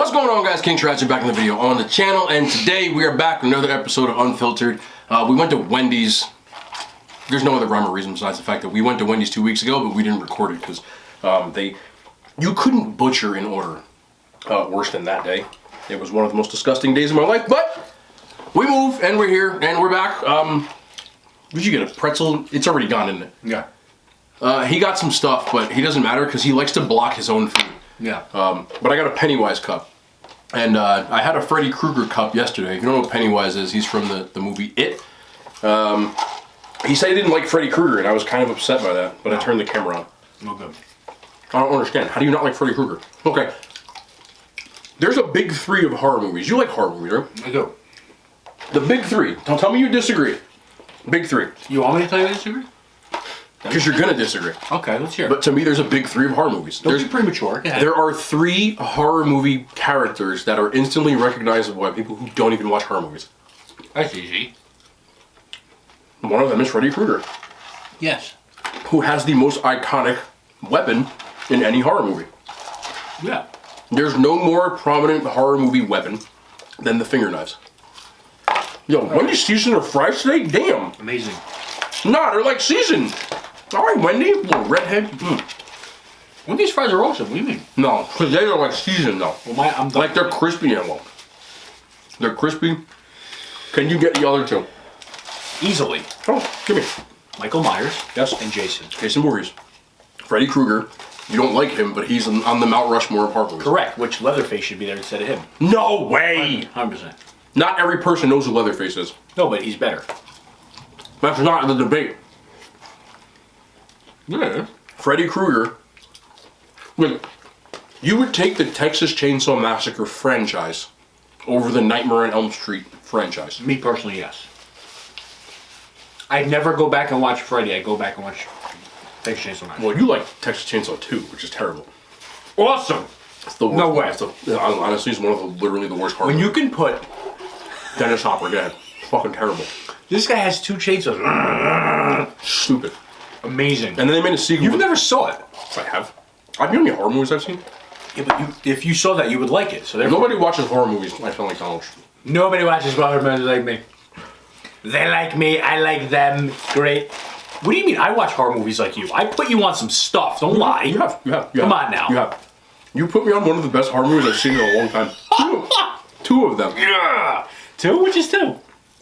What's going on, guys? King Trash back in the video on the channel, and today we are back with another episode of Unfiltered. We went to Wendy's. There's no other rhyme or reason besides the fact that we went to Wendy's 2 weeks ago, but we didn't record it because you couldn't butcher an order worse than that day. It was one of the most disgusting days of my life, but we moved and we're here and we're back. Did you get a pretzel? It's already gone, isn't it? Yeah. He got some stuff, but he doesn't matter because he likes to block his own food. Yeah. But I got a Pennywise cup. And I had a Freddy Krueger cup yesterday. If you don't know what Pennywise is, he's from the movie It. He said he didn't like Freddy Krueger, and I was kind of upset by that, but I turned the camera on. No good. I don't understand. How do you not like Freddy Krueger? Okay. There's a big three of horror movies. You like horror movies, right? I do. The big three. Don't tell me you disagree. Big three. You want me to tell you this, disagree? Because you're going to disagree. Okay, let's hear it. But to me, there's a big three of horror movies. Don't be premature. There are three horror movie characters that are instantly recognizable by people who don't even watch horror movies. That's easy. One of them is Freddy Krueger. Yes. Who has the most iconic weapon in any horror movie. Yeah. There's no more prominent horror movie weapon than the finger knives. Yo, Wendy's seasoned their fries today? Damn. Amazing. Nah, they're like seasoned. All right, Wendy, little redhead. Wendy's fries are awesome. What do you mean? No, because they are like seasoned though. Well, I'm like they're crispy and well. They're crispy. Can you get the other two? Easily. Oh, give me. Michael Myers. Yes. And Jason. Jason Voorhees. Freddy Krueger. You don't like him, but he's on the Mount Rushmore of horror movies. Correct. Which Leatherface should be there instead of him. No way! 100%. Not every person knows who Leatherface is. No, but he's better. That's not the debate. Yeah. Freddy Krueger. Look, you would take the Texas Chainsaw Massacre franchise over the Nightmare on Elm Street franchise. Me personally, yes. I'd never go back and watch Freddy. I'd go back and watch Texas Chainsaw Massacre. Well, you like Texas Chainsaw 2, which is terrible. Awesome. It's the worst. No way. Honestly, it's one of the literally the worst horror When you movies. can put... Dennis Hopper, go ahead. Fucking terrible. This guy has two chainsaws. Stupid. Amazing. And then they made a sequel. You've never saw it. I have. I've known the horror movies I've seen. Yeah, but if you saw that, you would like it. So Nobody watches horror movies. I feel like college. Nobody watches horror movies like me. They like me. I like them. Great. What do you mean? I watch horror movies like you. I put you on some stuff. Don't lie. You have. Come on now. You have. You put me on one of the best horror movies I've seen in a long time. Two of them. Yeah. Two? Which is two?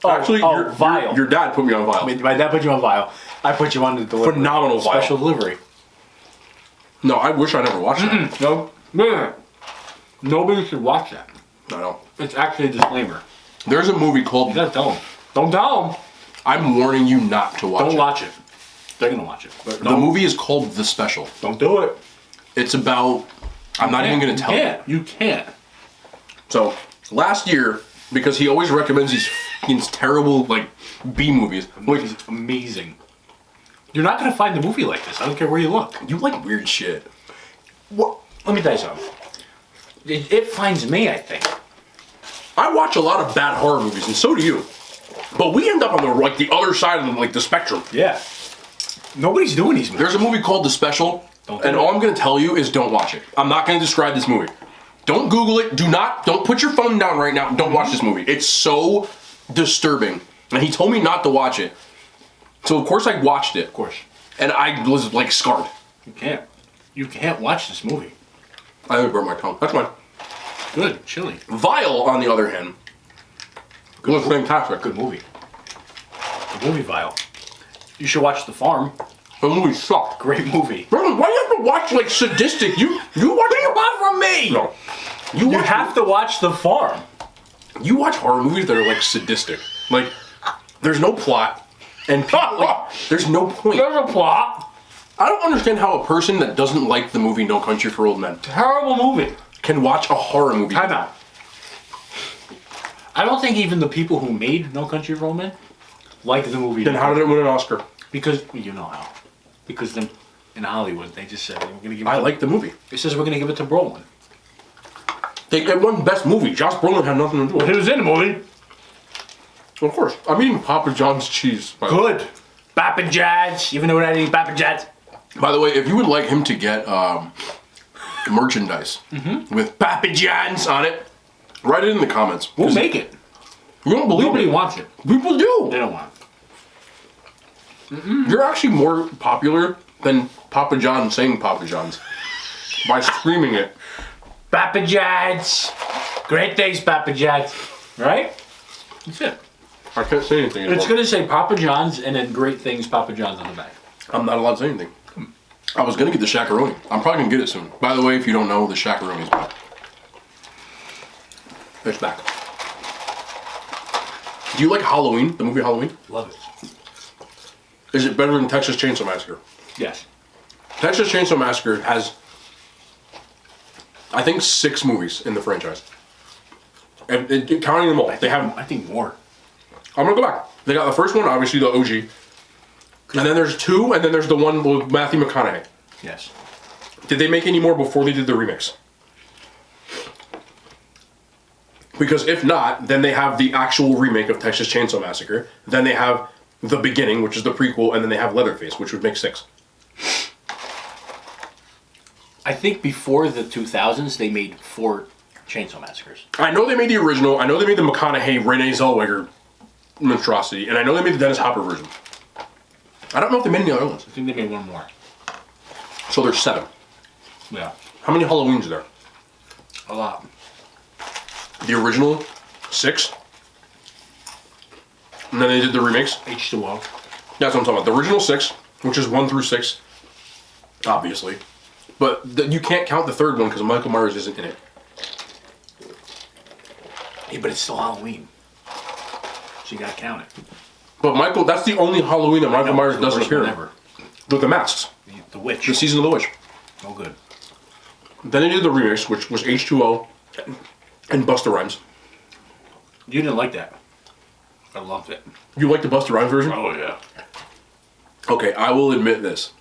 Actually, Vile. Your dad put me on Vile. My dad put you on Vile. I put you on the delivery. Phenomenal Vile. Special delivery. No, I wish I never watched that. No. No. Nobody should watch that. I know. It's actually a disclaimer. There's a movie called... You gotta tell them. Don't tell them. I'm warning you not to watch it. Don't watch it. They're gonna watch it. But The movie is called The Special. Don't do it. It's about... I'm not even going to tell you. You can't. So, last year, because he always recommends these terrible, like, B movies. Which is amazing. You're not gonna find a movie like this. I don't care where you look. You like weird shit. Well, let me tell you something. It finds me, I think. I watch a lot of bad horror movies, and so do you. But we end up on the other side of the spectrum. Yeah. Nobody's doing these movies. There's a movie called The Special, and all I'm going to tell you is don't watch it. I'm not going to describe this movie. Don't Google it. Don't put your phone down right now. Don't watch this movie. It's so disturbing. And he told me not to watch it. So, of course, I watched it. Of course. And I was, like, scarred. You can't. You can't watch this movie. I burnt my tongue. That's fine. Good. Chili. Vile, on the other hand, was fantastic. Good movie. Good movie, Vile. You should watch The Farm. The movie sucked. Great movie. Bro, why do you have to watch, like, sadistic? You watch... What do you want from me? No. You have to watch The Farm. You watch horror movies that are, like, sadistic. Like, there's no plot, and people, like, there's no point. There's a plot. I don't understand how a person that doesn't like the movie No Country for Old Men Terrible movie. can watch a horror movie. Time out. I don't think even the people who made No Country for Old Men liked the movie. Then how did it win an Oscar? Because, you know how. Because then in Hollywood, they just said, we're going to give it I like the movie. It says we're going to give it to Brolin. It won Best Movie. Josh Brolin had nothing to do with He it. was in the movie. Of course. I'm eating Papa John's cheese. by the way. Good. Papa Jad's. You even know what I eat? Papa Jad's. By the way, if you would like him to get merchandise with Papa John's on it, write it in the comments. We'll make it. You don't believe Nobody it. wants it. People do. They don't want it. You're actually more popular than Papa John saying Papa John's by screaming it. Papa John's. Great things, Papa John's. Right? That's it. I can't say anything anymore. It's going to say Papa John's and then great things, Papa John's on the back. I'm not allowed to say anything. I was going to get the shakaroni. I'm probably going to get it soon. By the way, if you don't know, the shakaroni is back. It's back. Do you like Halloween? The movie Halloween? Love it. Is it better than Texas Chainsaw Massacre? Yes. Texas Chainsaw Massacre has, I think, 6 movies in the franchise. And counting them all. They have. I think more. I'm going to go back. They got the first one, obviously, the OG. And then there's 2, and then there's the one with Matthew McConaughey. Yes. Did they make any more before they did the remix? Because if not, then they have the actual remake of Texas Chainsaw Massacre. Then they have The Beginning, which is the prequel, and then they have Leatherface, which would make 6. I think before the 2000s, they made 4 Chainsaw Massacres. I know they made the original. I know they made the McConaughey, Renee Zellweger monstrosity, and I know they made the Dennis Hopper version. I don't know if they made any other ones. I think they made one more. So there's 7. Yeah. How many Halloweens are there? A lot. The original, 6. And then they did the remakes. H2O. That's what I'm talking about. The original 6, which is 1 through 6, obviously. But you can't count the third one because Michael Myers isn't in it. Yeah, but it's still Halloween. So you gotta count it. But Michael, that's the only Halloween that Michael Myers doesn't appear in. Ever. With the masks. The Witch. The Season of the Witch. Oh, good. Then they did the remix, which was H2O and Busta Rhymes. You didn't like that. I loved it. You like the Busta Rhymes version? Oh, yeah. Okay, I will admit this.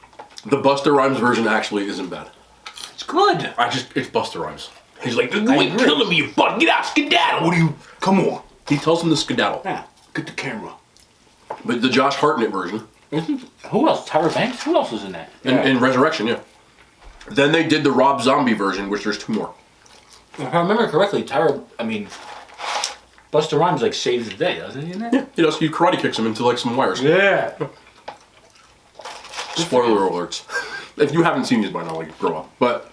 The Busta Rhymes version actually isn't bad. It's good. It's Busta Rhymes. He's like, you I ain't agree. killing me, you bud. Get out, skedaddle. What do you? Come on. He tells him to skedaddle. Yeah. Get the camera. But the Josh Hartnett version. Who else? Tyra Banks? Who else was in that? In Resurrection, yeah. Then they did the Rob Zombie version, which there's 2 more. If I remember correctly, Busta Rhymes like saves the day, doesn't he? In that? Yeah, he does. He karate kicks him into like some wires. Yeah. Spoiler alerts. If you haven't seen these by now, like, grow up. But,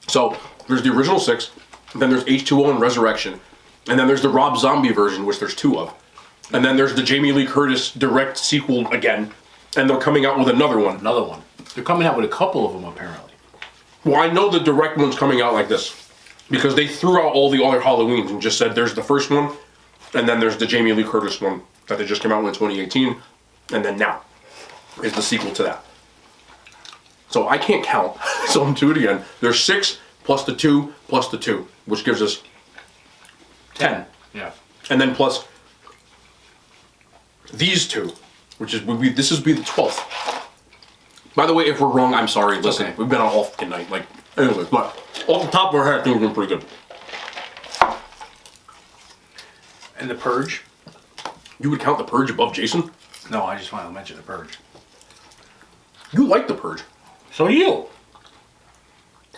so, there's the original 6, then there's H2O and Resurrection, and then there's the Rob Zombie version, which there's 2 of. And then there's the Jamie Lee Curtis direct sequel again, and they're coming out with another one. Another one. They're coming out with a couple of them, apparently. Well, I know the direct one's coming out like this, because they threw out all the other Halloweens and just said there's the first one, and then there's the Jamie Lee Curtis one that they just came out with in 2018, and then now is the sequel to that. So I can't count, so I'm doing it again. There's 6 plus the 2 plus the 2, which gives us 10. Yeah. And then plus these 2, which is this would be the 12th. By the way, if we're wrong, I'm sorry. Listen, okay. We've been on all fucking night. Like, anyway, but off the top of our head, I think we're doing pretty good. And the Purge? You would count the Purge above Jason? No, I just wanted to mention the Purge. You like the Purge. So do you.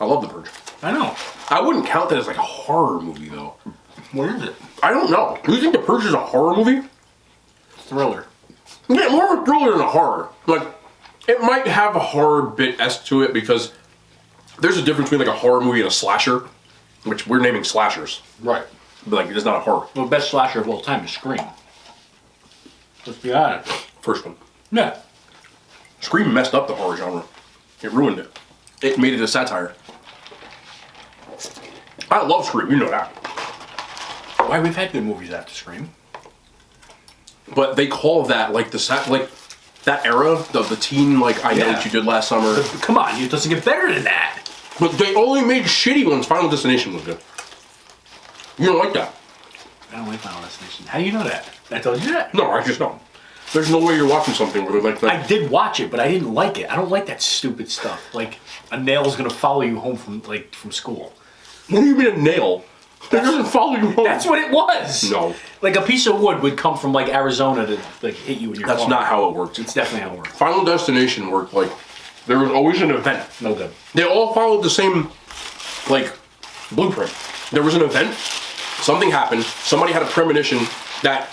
I love the Purge. I know. I wouldn't count that as like a horror movie, though. What is it? I don't know. Do you think the Purge is a horror movie? Thriller. Yeah, more of a thriller than a horror. Like, it might have a horror bit-esque to it because there's a difference between like a horror movie and a slasher, which we're naming slashers. Right. But like, it's not a horror. Well, the best slasher of all time is Scream. Let's be honest. First one. Yeah. Scream messed up the horror genre. It ruined it. It made it a satire. I love Scream, you know that. Why, we've had good movies after Scream. But they call that like that era of the teen, like, I Know What You Did Last Summer. But come on, it doesn't get better than that. But they only made shitty ones. Final Destination was good. You don't like that. I don't like Final Destination. How do you know that? I told you that. No, I just don't. There's no way you're watching something where they're like that. I did watch it, but I didn't like it. I don't like that stupid stuff. Like, a nail's gonna follow you home from school. What do you mean a nail? It doesn't follow you home. That's what it was. No. Like, a piece of wood would come from, like, Arizona to, like, hit you in your That's car. not how it works. It's definitely how it works. Final Destination worked like there was always an event. No good. They all followed the same like blueprint. There was an event, something happened, somebody had a premonition that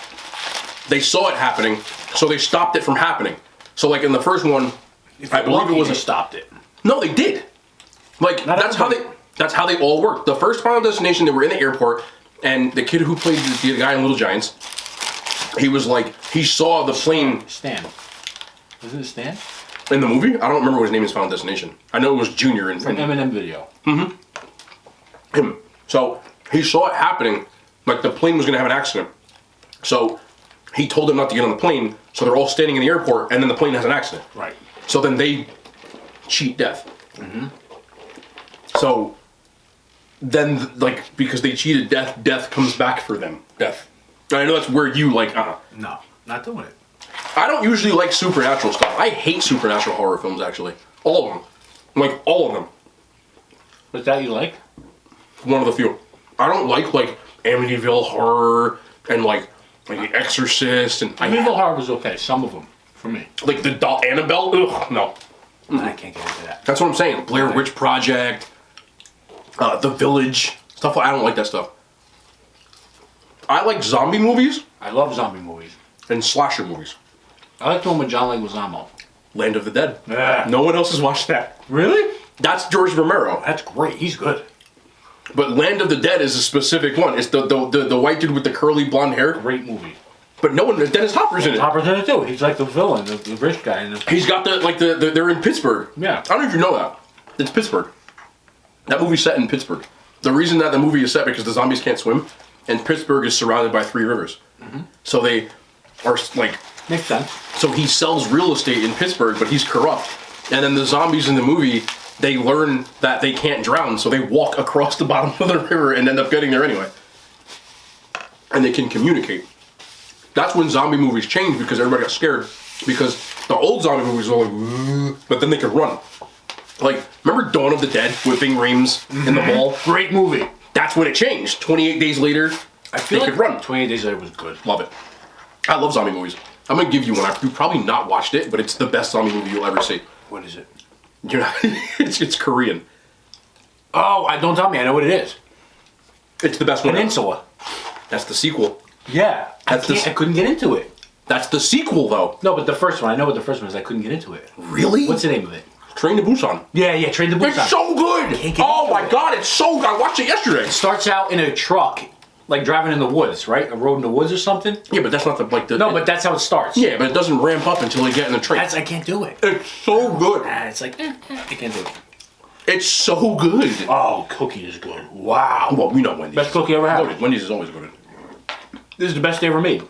they saw it happening, so they stopped it from happening. So like in the first one, I believe it was they stopped it. No, they did. Like that's how they all worked. The first Final Destination, they were in the airport, and the kid who played the guy in Little Giants, he was like, he saw the plane. Stan. Wasn't it Stan? In the movie? I don't remember what his name is. Final Destination. I know it was Junior in From Eminem video. Him. So he saw it happening, like the plane was gonna have an accident. So he told them not to get on the plane. So they're all standing in the airport, and then the plane has an accident. Right. So then they cheat death. So then, like, because they cheated death, death comes back for them. Death. And I know that's where you like. No, not doing it. I don't usually like supernatural stuff. I hate supernatural horror films, actually. All of them. Like, all of them. But that you like? One of the few. I don't like Amityville horror and like The Exorcist and Amityville horror was okay. Some of them for me. Like the doll Annabelle. Ugh, no. I can't get into that. That's what I'm saying. Blair Witch Project, The Village, stuff. I don't like that stuff. I like zombie movies I love zombie movies. and slasher movies. I like the one with John Leguizamo. Land of the Dead. Yeah. No one else has watched that. Really? That's George Romero. That's great. He's good. But Land of the Dead is a specific one. It's the white dude with the curly blonde hair. Great movie. But no one. Dennis Hopper's in it. Hopper's in it too. He's like the villain, the rich guy. In the... He's got they're in Pittsburgh. Yeah. I don't know if you know that. It's Pittsburgh. That movie's set in Pittsburgh. The reason that the movie is set because the zombies can't swim, and Pittsburgh is surrounded by 3 rivers. So they are like. Makes sense. So he sells real estate in Pittsburgh, but he's corrupt. And then the zombies in the movie, they learn that they can't drown, so they walk across the bottom of the river and end up getting there anyway. And they can communicate. That's when zombie movies changed because everybody got scared. Because the old zombie movies were like, but then they could run. Like, remember Dawn of the Dead with Ving Rhames in the ball? Great movie. That's when it changed. 28 days later, I feel they like could run. 28 Days Later was good. Love it. I love zombie movies. I'm gonna give you one. You've probably not watched it, but it's the best zombie movie you'll ever see. What is it? You're not, it's Korean. Oh, don't tell me. I know what it is. It's the best one. Peninsula. That's the sequel. Yeah. I couldn't get into it. That's the sequel, though. No, but the first one. I know what the first one is. I couldn't get into it. Really? What's the name of it? Train to Busan. Yeah. Train to Busan. It's so good. Oh my god, it's so good. I watched it yesterday. It starts out in a truck, like driving in the woods, right? A road in the woods or something. Yeah, but that's not the. No, but that's how it starts. Yeah, but it doesn't ramp up until they get in the train. I can't do it. It's so good. It's like I can't do it. It's so good. Oh, cookie is good. Wow. Well, we know Wendy's. Best cookie I ever had. Wendy's is always good. This is the best they ever made.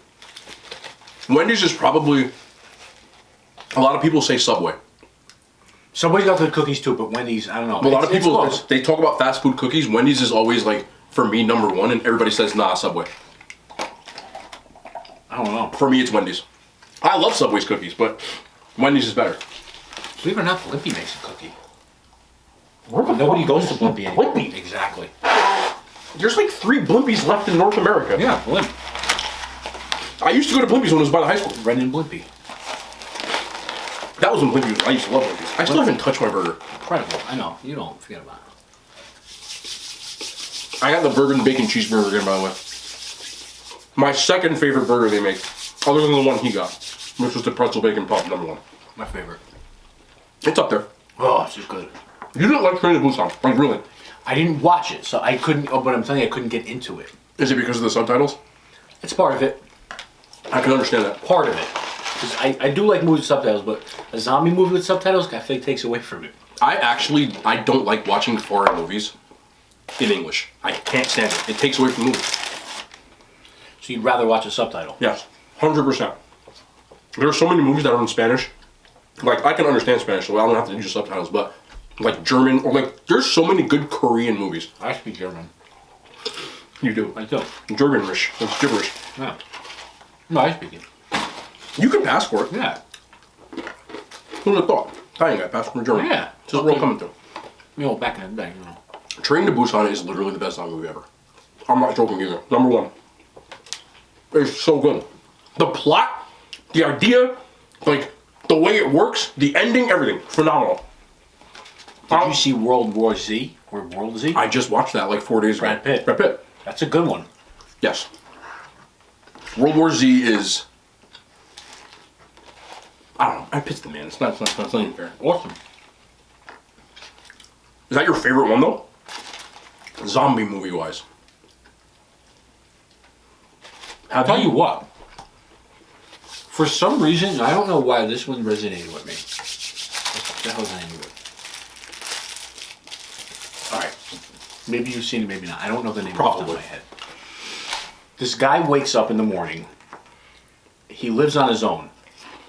Wendy's is probably. A lot of people say Subway. Subway's got good cookies too, but Wendy's, I don't know. A lot of people, close. they talk about fast food cookies. Wendy's is always like, for me, number one, and everybody says, nah, Subway. I don't know. For me, it's Wendy's. I love Subway's cookies, but Wendy's is better. Believe it or not, Blimpie makes a cookie. Nobody goes to Blimpie anymore. Blimpie? Exactly. There's like 3 Blimpies left in North America. Yeah, Blimp. I used to go to Blimpies when I was by the high school. Ren and Blimpie. That was when Blimpie was. I used to love Blimpies. I still haven't touched my burger. Incredible. I know. You don't forget about it. I got the burger and bacon cheeseburger again, by the way. My second favorite burger they make, other than the one he got, which was the pretzel bacon pop, number 1. My favorite. It's up there. Oh, it's just good. You didn't like Train to Busan, like really? I didn't watch it, so I couldn't. Oh, but I'm telling you, I couldn't get into it. Is it because of the subtitles? It's part of it. I can understand that. Part of it. Because I do like movies with subtitles, but a zombie movie with subtitles, I think takes away from it. I don't like watching foreign movies in English. I can't stand it. It takes away from the movie. So you'd rather watch a subtitle? Yes, 100%. There are so many movies that are in Spanish. Like, I can understand Spanish, so I don't have to use subtitles, but like German, or like, there's so many good Korean movies. I speak German. You do. I do. Germanish. It's gibberish. Yeah. No, I speak it. You can pass for it. Yeah. Who would have thought? Italian guy passed from German. Yeah. This is what we're coming to. You know, back in the day, you know. Train to Busan is literally the best zombie movie ever. I'm not joking either. Number 1. It's so good. The plot, the idea, like the way it works, the ending, everything. Phenomenal. Did you see World War Z? Where world is he? I just watched that like 4 days ago. Brad Pitt. Brad Pitt. That's a good one. Yes. World War Z is... I don't know. Brad Pitt's the man. It's not even fair. Awesome. Is that your favorite one, though? Zombie movie-wise. I'll tell you what. For some reason, I don't know why this one resonated with me. What the hell's the name of it? Alright. Maybe you've seen it, maybe not. I don't know the name off the top of my head. This guy wakes up in the morning. He lives on his own.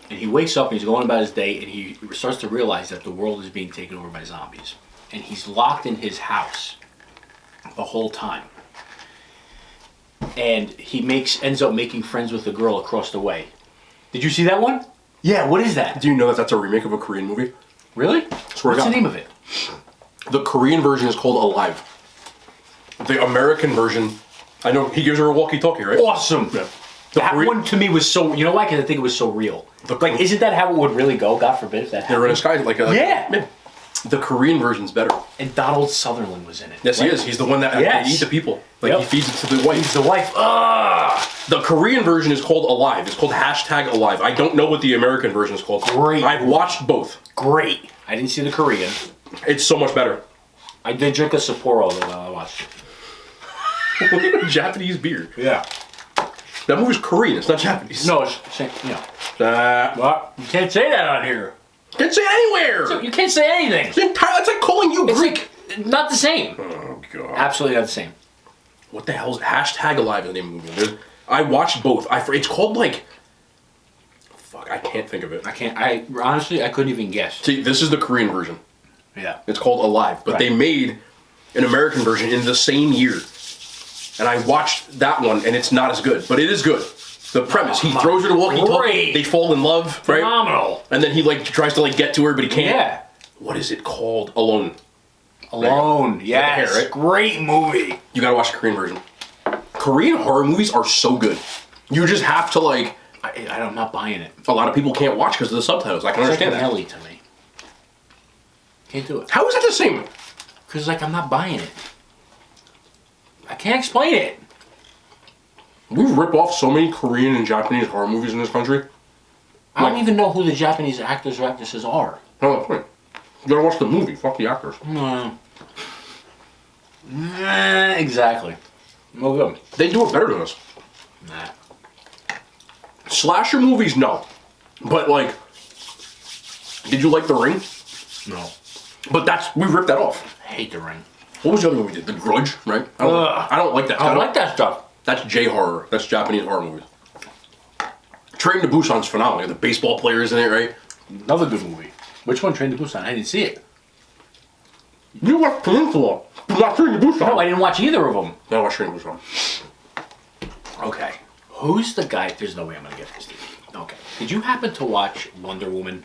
And he wakes up and he's going about his day and he starts to realize that the world is being taken over by zombies. And he's locked in his house the whole time. And he ends up making friends with a girl across the way. Did you see that one? Yeah, what is that? Do you know that that's a remake of a Korean movie? Really? What's the name of it? The Korean version is called Alive. The American version, I know he gives her a walkie-talkie, right? Awesome. Yeah. That one to me was so, you know why? Because I think it was so real. Like, isn't that how it would really go? God forbid if that happened. They're in a sky, like a... Yeah. The Korean version's better. And Donald Sutherland was in it. Yes, he is. He's the one that they eat the people. Like, he feeds it to the wife. Feeds the wife. The Korean version is called Alive. It's called #Alive. I don't know what the American version is called. Great. I've watched both. Great. I didn't see the Korean. It's so much better. I did drink a Sapporo though while I watched it. Japanese beer. Yeah. That movie's Korean. It's not Japanese. No, it's what? You can't say that on here. Can't say it anywhere. You can't say anything. That's like calling you Greek. Like, not the same. Oh, God. Absolutely not the same. What the hell is #Alive is the name of the movie? I watched both. It's called like... Fuck, I can't think of it. Honestly, I couldn't even guess. See, this is the Korean version. Yeah. It's called Alive, but they made an American version in the same year. And I watched that one, and it's not as good, but it is good. The premise, he throws her to walkie-talkie, they fall in love, right? Phenomenal. And then he like tries to like get to her, but he can't. Yeah. What is it called? Alone. Alone, yes. Hair, right? Great movie. You gotta watch the Korean version. Korean horror movies are so good. You just have to like... I'm not buying it. A lot of people can't watch because of the subtitles. I can understand that. Nelly to me. Can't do it. How is that the same? Because I'm not buying it. I can't explain it. We rip off so many Korean and Japanese horror movies in this country. I don't even know who the Japanese actors or actresses are. Oh, point. You gotta watch the movie. Fuck the actors. Exactly. No good. They do it better than us. Nah. Slasher movies, no. But like, did you like The Ring? No. But we ripped that off. I hate The Ring. What was the other one we did? The Grudge, right? I don't like that. I don't like that stuff. That's J-horror. That's Japanese horror movies. Train to Busan's phenomenal. The baseball players in it, right? Another good movie. Which one? Train to Busan? I didn't see it. You watched Peninsula. You watched Train to Busan. No, I didn't watch either of them. I watched Train to Busan. Okay. Who's the guy? There's no way I'm gonna get this. Okay. Did you happen to watch Wonder Woman?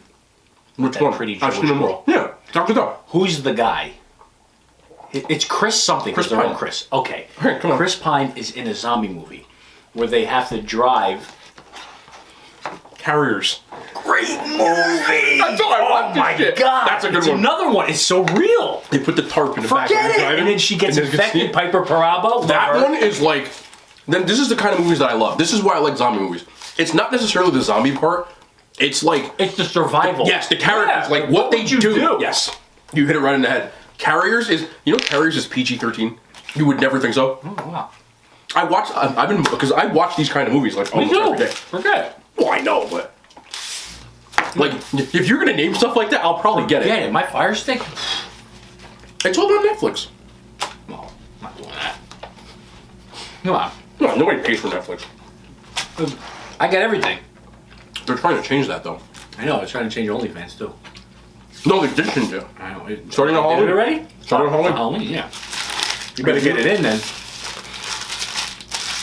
Which that one? Pretty I've Jewish seen them girl. all. Yeah. Dr. Duck. Who's the guy? It's Chris something. Chris They're all Pine. Chris. Okay. Hey, come on. Chris Pine is in a zombie movie where they have to drive. Carriers. Great movie! That's all I watched. Oh my shit. god! That's a good it's one. Another one. It's so real. They put the tarp in the back. Forget it. And then she gets infected. Piper Parabo. That one is like. Then this is the kind of movies that I love. This is why I like zombie movies. It's not necessarily the zombie part. It's like it's the survival. Yes, the characters, like what they do. Yes, you hit it right in the head. Carriers is Carriers is PG-13. You would never think so. Oh wow. I've been because I watch these kind of movies like almost every day. Forget. Well, I know, but like if you're gonna name stuff like that, I'll probably get it. Yeah, my Fire Stick. It's all on Netflix. No, I'm not doing that. Come on. No, nobody pays for Netflix. I get everything. They're trying to change that though. I know. They're trying to change OnlyFans too. No, they did change it. I know. Starting on Halloween already? Starting on Halloween. Halloween, yeah. You better get it in then.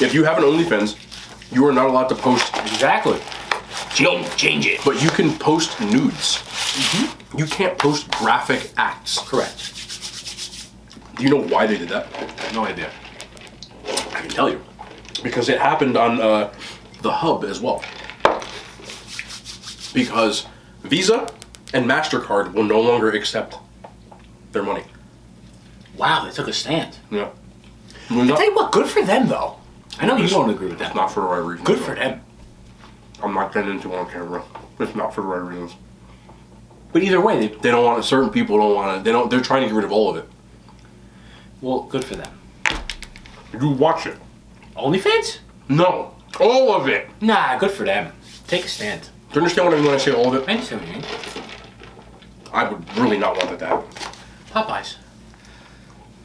If you have an OnlyFans, you are not allowed to post. Exactly. Change it. But you can post nudes. You can't post graphic acts. Correct. Do you know why they did that? No idea. I can tell you. Because it happened on the Hub as well. Because Visa and Mastercard will no longer accept their money. Wow, they took a stand. Yeah. I tell you what, good for them though. I know you don't agree with that. It's not for the right reasons. Good for them. I'm not getting into it on camera. It's not for the right reasons. But either way, They don't want it. Certain people don't want it. They're trying to get rid of all of it. well, good for them. You watch it. OnlyFans? No. All of it. Nah, good for them. Take a stand. Do you understand what I mean when I say all of it? I understand what you mean. I would really not want that to happen. Popeyes.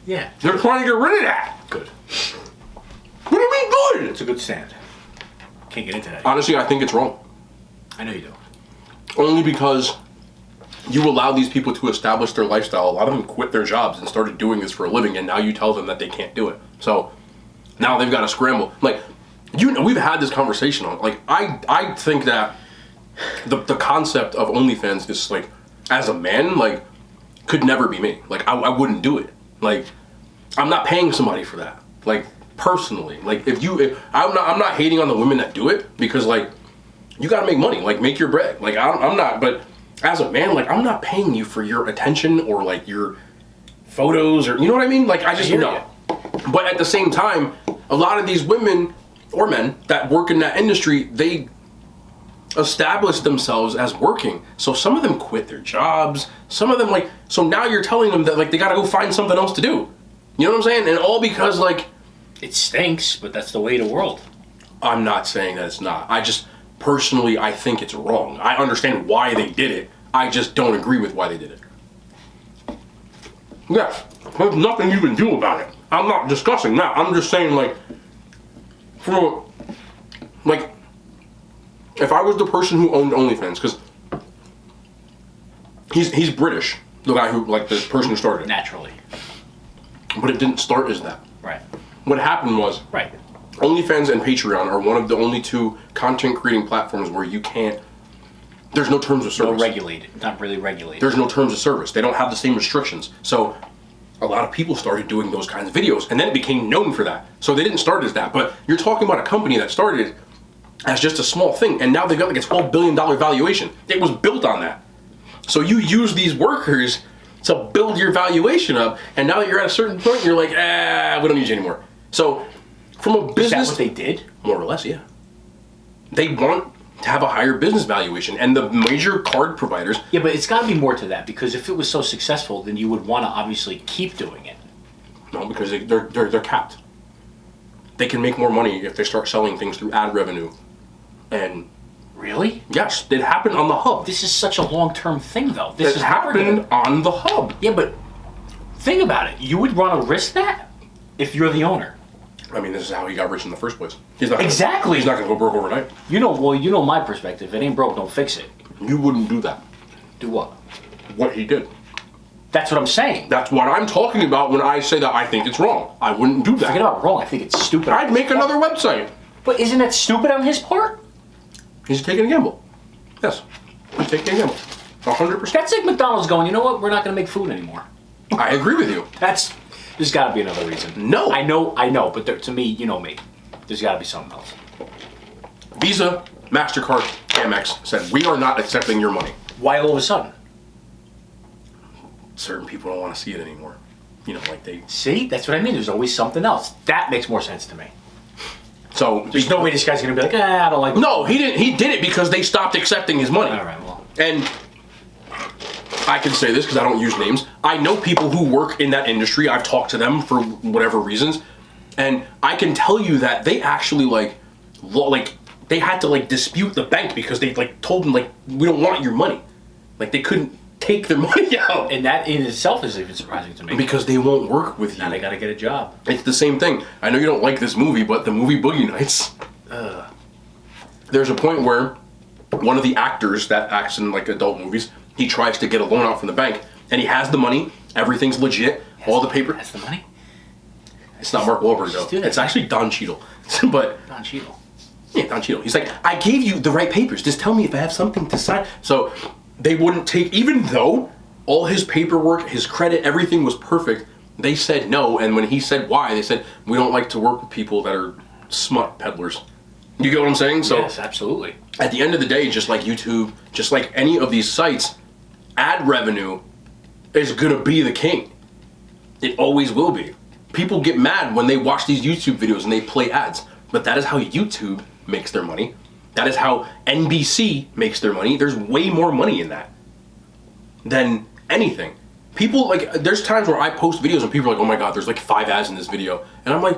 Yeah. They're trying to get rid of that. Good. What do you mean good? It's a good stand. Can't get into that. Honestly, I think it's wrong. I know you do. Only because you allow these people to establish their lifestyle. A lot of them quit their jobs and started doing this for a living, and now you tell them that they can't do it. So now they've got to scramble. Like, we've had this conversation on. Like, I think that the concept of OnlyFans is like, as a man, like, could never be me. Like, I wouldn't do it. Like, I'm not paying somebody for that. Like, personally, like, if I'm not hating on the women that do it, because like, you got to make money. Like, make your bread. Like, I'm not. But as a man, like, I'm not paying you for your attention or like your photos or, you know what I mean? Like, I just no. But at the same time, a lot of these women or men that work in that industry, they establish themselves as working. So some of them quit their jobs. Some of them like, so now you're telling them that like they got to go find something else to do. You know what I'm saying? And all because like, it stinks, but that's the way of the world. I'm not saying that it's not. I just, personally, I think it's wrong. I understand why they did it. I just don't agree with why they did it. Yeah, there's nothing you can do about it. I'm not discussing that. I'm just saying, like, if I was the person who owned OnlyFans, because he's British, the guy who, like, the person who started it. Naturally. But it didn't start as that. Right. What happened was, right. OnlyFans and Patreon are one of the only two content creating platforms where you can't, there's no terms of service. No regulated, not really regulated. There's no terms of service. They don't have the same restrictions. So a lot of people started doing those kinds of videos, and then it became known for that. So they didn't start as that, but you're talking about a company that started as just a small thing, and now they've got like a $12 billion valuation. It was built on that. So you use these workers to build your valuation up, and now that you're at a certain point, you're like, we don't need you anymore. So from a business... Is that what they did? More or less, yeah. They want to have a higher business valuation, and the major card providers... Yeah, but it's got to be more to that, because if it was so successful, then you would want to obviously keep doing it. No, because they're capped. They can make more money if they start selling things through ad revenue. And... Really? Yes, it happened on the hub. This is such a long-term thing, though. This it happened on the hub. Yeah, but think about it. You would want to risk that if you're the owner. I mean, this is how he got rich in the first place. He's not exactly. He's not going to go broke overnight. You know my perspective. If it ain't broke, don't fix it. You wouldn't do that. Do what? What he did. That's what I'm saying. That's what I'm talking about when I say that I think it's wrong. I wouldn't do that. Forget about wrong. I think it's stupid. I'd make another website. But isn't that stupid on his part? He's taking a gamble. Yes. He's taking a gamble. 100%. That's like McDonald's going, you know what? We're not going to make food anymore. I agree with you. There's got to be another reason. No. I know, but to me, you know me. There's got to be something else. Visa, Mastercard, Amex said, we are not accepting your money. Why all of a sudden? Certain people don't want to see it anymore. You know, like they... See? That's what I mean. There's always something else. That makes more sense to me. So... There's no way this guy's going to be like, I don't like... No, he didn't. He did it because they stopped accepting his money. All right, well... And I can say this because I don't use names. I know people who work in that industry. I've talked to them for whatever reasons. And I can tell you that they actually, they had to, dispute the bank because they, told them, we don't want your money. They couldn't take their money out. And that in itself is even surprising to me. Because they won't work with you. Now they got to get a job. It's the same thing. I know you don't like this movie, but the movie Boogie Nights. There's a point where one of the actors that acts in, adult movies, he tries to get a loan out from the bank, and he has the money. Everything's legit. All the paper. Has the money? It's not Mark Wahlberg, though. It's actually Don Cheadle. But Don Cheadle. Yeah, Don Cheadle. He's like, I gave you the right papers. Just tell me if I have something to sign. So they wouldn't take, even though all his paperwork, his credit, everything was perfect, they said no. And when he said why, they said, we don't like to work with people that are smut peddlers. You get what I'm saying? So yes, absolutely. At the end of the day, just like YouTube, just like any of these sites, ad revenue is going to be the king. It always will be. People get mad when they watch these YouTube videos and they play ads. But that is how YouTube makes their money. That is how NBC makes their money. There's way more money in that than anything. People, like, there's times where I post videos and people are like, oh my god, there's like 5 ads in this video. And I'm like,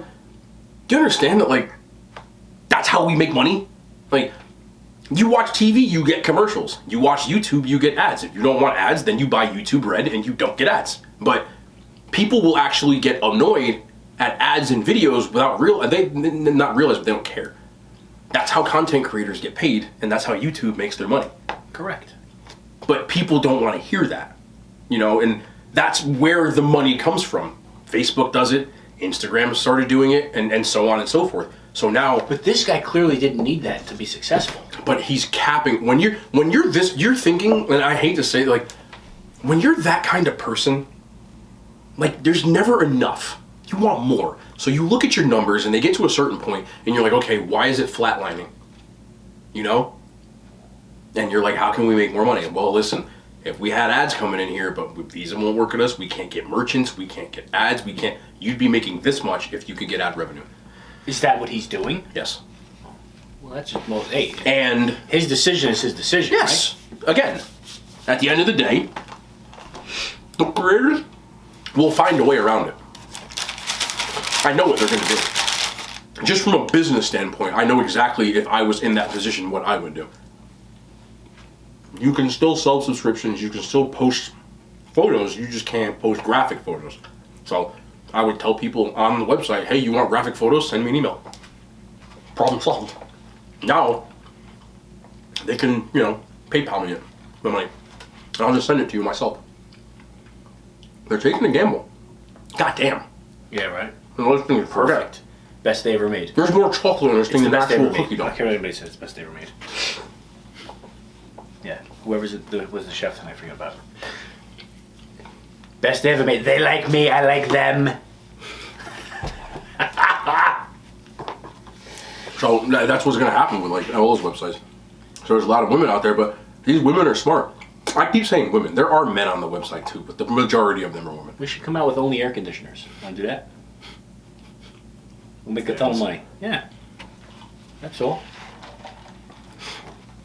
do you understand that, like, that's how we make money? Like, you watch TV, you get commercials. You watch YouTube, you get ads. If you don't want ads, then you buy YouTube Red and you don't get ads. But people will actually get annoyed at ads and videos without not realize, but they don't care. That's how content creators get paid, and that's how YouTube makes their money. Correct. But people don't want to hear that, you know, and that's where the money comes from. Facebook does it, Instagram started doing it, and so on and so forth. So now, But this guy clearly didn't need that to be successful. but he's capping. When you're thinking, and I hate to say, like, when you're that kind of person, like, there's never enough. You want more. So you look at your numbers and they get to a certain point and you're like, okay, why is it flatlining? You know? And you're like, how can we make more money? Well, listen, if we had ads coming in here, but Visa won't work at us, we can't get merchants, we can't get ads, you'd be making this much if you could get ad revenue. Is that what he's doing? Yes. Well, that's just most eight. And His decision is his decision, yes, again, at the end of the day, the creators will find a way around it. I know what they're going to do. Just from a business standpoint, I know exactly if I was in that position what I would do. You can still sell subscriptions, you can still post photos, you just can't post graphic photos. So I would tell people on the website, hey, you want graphic photos? Send me an email. Problem solved. Now, they can, you know, PayPal me it, the money. And I'll just send it to you myself. They're taking a gamble. God damn. Yeah, right? And this thing is perfect. Best they ever made. There's more chocolate in this thing than actual cookie I dough. don't care what anybody says. It's the best they ever made. Yeah. Whoever's was the chef tonight, I forget about it. Best they ever made. They like me, I like them. So that's what's going to happen with like all those websites. So there's a lot of women out there, but these women are smart. I keep saying women. There are men on the website too, but the majority of them are women. We should come out with only air conditioners. Want to do that? We'll make a ton of money. Yeah. That's all.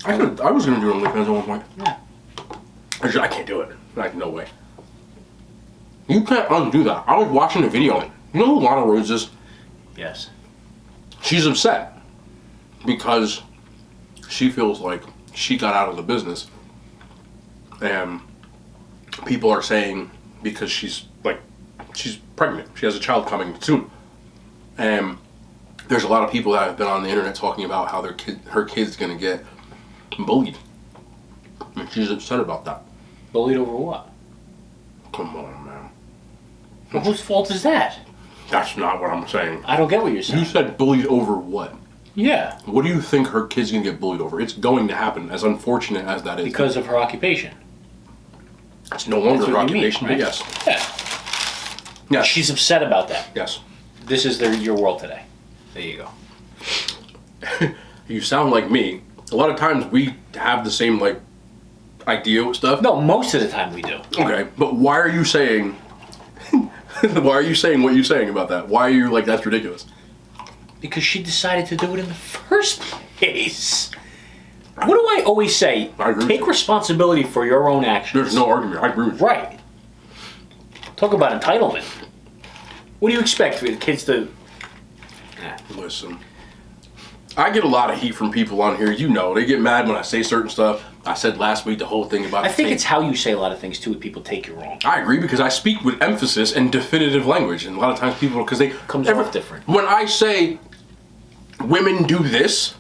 I was going to do OnlyFans at one point. Yeah. I can't do it. Like, no way. You can't undo that. I was watching a video. You know who Lana Rhodes is? Yes. She's upset because she feels like she got out of the business. And people are saying because she's pregnant. She has a child coming soon. And there's a lot of people that have been on the internet talking about how her kid's going to get bullied. And she's upset about that. Bullied over what? Come on, man. Well, whose fault is that? That's not what I'm saying. I don't get what you're saying. You said bullied over what? Yeah. What do you think her kid's going to get bullied over? It's going to happen, as unfortunate as that is. Because of her occupation. It's no longer her That's what you mean, occupation, right? but yes. Yeah. Yes. She's upset about that. Yes. This is your world today. There you go. You sound like me. A lot of times we have the same, like, idea with stuff. No, most of the time we do. Okay, but why are you saying... why are you saying what you're saying about that? Why are you like, that's ridiculous? Because she decided to do it in the first place. What do I always say? I agree with Take you. responsibility for your own actions. There's no argument. I agree with you. Right. Talk about entitlement. What do you expect for the kids to... Listen, I get a lot of heat from people on here. You know, they get mad when I say certain stuff. I said last week the whole thing about... I think it's how you say a lot of things, too, people take you wrong. I agree, because I speak with emphasis and definitive language. And a lot of times people... because they... Comes off different. When I say women do this,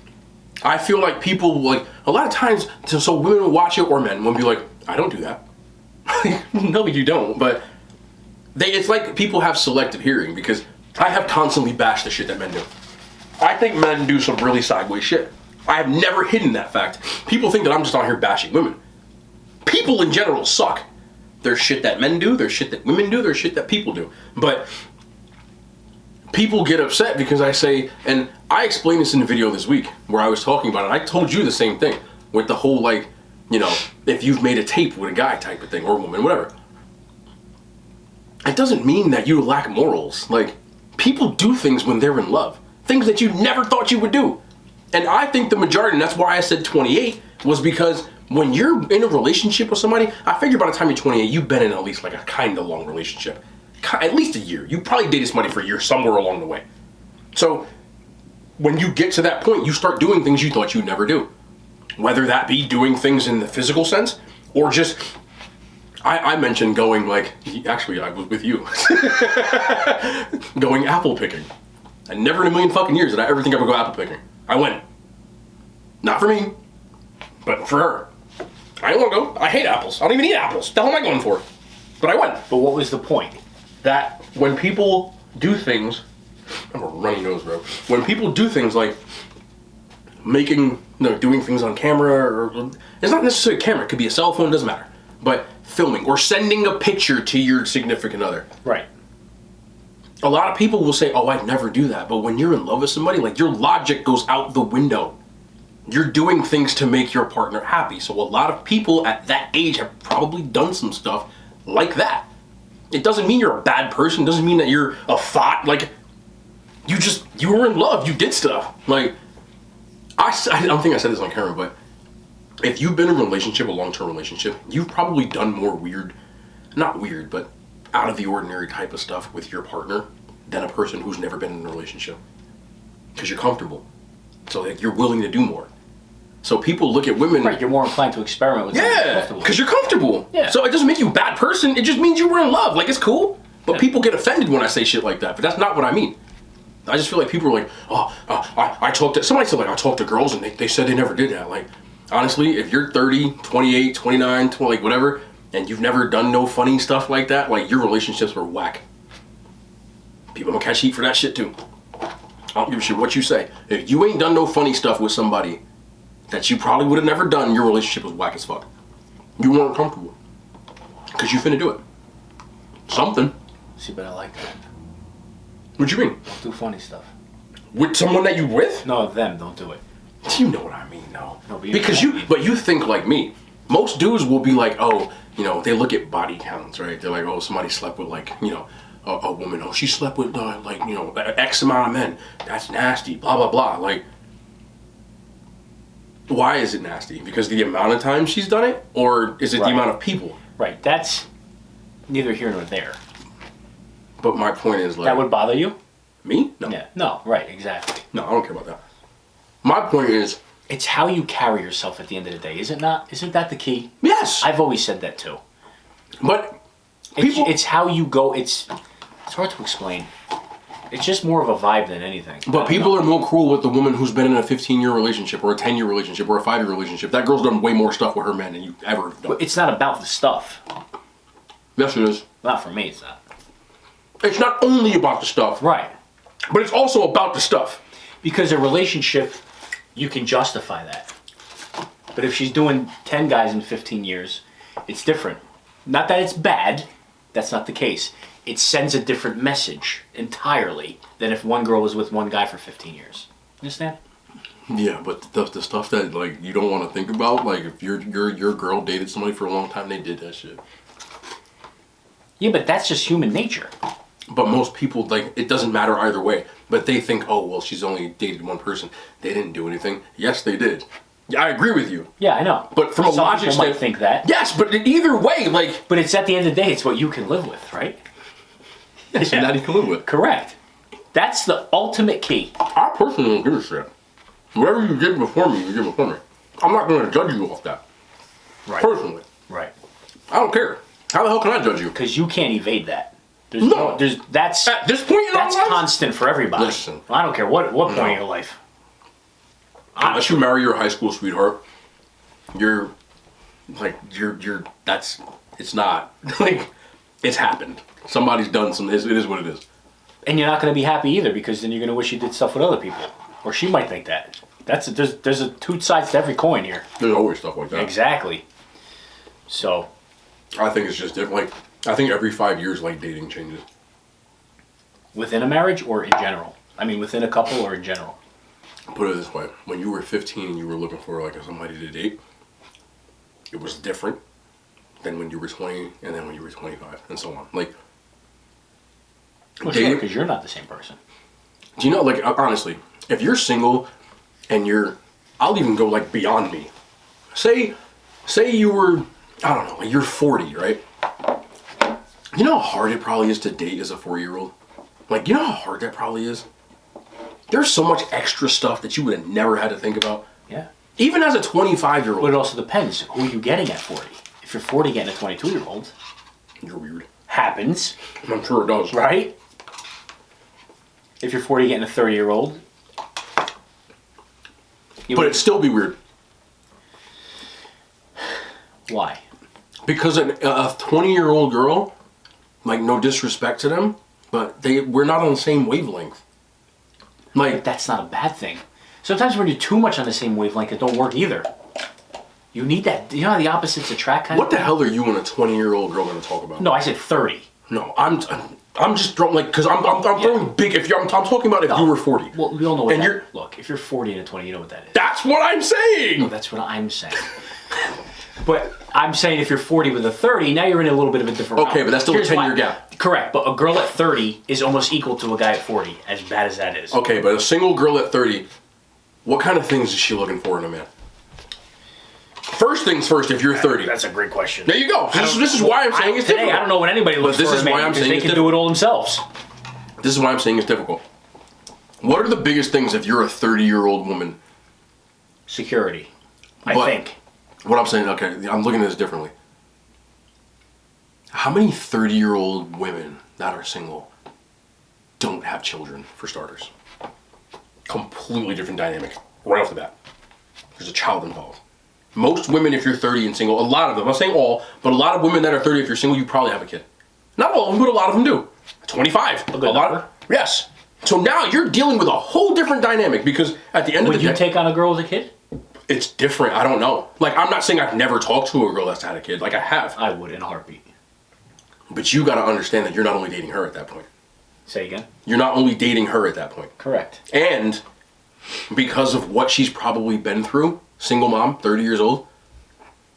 I feel like people, like... a lot of times, so women will watch it, or men will be like, I don't do that. No, you don't, but... it's like people have selective hearing, because I have constantly bashed the shit that men do. I think men do some really sideways shit. I have never hidden that fact. People think that I'm just out here bashing women. People in general suck. There's shit that men do, there's shit that women do, there's shit that people do. But people get upset because I say, and I explained this in a video this week where I was talking about it. I told you the same thing with the whole, like, you know, if you've made a tape with a guy type of thing, or a woman, whatever. it doesn't mean that you lack morals. Like, people do things when they're in love. Things that you never thought you would do. And I think the majority, and that's why I said 28, was because when you're in a relationship with somebody, I figure by the time you're 28, you've been in at least like a kind of long relationship. At least a year. You probably dated somebody for a year somewhere along the way. So when you get to that point, you start doing things you thought you'd never do. Whether that be doing things in the physical sense, or just, I mentioned going like, actually I was with you, going apple picking. And never in a million fucking years did I ever think I would go apple picking. I went. Not for me, but for her. I don't want to go. I hate apples. I don't even eat apples. The hell am I going for? But I went. But what was the point? That when people do things, I have a runny nose, bro. When people do things like doing things on camera, or it's not necessarily a camera. It could be a cell phone. Doesn't matter. But filming or sending a picture to your significant other. Right. A lot of people will say, "Oh, I'd never do that." But when you're in love with somebody, like your logic goes out the window. You're doing things to make your partner happy. So a lot of people at that age have probably done some stuff like that. It doesn't mean you're a bad person. It doesn't mean that you're a thought. Like, you were in love. You did stuff. Like, I don't think I said this on camera, but if you've been in a relationship, a long-term relationship, you've probably done more not weird, but out of the ordinary type of stuff with your partner than a person who's never been in a relationship. Because you're comfortable. So like, you're willing to do more. So people look at women. Right, you're more inclined to experiment with yeah, because you're comfortable. Yeah. So it doesn't make you a bad person. It just means you were in love. Like, it's cool. But people get offended when I say shit like that. But that's not what I mean. I just feel like people are like, I talked to, somebody said like, I talked to girls and they said they never did that. Like, honestly, if you're 30, 28, 29, 20, like whatever, and you've never done no funny stuff like that, like your relationships were whack. People gonna catch heat for that shit too. I don't give a shit what you say. If you ain't done no funny stuff with somebody that you probably would have never done, your relationship was whack as fuck. You weren't comfortable. Because you finna do it. Something. See, but I like that. What you mean? Don't do funny stuff. With someone that you with? No, them, don't do it. You know what I mean, no. But you think like me. Most dudes will be like, oh, they look at body counts, right? They're like, oh, somebody slept with like, a woman. Oh, she slept with X amount of men. That's nasty. Blah blah blah. Like, why is it nasty? Because the amount of time she's done it, or is it the amount of people? Right. That's neither here nor there. But my point is like, that would bother you? Me? No. Yeah. No. Right. Exactly. No, I don't care about that. My point is, it's how you carry yourself at the end of the day, is it not? Isn't that the key? Yes. I've always said that too. But it's how you go. It's hard to explain. It's just more of a vibe than anything. But people are more cruel with the woman who's been in a 15-year relationship or a 10-year relationship or a 5-year relationship. That girl's done way more stuff with her man than you ever have done. But it's not about the stuff. Yes, it is. Not for me, it's not. It's not only about the stuff. Right. But it's also about the stuff. Because a relationship, you can justify that. But if she's doing 10 guys in 15 years, it's different. Not that it's bad. That's not the case. It sends a different message entirely than if one girl was with one guy for 15 years. Understand? Yeah, but the stuff that like you don't want to think about, like if your girl dated somebody for a long time, they did that shit. Yeah, but that's just human nature. But most people, like, it doesn't matter either way. But they think, oh, well, she's only dated one person. They didn't do anything. Yes, they did. Yeah, I agree with you. Yeah, I know. But from a logic standpoint, might think that. Yes, but either way, like. But it's at the end of the day, it's what you can live with, right? Yes, and that you can live with. Correct. That's the ultimate key. I personally don't give a shit. Whatever you did before me, you did before me. I'm not going to judge you off that. Right. Personally. Right. I don't care. How the hell can I judge you? Because you can't evade that. That's at this point in that's our lives, constant for everybody. Listen, I don't care what point in your life. Unless you marry your high school sweetheart, it's not like it's happened. Somebody's done some. It is what it is. And you're not going to be happy either, because then you're going to wish you did stuff with other people, or she might think that. There's two sides to every coin here. There's always stuff like that. Exactly. So, I think it's just different. Like, I think every 5 years, like, dating changes. Within a marriage or in general? I mean, within a couple or in general? Put it this way: when you were 15 and you were looking for like somebody to date, it was different than when you were 20 and then when you were 25 and so on. Like, Well, sure, because you're not the same person. Do you know, like, honestly, if you're single and I'll even go, like, beyond me. Say you were, I don't know, like you're 40, right? You know how hard it probably is to date as a 4-year-old? Like, you know how hard that probably is? There's so much extra stuff that you would have never had to think about. Yeah. Even as a 25-year-old. But it also depends who you're getting at 40. If you're 40 getting a 22-year-old. You're weird. Happens. I'm sure it does. Right? If you're 40 getting a 30-year-old. But it'd still be weird. Why? Because a 20-year-old girl, like, no disrespect to them, but we're not on the same wavelength. Like, But that's not a bad thing. Sometimes when you're too much on the same wavelength, it don't work either. You need that. You know how the opposites attract kind what of the thing? hell are you and a 20-year-old girl going to talk about? No, I said 30. No, I'm just throwing, like, because I'm throwing big. I'm talking about if you were 40. Well, we all know what And that is. Look, if you're 40 and a 20, you know what that is. That's what I'm saying. No, that's what I'm saying. But I'm saying if you're 40 with a 30, now you're in a little bit of a different realm. Okay, but that's still a 10-year gap. Correct, but a girl at 30 is almost equal to a guy at 40, as bad as that is. Okay, but a single girl at 30, what kind of things is she looking for in a man? First things first, if you're 30. That's a great question. There you go. This is why I'm saying it's difficult. I don't know what anybody looks But this for is in a why man, I'm because saying they it's can do it all themselves. This is why I'm saying it's difficult. What are the biggest things if you're a 30-year-old woman? Security, I But think. What I'm saying, okay, I'm looking at this differently. How many 30-year-old women that are single don't have children, for starters? Completely different dynamic, right off the bat. There's a child involved. Most women, if you're 30 and single, a lot of them, I'm not saying all, but a lot of women that are 30, if you're single, you probably have a kid. Not all of them, but a lot of them do. 25. A good number. Yes. So now you're dealing with a whole different dynamic because at the end of the day... Would you take on a girl with a kid? It's different. I don't know. Like, I'm not saying I've never talked to a girl that's had a kid. Like, I have. I would in a heartbeat. But you got to understand that you're not only dating her at that point. Say again? You're not only dating her at that point. Correct. And because of what she's probably been through, single mom, 30 years old,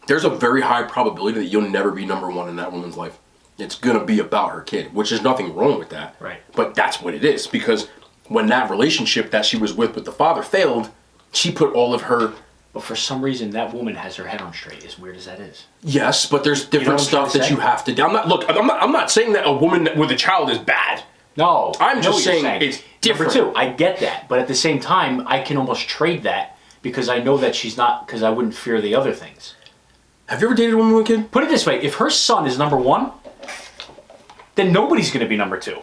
there's a very high probability that you'll never be number one in that woman's life. It's going to be about her kid, which is nothing wrong with that. Right. But that's what it is, because when that relationship that she was with the father failed, she put all of her... But for some reason, that woman has her head on straight, as weird as that is. Yes, but there's different stuff that you have to do. I'm not saying that a woman with a child is bad. No. I'm just saying it's different. Number two, I get that. But at the same time, I can almost trade that because I know that she's not, because I wouldn't fear the other things. Have you ever dated a woman with a kid? Put it this way, if her son is number one, then nobody's going to be number two.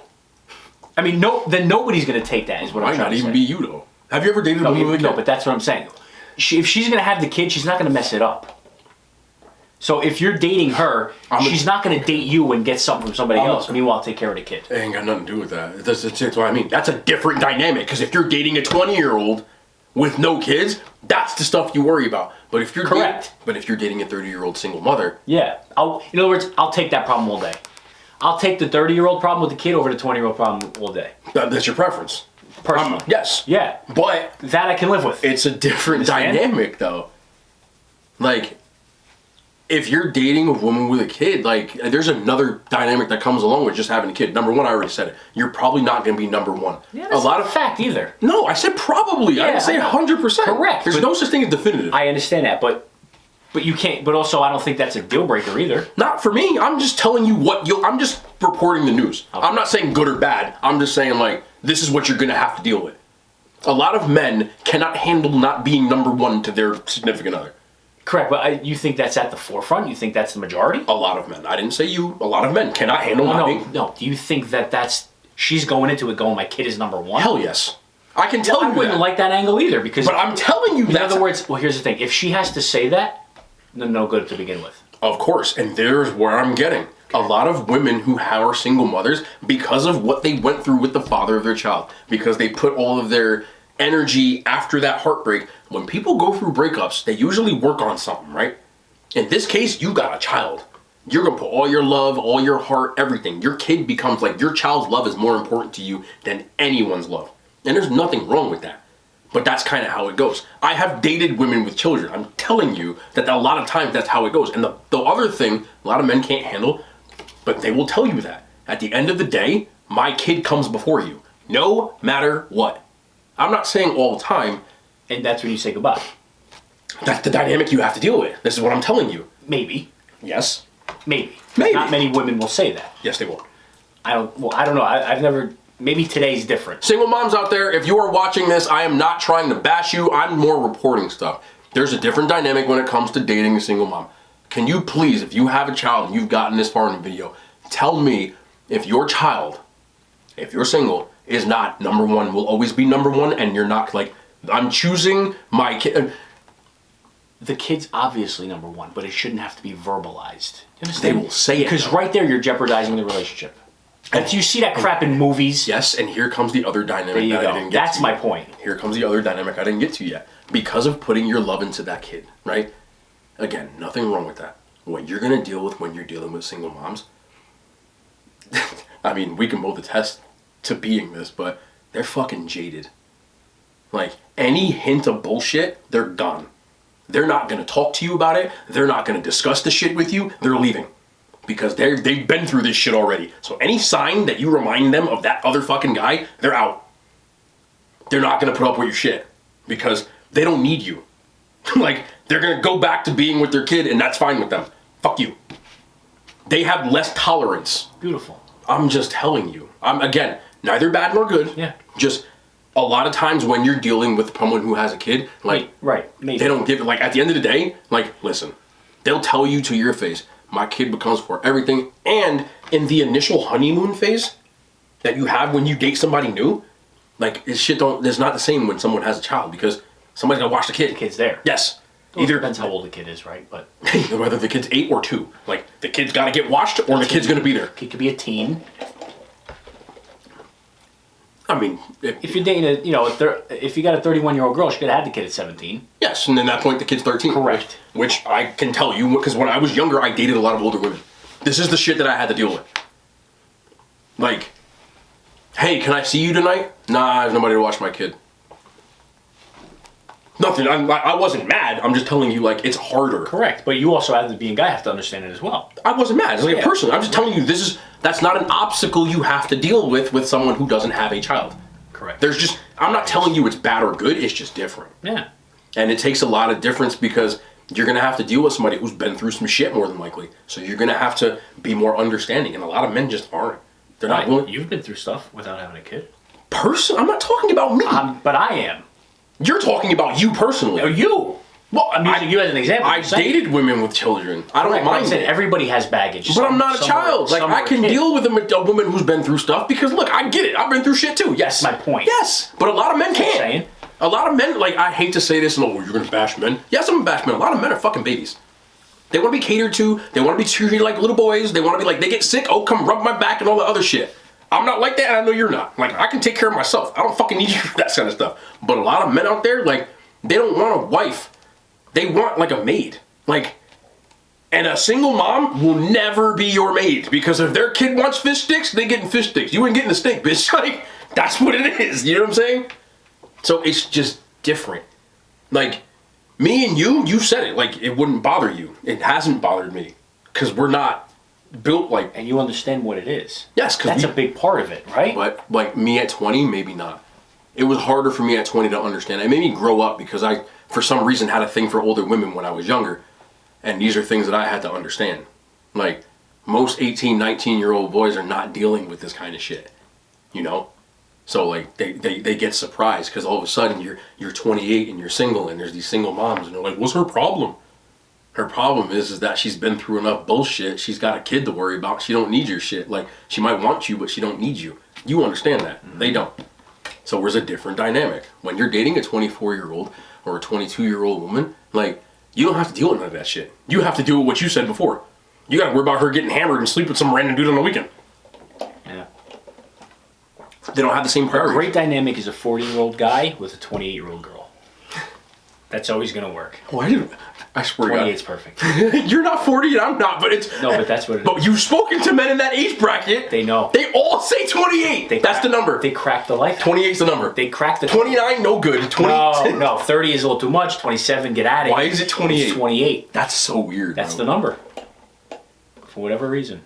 I mean, then nobody's going to take that, is what I'm trying to say. Might not even be you, though. Have you ever dated a woman with a kid? No, but that's what I'm saying. If she's going to have the kid, she's not going to mess it up. So if you're dating her, she's not going to date you and get something from somebody else. Meanwhile, take care of the kid. It ain't got nothing to do with that. That's what I mean. That's a different dynamic. Because if you're dating a 20-year-old with no kids, that's the stuff you worry about. But if you're dating a 30-year-old single mother, yeah. In other words, I'll take that problem all day. I'll take the 30-year-old problem with the kid over the 20-year-old problem all day. That's your preference. Personally. Yes. Yeah. But that I can live with. It's a different dynamic, though. Like, if you're dating a woman with a kid, like, there's another dynamic that comes along with just having a kid. Number one, I already said it. You're probably not going to be number one. Yeah, that's not a fact either. No, I said probably. Yeah, I didn't say 100%. Correct. There's no such thing as definitive. I understand that, but you can't. But also, I don't think that's a deal breaker either. Not for me. I'm just telling you I'm just reporting the news. Okay. I'm not saying good or bad. I'm just saying, like, this is what you're going to have to deal with. A lot of men cannot handle not being number one to their significant other. Correct, but you think that's at the forefront? You think that's the majority? A lot of men. I didn't say you. A lot of men cannot handle not being... No, do you think that's... She's going into it going, my kid is number one? Hell yes. I can tell you that. I wouldn't like that angle either, because... But I'm telling you that. In other words, well, here's the thing. If she has to say that, then no good to begin with. Of course, and there's where I'm getting. A lot of women who are single mothers, because of what they went through with the father of their child, because they put all of their energy after that heartbreak. When people go through breakups, they usually work on something, right? In this case, you got a child. You're going to put all your love, all your heart, everything. Your kid becomes like, your child's love is more important to you than anyone's love. And there's nothing wrong with that. But that's kind of how it goes. I have dated women with children. I'm telling you that a lot of times that's how it goes. And the other thing a lot of men can't handle, but they will tell you that. At the end of the day, my kid comes before you, no matter what. I'm not saying all the time. And that's when you say goodbye. That's the dynamic you have to deal with. This is what I'm telling you. Maybe. Yes. Maybe. Maybe. Not many women will say that. Yes, they will. I don't know. I've never... Maybe today's different. Single moms out there, if you are watching this, I am not trying to bash you. I'm more reporting stuff. There's a different dynamic when it comes to dating a single mom. Can you please, if you have a child and you've gotten this far in the video, tell me if your child, if you're single, is not number one, will always be number one, and you're not like, I'm choosing my kid. The kid's obviously number one, but it shouldn't have to be verbalized. You understand? They will say it. Because right there, you're jeopardizing the relationship. And you see that crap in movies. Yes, and here comes the other dynamic There you that go. I didn't get That's to. my point. Here comes the other dynamic I didn't get to yet. Because of putting your love into that kid, right? Again, nothing wrong with that. What you're going to deal with when you're dealing with single moms, I mean, we can both attest to being this, but they're fucking jaded. Like, any hint of bullshit, they're gone. They're not going to talk to you about it. They're not going to discuss the shit with you. They're leaving. Because they've been through this shit already. So any sign that you remind them of that other fucking guy, they're out. They're not going to put up with your shit. Because they don't need you. Like, they're going to go back to being with their kid, and that's fine with them. Fuck you. They have less tolerance. Beautiful. I'm just telling you. Again, neither bad nor good. Yeah. Just a lot of times when you're dealing with someone who has a kid, like, right. Maybe. They don't give it, like, at the end of the day, like, listen, they'll tell you to your face, my kid becomes for everything. And in the initial honeymoon phase that you have when you date somebody new, like, it's not the same when someone has a child, because somebody's gonna watch the kid. The kid's there. Yes. Well, either depends how old the kid is, right? But whether the kid's 8 or 2, like, the kid's got to get watched, or the kid's gonna be there. Kid could be a teen. I mean, if you're dating if you got a 31-year-old girl, she could have had the kid at 17. Yes, and then at that point the kid's 13. Correct. Which I can tell you, because when I was younger, I dated a lot of older women. This is the shit that I had to deal with. Like, hey, can I see you tonight? Nah, there's nobody to watch my kid. Nothing. I wasn't mad. I'm just telling you, like, it's harder. Correct. But you also, as being a guy, have to understand it as well. I wasn't mad. It's like a person. I'm just telling you, that's not an obstacle you have to deal with someone who doesn't have a child. Correct. I'm not telling you it's bad or good. It's just different. Yeah. And it takes a lot of difference because you're going to have to deal with somebody who's been through some shit more than likely. So you're going to have to be more understanding. And a lot of men just aren't. They're not willing. You've been through stuff without having a kid. I'm not talking about me. But I am. You're talking about you personally. Or you. Well, I'm using you as an example. I dated women with children. I don't mind it. Everybody has baggage. But I'm not a child. Like, I can deal with a woman who's been through stuff because, look, I get it. I've been through shit too. Yes. That's my point. Yes. But a lot of men can't. A lot of men, like, I hate to say this, and you're going to bash men. Yes, I'm going to bash men. A lot of men are fucking babies. They want to be catered to. They want to be treated like little boys. They want to be like, they get sick. Oh, come rub my back and all the other shit. I'm not like that, and I know you're not. Like, I can take care of myself. I don't fucking need you for that kind of stuff. But a lot of men out there, like, they don't want a wife. They want, like, a maid. Like, and a single mom will never be your maid. Because if their kid wants fish sticks, they getting fish sticks. You ain't getting a steak, bitch. Like, that's what it is. You know what I'm saying? So it's just different. Like, me and you said it. Like, it wouldn't bother you. It hasn't bothered me. Because we're not built like... And you understand what it is. Yes, because that's a big part of it, right? But, like, me at 20, maybe not. It was harder for me at 20 to understand. It made me grow up because I, for some reason, had a thing for older women when I was younger. And these are things that I had to understand. Like, most 18, 19-year-old boys are not dealing with this kind of shit. You know? So, like, they get surprised because all of a sudden you're 28 and you're single and there's these single moms and they're like, what's her problem? Her problem is that she's been through enough bullshit. She's got a kid to worry about. She don't need your shit. Like, she might want you, but she don't need you. You understand that. Mm-hmm. They don't. So there's a different dynamic. When you're dating a 24-year-old or a 22-year-old woman, like, you don't have to deal with none of that shit. You have to do what you said before. You gotta worry about her getting hammered and sleep with some random dude on the weekend. Yeah. They don't have the same priorities. A great dynamic is a 40-year-old guy with a 28-year-old girl. That's always gonna work. Why I swear to God. 28's perfect. You're not 40 and I'm not, but it's... No, but that's what it is. But you've spoken to men in that age bracket. They know. They all say 28. That's the number. They crack the life. 28's the number. They crack the... 29, no good. 20... No, 30 is a little too much. 27, get at it. Why is it 28? It's 28. That's so weird, That's bro. the number. For whatever reason.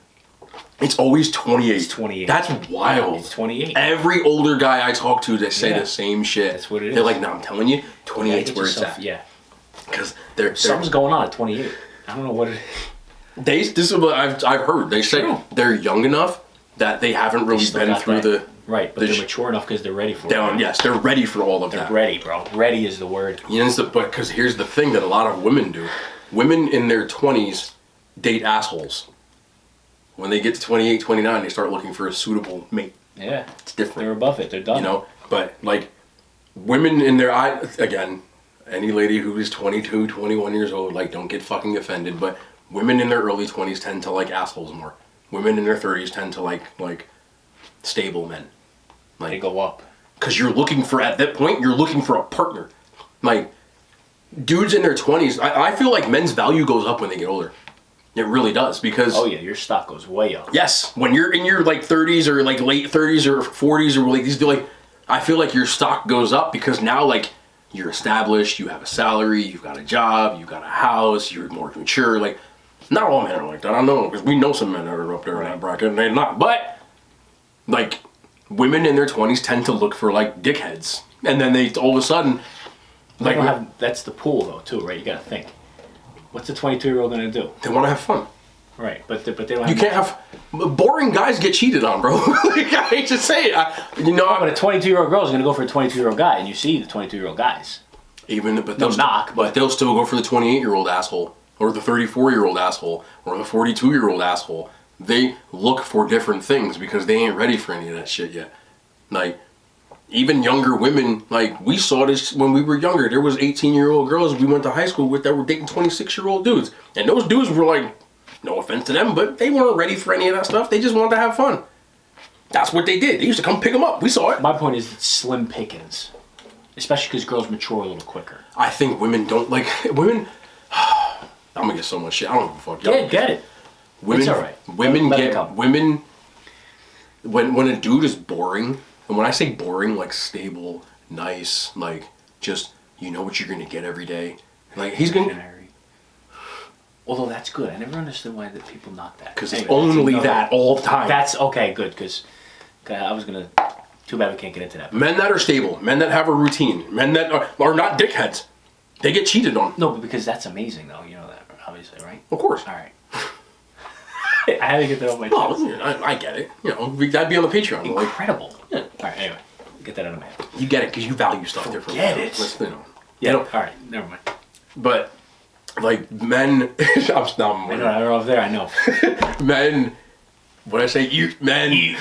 It's always 28. It's 28. That's wild. It's 28. Every older guy I talk to, they say Yeah. the same shit. That's what it They're is. like, no, I'm telling you, 28 is where it's yourself- at. Yeah. Because they're Something's going on at 28. I don't know what it is. this is what I've heard. They say True. they're young enough that they haven't really Still been got through that. the Right, but they're mature enough because they're ready for it. Yes, they're ready for all of They're that. ready, bro. Ready is the word. You know, but because here's the thing that a lot of women do. Women in their 20s date assholes. When they get to 28, 29, they start looking for a suitable mate. Yeah. It's different. They're above it. They're done. You know, but like women in their again, any lady who is 22, 21 years old, like don't get fucking offended, but women in their early 20s tend to like assholes more. Women in their 30s tend to like stable men. Like, They go up. because you're looking for, at that point, you're looking for a partner. Like, dudes in their 20s, I feel like men's value goes up when they get older. It really does, because... Oh, yeah, your stock goes way up. Yes, when you're in your, like, 30s or, like, late 30s or 40s or, like, these, like, I feel like your stock goes up because now, like, you're established, you have a salary, you've got a job, you've got a house, you're more mature, like... Not all men are like that, I know, because we know some men that are up there in that bracket, and they're not, but... Like... Women in their 20s tend to look for, like, dickheads. And then they, all of a sudden... They don't have, that's the pool, though, too, right? You gotta think. What's a 22-year-old gonna do? They want to have fun. Right, but they don't have... You can't have... Boring guys get cheated on, bro. Like, I hate to say it. But a 22-year-old girl is gonna go for a 22-year-old guy, and you see the 22-year-old guys. But No knock, but they'll still go for the 28-year-old asshole. Or the 34-year-old asshole. Or the 42-year-old asshole. They look for different things because they ain't ready for any of that shit yet. Like... Even younger women, like, we saw this when we were younger. There was 18-year-old girls we went to high school with that were dating 26-year-old dudes. And those dudes were like, no offense to them, but they weren't ready for any of that stuff. They just wanted to have fun. That's what they did. They used to come pick them up. We saw it. My point is it's slim pickings. Especially because girls mature a little quicker. I think women don't, like, women... I'm gonna get so much shit. I don't give a fuck. Yeah, get it. Women, It's all right. Women Let it get... come. Women... When a dude is boring... And when I say boring, like stable, nice, like just you know what you're gonna get every day. Like he's gonna. Although that's good, I never understood why that people knock that. Because it's only that all the time. That's okay, good. Because I was gonna. Too bad we can't get into that. Men that are stable, men that have a routine, men that are not dickheads, they get cheated on. No, but because that's amazing, though. You know that, obviously, right? Of course. All right. I had to get that off my chest. Well, I get it. You know, that'd be on the Patreon. Incredible. Yeah. All right, anyway. Get that out of my head. You get it because you value stuff differently. Get it. You know. Yeah, You all right, never mind. But, like, men... I know, I over there, I know. Men... When I say you... Men...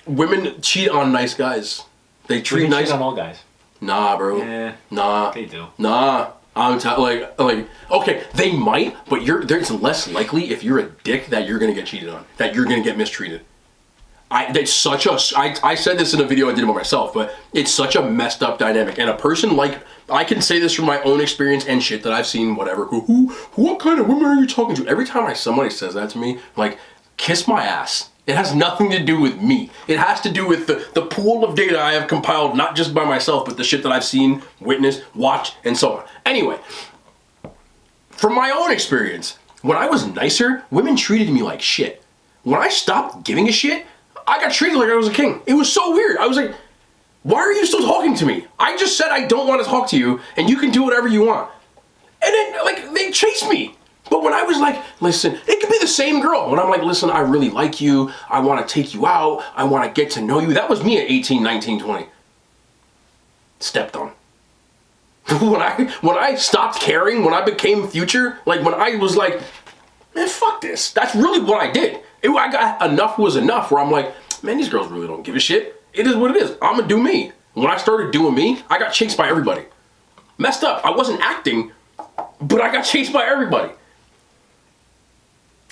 Women cheat on nice guys. They treat nice... cheat on all guys. Nah, bro. Yeah. Nah. They do. Nah. I'm like, okay, they might, but it's less likely if you're a dick that you're gonna get cheated on, that you're gonna get mistreated. I said this in a video I did about myself, but it's such a messed up dynamic. And a person like, I can say this from my own experience and shit that I've seen, whatever. What kind of women are you talking to? Every time somebody says that to me, like, kiss my ass. It has nothing to do with me. It has to do with the pool of data I have compiled, not just by myself, but the shit that I've seen, witnessed, watched, and so on. Anyway, from my own experience, when I was nicer, women treated me like shit. When I stopped giving a shit, I got treated like I was a king. It was so weird. I was like, why are you still talking to me? I just said I don't want to talk to you, and you can do whatever you want. And then, like, they chased me. But when I was like, listen, it could be the same girl. When I'm like, listen, I really like you. I want to take you out. I want to get to know you. That was me at 18, 19, 20. Stepped on. When I stopped caring, when I became future, like when I was like, man, fuck this. That's really what I did. I got enough was enough where I'm like, man, these girls really don't give a shit. It is what it is. I'm going to do me. When I started doing me, I got chased by everybody. Messed up. I wasn't acting, but I got chased by everybody.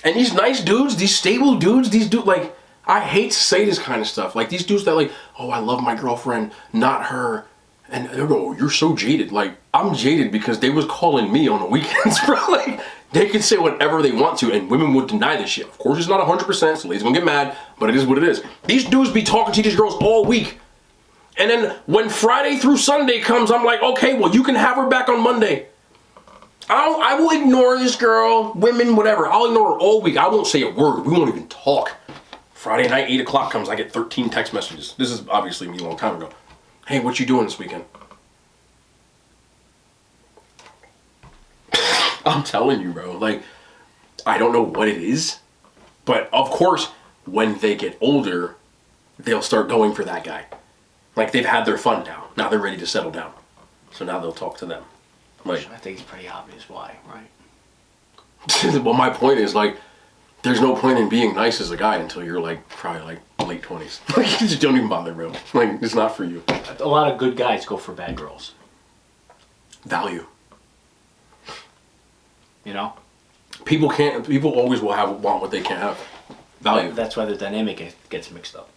And these nice dudes, these stable dudes, like, I hate to say this kind of stuff. Like, these dudes that like, oh, I love my girlfriend, not her. And they go, oh, you're so jaded. Like, I'm jaded because they was calling me on the weekends, bro. Like, they can say whatever they want to, and women would deny this shit. Of course, it's not 100%, so ladies gonna get mad, but it is what it is. These dudes be talking to these girls all week. And then when Friday through Sunday comes, I'm like, okay, well, you can have her back on Monday. I will ignore this girl, women, whatever. I'll ignore her all week. I won't say a word. We won't even talk. Friday night, 8 o'clock comes, I get 13 text messages. This is obviously me a long time ago. Hey, what you doing this weekend? I'm telling you, bro. Like, I don't know what it is, but of course, when they get older, they'll start going for that guy. Like, they've had their fun now. Now they're ready to settle down. So now they'll talk to them. Like, I think it's pretty obvious why, right? well, my point is, like, there's no point in being nice as a guy until you're, like, probably, like, late 20s. Like, you just don't even bother, bro. Like, it's not for you. A lot of good guys go for bad girls. Value. You know? People always will want what they can't have. Value. That's why the dynamic gets mixed up.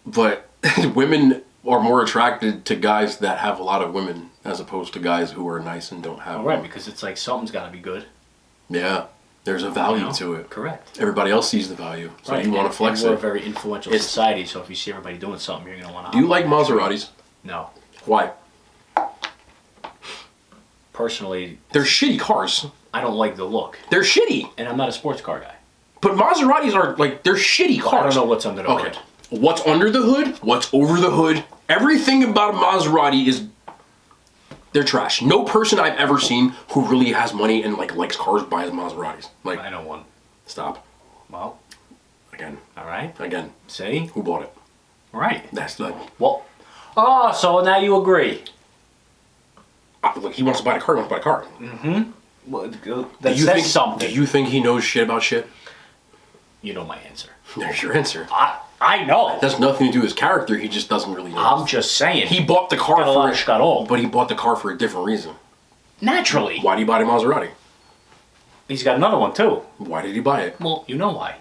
But women are more attracted to guys that have a lot of women as opposed to guys who are nice and don't have Right, because it's like something's got to be good. Yeah, there's a value to it. Correct. Everybody else sees the value, so right. you want to flex we're it. a very influential society, so if you see everybody doing something, you're going to want to... Do you like Maseratis? No. Why? Personally... They're shitty cars. I don't like the look. They're shitty. And I'm not a sports car guy. But Maseratis are, like, they're shitty cars. I don't know what's under the hood. What's under the hood? What's over the hood? Everything about a Maserati is... They're trash. No person I've ever seen who really has money and, like, likes cars buys Maseratis. Like, I know one. Stop. Well. Again. All right. Again. See? Who bought it? Right. That's not... Well. Oh, so now you agree. Look, he wants to buy a car, he wants to buy a car. Mm-hmm. Well, that says something. Do you think he knows shit about shit? You know my answer. There's your answer. I know. It has nothing to do with his character, he just doesn't really know. I'm just saying. He bought the car but he bought the car for a different reason. Naturally. Why did he buy a Maserati? He's got another one too. Why did he buy it? Well, you know why.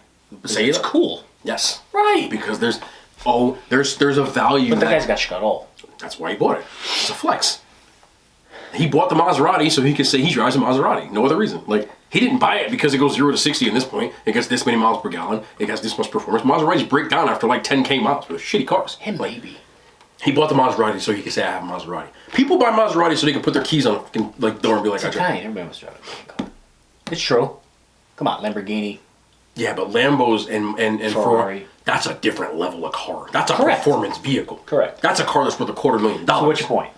Say it's cool. Yes. Right. Because there's a value. But the guy's got Scudall. That's why he bought it. It's a flex. He bought the Maserati so he could say he drives a Maserati. No other reason. Like, he didn't buy it because it goes 0 to 60 in this point. It gets this many miles per gallon. It has this much performance. Maseratis break down after like 10K miles. They're shitty cars. Him, baby. He bought the Maserati so he could say, I have a Maserati. People buy Maserati so they can put their keys on the like, door and be like, it's Italian. Everybody wants to drive a fucking car. It's true. Come on, Lamborghini. Yeah, but Lambos and Ferrari. That's a different level of car. That's a Correct. performance vehicle. Correct. That's a car that's worth $250,000. So what's your point?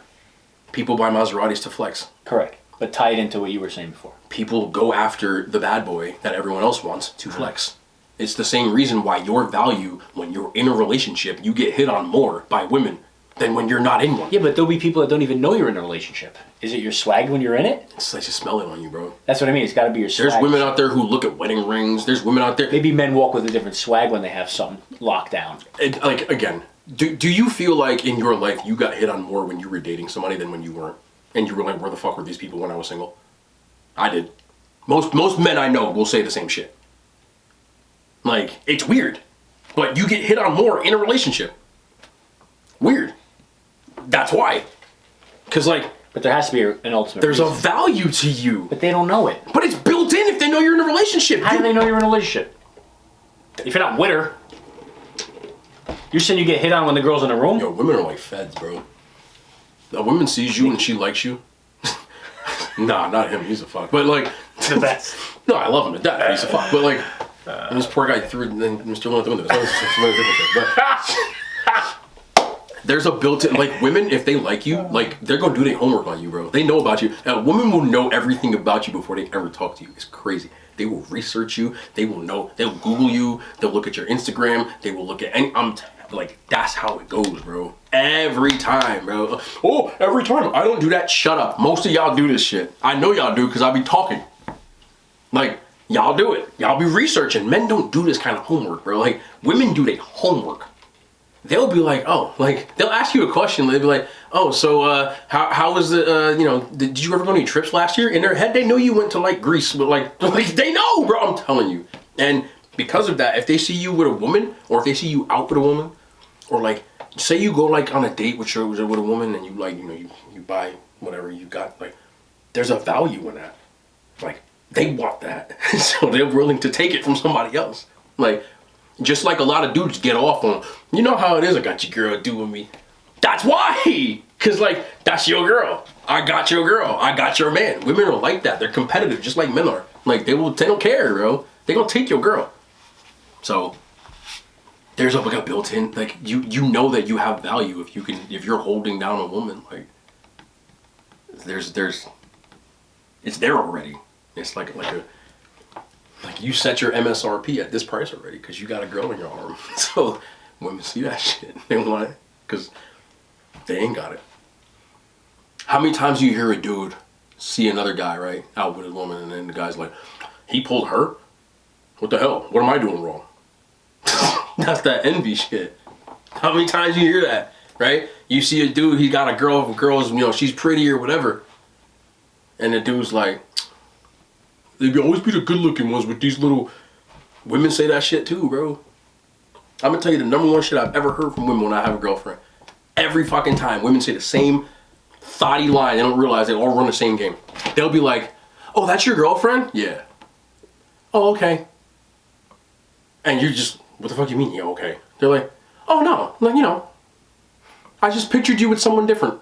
People buy Maseratis to flex. Correct. But tie it into what you were saying before. People go after the bad boy that everyone else wants to flex. It's the same reason why your value, when you're in a relationship, you get hit on more by women than when you're not in one. Yeah, but there'll be people that don't even know you're in a relationship. Is it your swag when you're in it? It's like, just smell it on you, bro. That's what I mean. It's got to be your swag. There's women out there who look at wedding rings. There's women out there... Maybe men walk with a different swag when they have something locked down. Like, again, do you feel like in your life you got hit on more when you were dating somebody than when you weren't? And you were like, where the fuck were these people when I was single? I did. Most men I know will say the same shit. Like, it's weird. But you get hit on more in a relationship. Weird. That's why. Because, like... But there has to be an ultimate There's reason. a value to you. But they don't know it. But it's built in if they know you're in a relationship. How do they know you're in a relationship? If you're not with her. You're saying you get hit on when the girl's in the room? Yo, women are like feds, bro. A woman sees you and she likes you. Nah, not him. He's a fuck. But like, the best. No, I love him to death. He's a fuck. But like, and this poor guy threw it and then Mr. Lone out the window. But there's a built-in, like, women, if they like you, like, they're gonna do their homework on you, bro. They know about you. A woman will know everything about you before they ever talk to you. It's crazy. They will research you. They will know. They'll Google you. They'll look at your Instagram. They will look at any. Like, that's how it goes, bro. Every time, bro. Oh, every time. I don't do that. Shut up. Most of y'all do this shit. I know y'all do because I be talking. Like, y'all do it. Y'all be researching. Men don't do this kind of homework, bro. Like, women do their homework. They'll be like, oh, like, they'll ask you a question. They'll be like, oh, so, how was the, did you ever go on any trips last year? In their head, they know you went to, like, Greece. But, like they know, bro. I'm telling you. And because of that, if they see you with a woman, or if they see you out with a woman, or like, say you go like on a date with a woman and you like, you buy whatever you got, like, there's a value in that. Like, they want that. So they're willing to take it from somebody else. Like, just like a lot of dudes get off on, you know how it is, I got your girl doing me. That's why! Because, like, that's your girl. I got your girl. I got your man. Women are like that. They're competitive, just like men are. Like, they don't care, bro. They gonna take your girl. So, there's like a built-in, like, you know that you have value if you're holding down a woman. Like, there's, it's there already. It's like you set your MSRP at this price already because you got a girl in your arm. So, women see that shit. They want it because they ain't got it. How many times do you hear a dude see another guy, right, out with a woman, and then the guy's like, he pulled her? What the hell? What am I doing wrong? That's that envy shit. How many times do you hear that, right? You see a dude, he got a girl's, she's pretty or whatever. And the dude's like, they always be the good looking ones with these little... Women say that shit too, bro. I'm gonna tell you the number one shit I've ever heard from women when I have a girlfriend. Every fucking time, women say the same thoughty line. They don't realize they all run the same game. They'll be like, oh, that's your girlfriend? Yeah. Oh, okay. And you're just, what the fuck you mean, yeah, okay? They're like, oh, no, like, I just pictured you with someone different.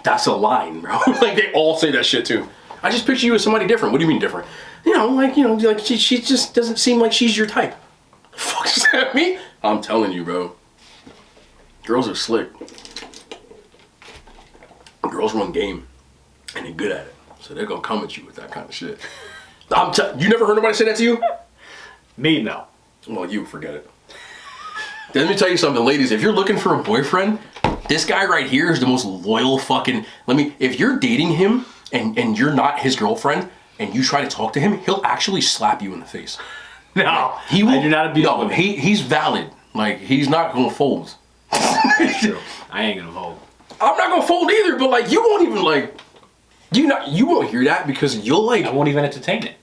That's a line, bro. Like, they all say that shit, too. I just picture you with somebody different. What do you mean different? Like she just doesn't seem like she's your type. The fuck does that mean? I'm telling you, bro. Girls are slick. Girls run game, and they're good at it. So they're gonna come at you with that kind of shit. You never heard nobody say that to you? Me, no. Well, you forget it. Let me tell you something, ladies. If you're looking for a boyfriend, this guy right here is the most loyal fucking... If you're dating him and you're not his girlfriend and you try to talk to him, he'll actually slap you in the face. No, he will, I do not abuse women. He's valid. Like, he's not gonna fold. That's true. I ain't gonna fold. I'm not gonna fold either, but like, you won't even like... You won't hear that because you'll like... I won't even entertain it.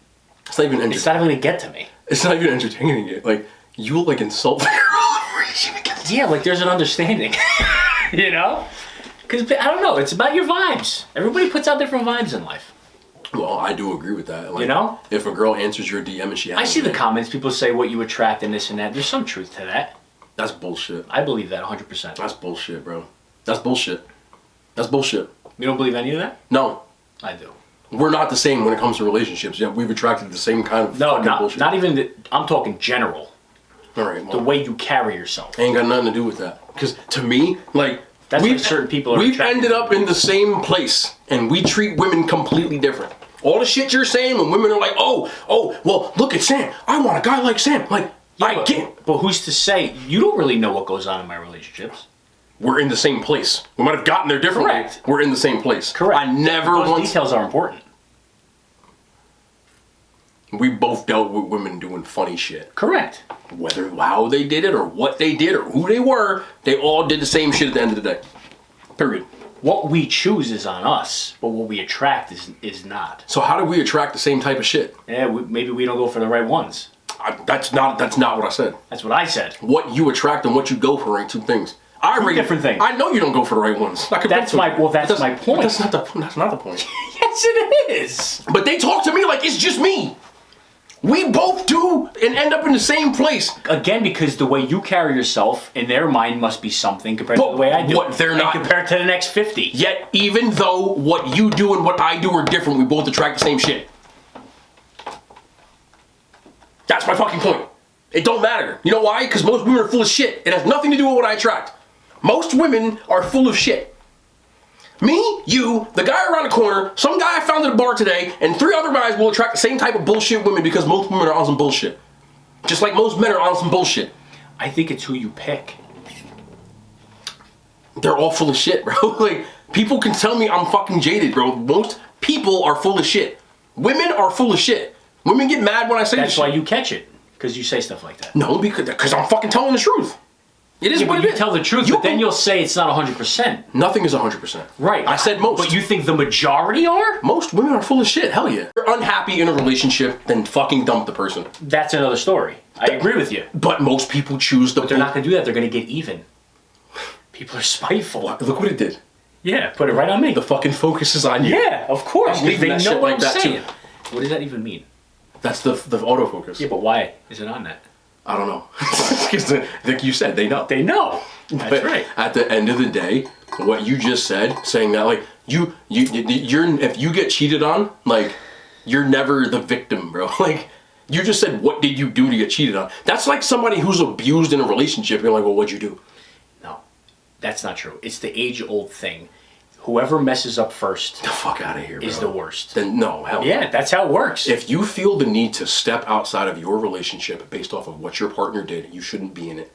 It's not even... It's not even gonna get to me. It's not even entertaining it. Like, you'll like insult the girl. Yeah, like there's an understanding. Because I don't know, it's about your vibes. Everybody puts out different vibes in life. Well, I do agree with that. Like, if a girl answers your DM and she has... I see the comments, people say what you attract and this and that. There's some truth to that. That's bullshit. I believe that 100%. That's bullshit, bro. That's bullshit. That's bullshit. You don't believe any of that? No. I do. We're not the same when it comes to relationships. Yeah, we've attracted the same kind of bullshit. Not even... I'm talking general. All right, well, the way you carry yourself. Ain't got nothing to do with that. Because to me, like... That's why certain people are... We've ended up in the same place. And we treat women completely different. All the shit you're saying when women are like, oh, well, look at Sam. I want a guy like Sam. Like, I get... But who's to say? You don't really know what goes on in my relationships. We're in the same place. We might have gotten there differently. Correct. We're in the same place. Correct. I never Those details are important. We both dealt with women doing funny shit. Correct. Whether how they did it or what they did or who they were, they all did the same shit at the end of the day. Period. What we choose is on us, but what we attract is not. So how do we attract the same type of shit? Yeah, maybe we don't go for the right ones. That's not what I said. That's what I said. What you attract and what you go for ain't two things. Two different things. I know you don't go for the right ones. That's my point. That's not the point. Yes, it is. But they talk to me like it's just me. We both do and end up in the same place. Again, because the way you carry yourself in their mind must be something compared to the way I do. What they're not compared to the next 50. Yet, even though what you do and what I do are different, we both attract the same shit. That's my fucking point. It don't matter. You know why? Because most women are full of shit. It has nothing to do with what I attract. Most women are full of shit. Me, you, the guy around the corner, some guy I found at a bar today, and 3 other guys will attract the same type of bullshit women because most women are on some bullshit. Just like most men are on some bullshit. I think it's who you pick. They're all full of shit, bro. Like, people can tell me I'm fucking jaded, bro. Most people are full of shit. Women are full of shit. Women get mad when I say this shit. That's why you catch it. Because you say stuff like that. No, because I'm fucking telling the truth. It is what it is. You tell the truth, but then you'll say it's not 100%. Nothing is 100%. Right. I said most. But you think the majority are? Most women are full of shit. Hell yeah. If you're unhappy in a relationship, then fucking dump the person. That's another story. I agree with you. But most people choose the... But they're not going to do that. They're going to get even. People are spiteful. Look what it did. Yeah, put it right on me. The fucking focus is on you. Yeah, of course. They know shit what like I'm that saying. too. What does that even mean? That's the autofocus. Yeah, but why is it on that? I don't know. Because like you said, they know. They know. That's right. At the end of the day, what you just said, saying that like you're if you get cheated on, like you're never the victim, bro. Like you just said, what did you do to get cheated on? That's like somebody who's abused in a relationship. You're like, well, what'd you do? No, that's not true. It's the age-old thing. Whoever messes up first, the fuck out of here, is bro. The worst. Then no, hell. Yeah, that's how it works. If you feel the need to step outside of your relationship based off of what your partner did, you shouldn't be in it.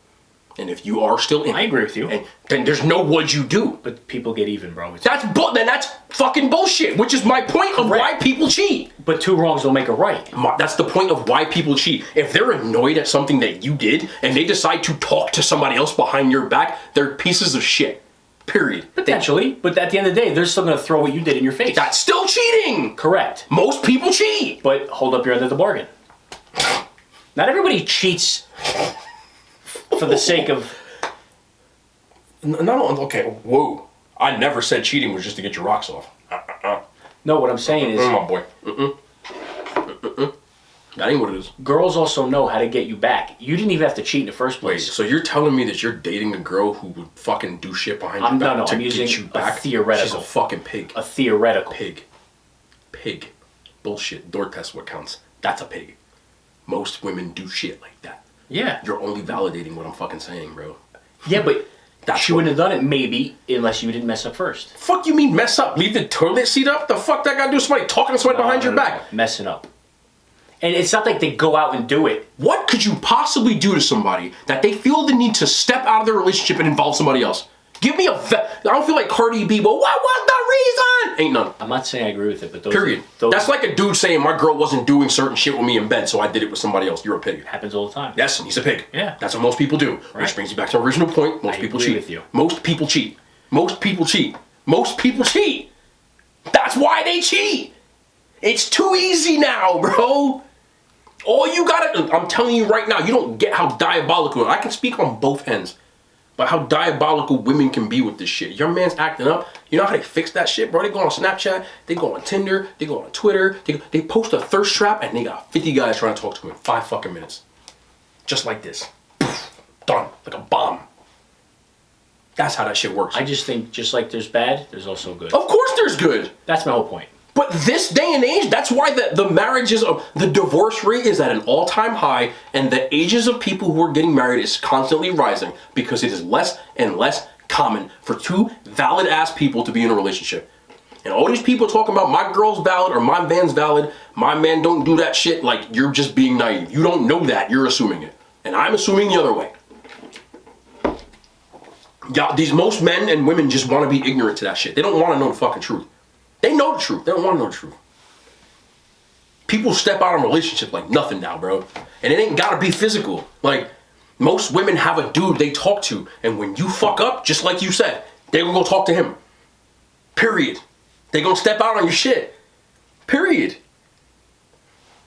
And if you are still in it, I agree with you. And then there's no what'd you do. But people get even, bro. Then that's fucking bullshit, which is my point of why people cheat. But two wrongs don't make a right. That's the point of why people cheat. If they're annoyed at something that you did and they decide to talk to somebody else behind your back, they're pieces of shit. Period. Potentially, but at the end of the day, they're still going to throw what you did in your face. That's still cheating. Correct. Most people cheat. But hold up your end of the bargain. Not everybody cheats for the sake of... Okay, whoa. I never said cheating was just to get your rocks off. No, what I'm saying is... my boy. That ain't what it is. Girls also know how to get you back. You didn't even have to cheat in the first Wait, place. so you're telling me that you're dating a girl who would fucking do shit behind your back to I'm get using you back? a theoretical. She's a fucking pig. A theoretical. Pig. Bullshit. Door test what counts. That's a pig. Most women do shit like that. Yeah. You're only validating what I'm fucking saying, bro. Yeah, but she what- wouldn't have done it, maybe, unless you didn't mess up first. Fuck you mean mess up? Leave the toilet seat up? The fuck that gotta do with somebody talking to somebody behind your back? Messing up. And it's not like they go out and do it. What could you possibly do to somebody that they feel the need to step out of their relationship and involve somebody else? Give me I don't feel like Cardi B, but what was the reason? Ain't none. I'm not saying I agree with it, but those... Period. That's like a dude saying my girl wasn't doing certain shit with me in bed, so I did it with somebody else. You're a pig. Happens all the time. Yes, and he's a pig. Yeah. That's what most people do. Right. Which brings you back to our original point. Most people agree cheat. with you. Most people cheat. Most people cheat. Most people cheat. That's why they cheat. It's too easy now, bro. All you gotta, I'm telling you right now, you don't get how diabolical, I can speak on both ends, but how diabolical women can be with this shit. Your man's acting up, you know how they fix that shit, bro? They go on Snapchat, they go on Tinder, they go on Twitter, they post a thirst trap and they got 50 guys trying to talk to them in 5 fucking minutes. Just like this. Done. Like a bomb. That's how that shit works. I just think, just like there's bad, there's also good. Of course there's good. That's my whole point. But this day and age, that's why the marriages of the divorce rate is at an all-time high, and the ages of people who are getting married is constantly rising because it is less and less common for two valid ass people to be in a relationship. And all these people talking about my girl's valid or my man's valid, my man don't do that shit, like you're just being naive. You don't know that, you're assuming it. And I'm assuming the other way. Yeah, most men and women just want to be ignorant to that shit. They don't want to know the fucking truth. They know the truth. They don't want to know the truth. People step out of a relationship like nothing now, bro. And it ain't gotta be physical. Like, most women have a dude they talk to, and when you fuck up, just like you said, they gonna go talk to him. Period. They gonna step out on your shit. Period.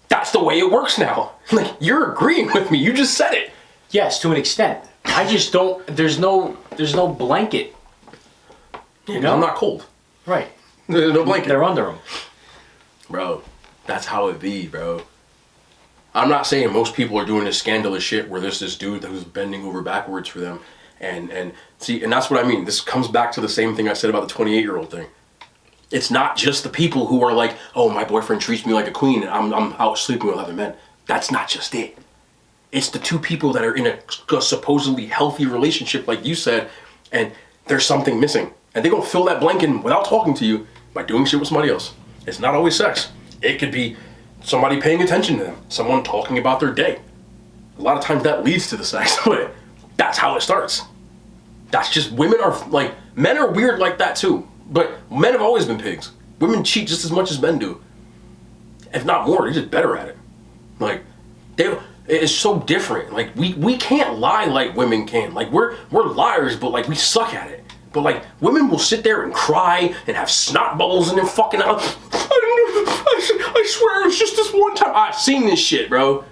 That's the way it works now. Like, you're agreeing with me. You just said it. Yes, to an extent. I just don't, there's no blanket. You know? I'm not cold. Right. There's no blanket. They're under them. Bro, that's how it be, bro. I'm not saying most people are doing this scandalous shit where there's this dude who's bending over backwards for them. And see, and that's what I mean. This comes back to the same thing I said about the 28-year-old thing. It's not just the people who are like, oh, my boyfriend treats me like a queen and I'm out sleeping with other men. That's not just it. It's the two people that are in a supposedly healthy relationship, like you said, and there's something missing. And they're going to fill that blank in without talking to you by doing shit with somebody else. It's not always sex. It could be somebody paying attention to them, someone talking about their day. A lot of times that leads to the sex, but that's how it starts. That's just, women are, like, men are weird like that too, but men have always been pigs. Women cheat just as much as men do. If not more, they're just better at it. Like, it's so different. Like, we can't lie like women can. Like, we're liars, but like, we suck at it. But like, women will sit there and cry and have snot bubbles in their fucking out. I swear it was just this one time. I've seen this shit, bro.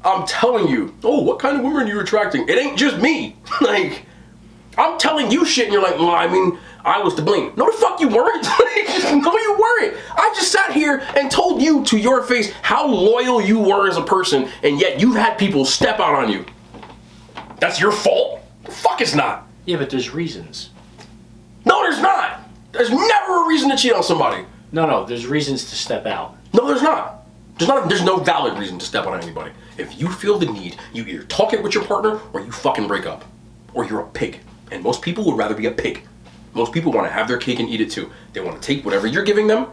I'm telling you. Oh, what kind of women are you attracting? It ain't just me. Like, I'm telling you shit and you're like, well, I mean, I was to blame. No, the fuck you weren't. No, you weren't. I just sat here and told you to your face how loyal you were as a person, and yet you've had people step out on you. That's your fault. Fuck it's not. Yeah, but there's reasons. No, there's not. There's never a reason to cheat on somebody. No, there's reasons to step out. No, there's not. There's no valid reason to step on anybody. If you feel the need, you either talk it with your partner or you fucking break up. Or you're a pig. And most people would rather be a pig. Most people want to have their cake and eat it too. They want to take whatever you're giving them,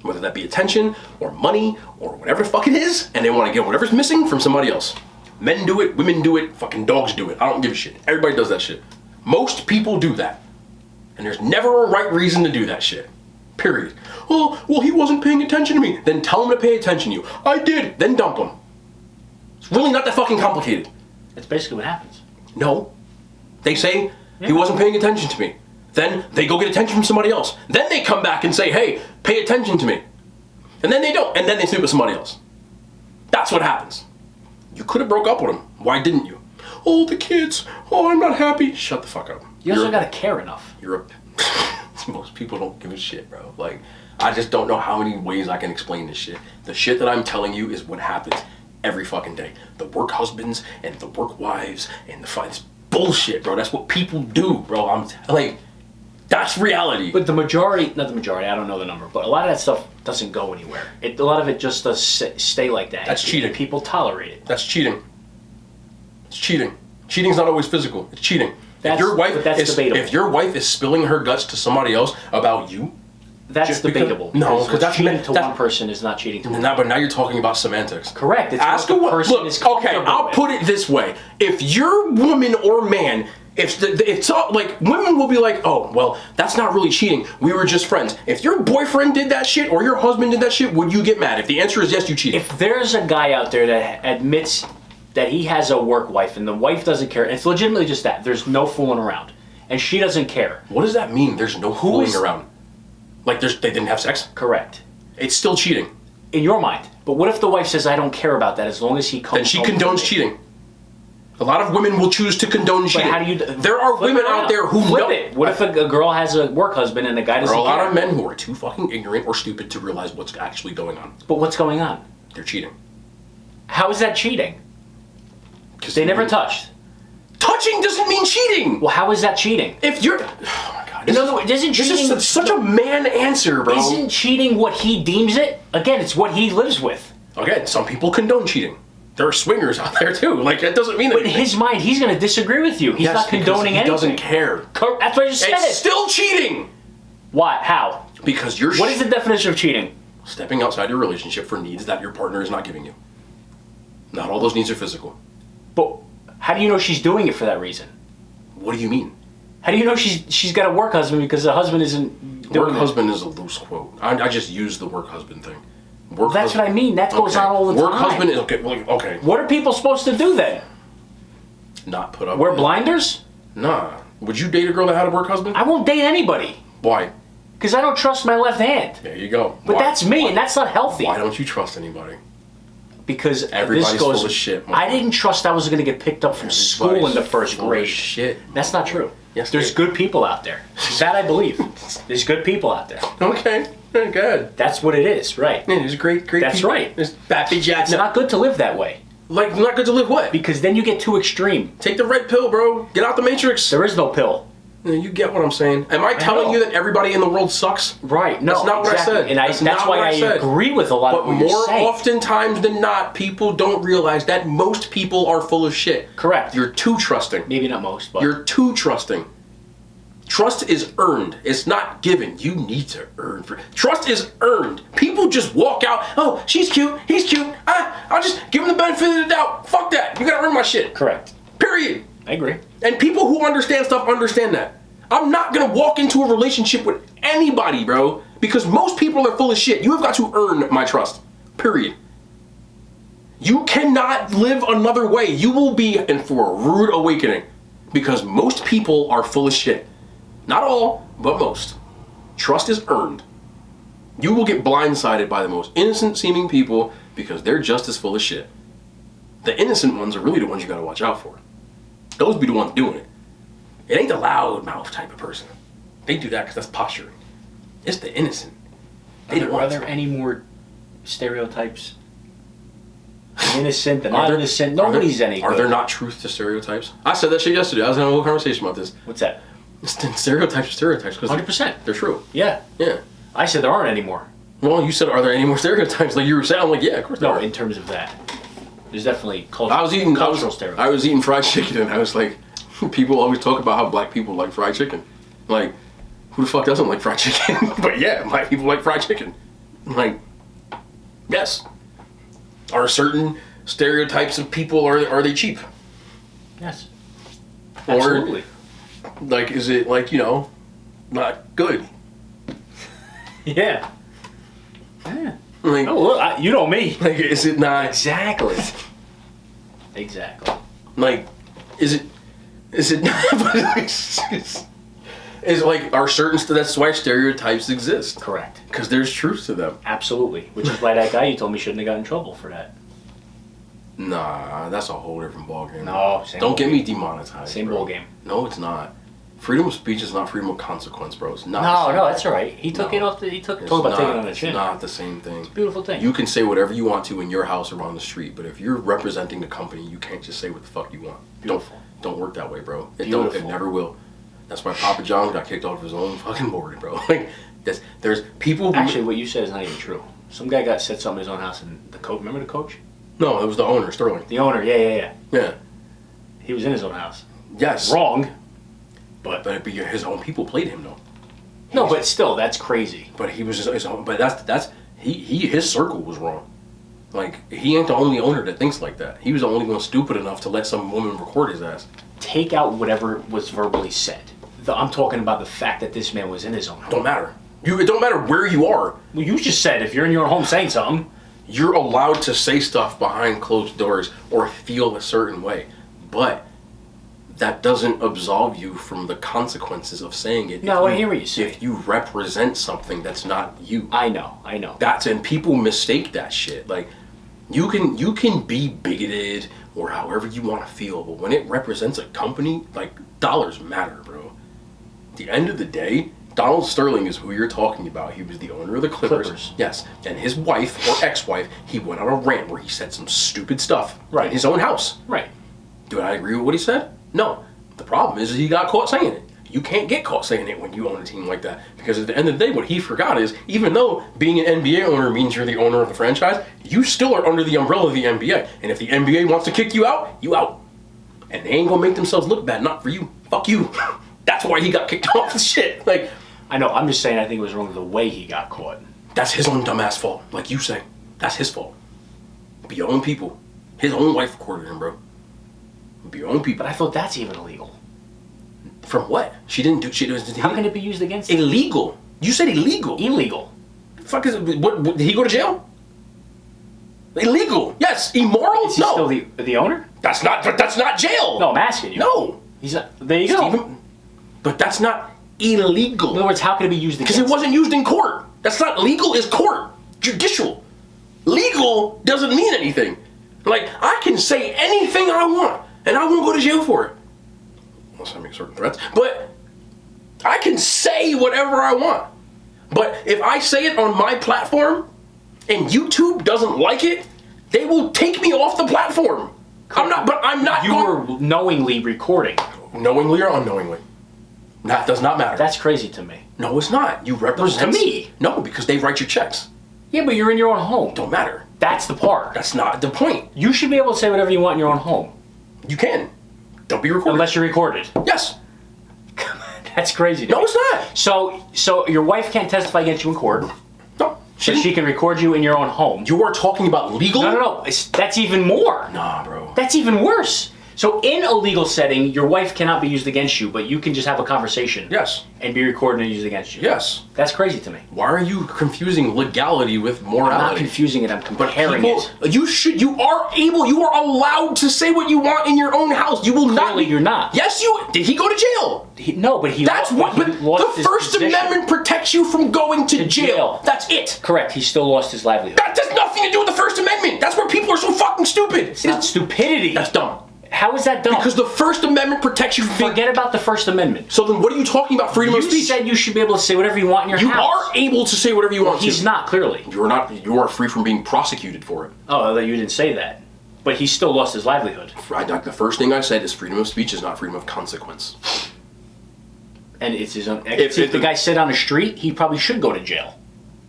whether that be attention or money or whatever the fuck it is, and they want to get whatever's missing from somebody else. Men do it, women do it, fucking dogs do it. I don't give a shit. Everybody does that shit. Most people do that. And there's never a right reason to do that shit. Period. Oh, well, he wasn't paying attention to me. Then tell him to pay attention to you. I did. Then dump him. It's really not that fucking complicated. That's basically what happens. No. They say, he wasn't paying attention to me. Then they go get attention from somebody else. Then they come back and say, hey, pay attention to me. And then they don't. And then they sleep with somebody else. That's what happens. You could have broke up with him. Why didn't you? Oh, the kids. Oh, I'm not happy. Shut the fuck up. You also gotta care enough. You're a... Most people don't give a shit, bro. Like, I just don't know how many ways I can explain this shit. The shit that I'm telling you is what happens every fucking day. The work husbands and the work wives and the fights. Bullshit, bro. That's what people do, bro. I'm like, that's reality. But the majority, not the majority, I don't know the number, but a lot of that stuff doesn't go anywhere. A lot of it just does stay like that. That's cheating. People tolerate it. That's cheating. It's cheating. Cheating's not always physical. It's cheating. That's debatable. If your wife is spilling her guts to somebody else about you, that's debatable. Because that's cheating to one person is not cheating to another. But now you're talking about semantics. Correct. It's Ask what a the person is comfortable with. I'll put it this way: if your woman or man, like women will be like, oh, well, that's not really cheating. We were just friends. If your boyfriend did that shit or your husband did that shit, would you get mad? If the answer is yes, you cheated. If there's a guy out there that admits that he has a work wife and the wife doesn't care, it's legitimately just that. There's no fooling around. And she doesn't care. What does that mean? There's no fooling around. Like they didn't have sex? Correct. It's still cheating. In your mind. But what if the wife says, I don't care about that as long as he comes Then she condones cheating. A lot of women will choose to condone cheating. How do you... There are women out there who flip it. What if a girl has a work husband and the guy doesn't care? There are a lot of men who are too fucking ignorant or stupid to realize what's actually going on. But what's going on? They're cheating. How is that cheating? Because they never touched. Touching doesn't mean cheating. Well, how is that cheating? If you're... Oh my God. In other words, isn't cheating... This is such a man answer, bro. Isn't cheating what he deems it? Again, it's what he lives with. Again, some people condone cheating. There are swingers out there too. Like, that doesn't mean anything. But in his mind, he's going to disagree with you. He's not condoning anything. He doesn't care. That's what I just said. It's still cheating. Why? How? Because you're... What is the definition of cheating? Stepping outside your relationship for needs that your partner is not giving you. Not all those needs are physical. But how do you know she's doing it for that reason? What do you mean? How do you know she's got a work husband because the husband isn't doing Work husband is a loose quote. I just use the work husband thing. That's what I mean. That goes on all the time. Work husband is okay. What are people supposed to do then? Not put up. Wear blinders? Nah. Would you date a girl that had a work husband? I won't date anybody. Why? Because I don't trust my left hand. There you go. But that's me, and that's not healthy. Why don't you trust anybody? Because everybody's full of shit. I didn't trust I was going to get picked up from school in the first grade. Shit. That's not true. Yes, there's good people out there. That I believe. There's good people out there. Okay. Good. That's what it is, right? Yeah, there's great That's people. right. There's Bappy Jats. It's not good to live that way. Like, not good to live what? Because then you get too extreme. Take the red pill, bro. Get out the matrix. There is no pill. You get what I'm saying. Am I telling you that everybody in the world sucks? Right. No, that's not what I said. And that's why I agree with a lot of what you're saying. But more oftentimes than not, people don't realize that most people are full of shit. Correct. You're too trusting. Maybe not most, but... You're too trusting. Trust is earned. It's not given. You need to earn. Trust is earned. People just walk out. Oh, she's cute. He's cute. I'll just give him the benefit of the doubt. Fuck that. You gotta earn my shit. Correct. Period. I agree. And people who understand stuff understand that. I'm not gonna walk into a relationship with anybody, bro, because most people are full of shit. You have got to earn my trust. Period. You cannot live another way. You will be in for a rude awakening because most people are full of shit. Not all, but most. Trust is earned. You will get blindsided by the most innocent seeming people because they're just as full of shit. The innocent ones are really the ones you gotta watch out for. Those be the ones doing it. It ain't the loud mouth type of person. They do that because that's posturing. It's the innocent. Are there any more stereotypes? innocent, the not innocent. Nobody's any good. Are there not truth to stereotypes? I said that shit yesterday. I was having a whole conversation about this. What's that? Stereotypes are stereotypes. 100%. They're true. Yeah. Yeah. I said there aren't any more. Well, you said, are there any more stereotypes? Like you were saying, I'm like, yeah, of course there are. No, in terms of that. There's definitely cultural stereotypes. I was eating fried chicken and I was like, people always talk about how black people like fried chicken. Like, who the fuck doesn't like fried chicken? But yeah, black people like fried chicken. Like, yes. Are certain stereotypes of people, are they cheap? Yes. Absolutely. Or, like, is it like, not good? Yeah. Yeah. Like, oh, look, you know me. Like, is it not? Exactly. Exactly. Like, is it not? Is like, are certain, that's why stereotypes exist. Correct. Because there's truth to them. Absolutely. Which is why that guy you told me shouldn't have got in trouble for that. Nah, that's a whole different ballgame. No, same Don't get me ballgame. demonetized. Same bro. ballgame. No, it's not. Freedom of speech is not freedom of consequence, bro. It's not. No, that's all right. He took it off the. Talk about taking it on the chin. It's not the same thing. It's a beautiful thing. You can say whatever you want to in your house or on the street, but if you're representing the company, you can't just say what the fuck you want. Beautiful. Don't work that way, bro. It Beautiful. It never will. That's why Papa John got kicked off his own fucking board, bro. Like, there's people who... Actually, what you said is not even true. Some guy said something in his own house, and the coach... Remember the coach? No, it was the owner, Sterling. The owner, yeah. Yeah. He was in his own house. Yes. Wrong, but his own people played him, though. No, but still, that's crazy. But he was his own... But his circle was wrong. Like, he ain't the only owner that thinks like that. He was the only one stupid enough to let some woman record his ass. Take out whatever was verbally said. I'm talking about the fact that this man was in his own home. Don't matter. It don't matter where you are. Well, you just said if you're in your home saying something. You're allowed to say stuff behind closed doors or feel a certain way. But that doesn't absolve you from the consequences of saying it. No, I hear what you say. If you represent something that's not you. I know. And people mistake that shit. Like, you can be bigoted or however you want to feel, but when it represents a company, like, dollars matter, bro. At the end of the day, Donald Sterling is who you're talking about. He was the owner of the Clippers. Yes. And his wife, or ex-wife, he went on a rant where he said some stupid stuff. Right. In his own house. Right. Do I agree with what he said? No. The problem is he got caught saying it. You can't get caught saying it when you own a team like that. Because at the end of the day, what he forgot is, even though being an NBA owner means you're the owner of the franchise, you still are under the umbrella of the NBA. And if the NBA wants to kick you out, you out. And they ain't gonna make themselves look bad. Not for you. Fuck you. That's why he got kicked off the shit. Like, I know, I'm just saying I think it was wrong the way he got caught. That's his own dumbass fault. Like you say. That's his fault. Be your own people. His own wife recorded him, bro. Be your own people. But I thought that's even illegal. From what? She didn't do shit. How can it be used against him? Illegal. You said illegal. Illegal. Fuck is it? What, did he go to jail? Illegal. Yes. Immoral? Is he still the owner? That's not jail. No, I'm asking you. No. There you go. But that's not illegal. In other words, how can it be used against him? Because it wasn't used in court. That's not legal. Is court. Judicial. Legal doesn't mean anything. Like, I can say anything I want, and I won't go to jail for it. Unless I make certain threats. But I can say whatever I want. But if I say it on my platform, and YouTube doesn't like it, they will take me off the platform. I'm not. You were knowingly recording. Knowingly or unknowingly. That does not matter. That's crazy to me. No, it's not. You represent... To me. No, because they write your checks. Yeah, but you're in your own home. Don't matter. That's the part. That's not the point. You should be able to say whatever you want in your own home. You can. Don't be recorded. Unless you're recorded. Yes. Come on, that's crazy. No, it's not. So your wife can't testify against you in court. No. She can record you in your own home. You are talking about legal? No. That's even more. Nah, bro. That's even worse. So in a legal setting, your wife cannot be used against you, but you can just have a conversation. Yes. And be recorded and used against you. Yes. That's crazy to me. Why are you confusing legality with morality? I'm not confusing it, I'm comparing it. You are allowed to say what you want in your own house. You will not. Clearly you're not. Yes, did he go to jail? No, but he That's lost, what, he lost the First Amendment protects you from going to jail. That's it. Correct, he still lost his livelihood. That has nothing to do with the First Amendment. That's where people are so fucking stupid. It's not stupidity. That's dumb. How is that dumb? Because the First Amendment protects you from... Forget about the First Amendment. So then what are you talking about freedom of speech? You said you should be able to say whatever you want in your house. You are able to say whatever you want to. He's not, clearly. You're not. You are free from being prosecuted for it. Oh, you didn't say that. But he still lost his livelihood. The first thing I said is freedom of speech is not freedom of consequence. And it's his own. If the guy said on the street, he probably should go to jail.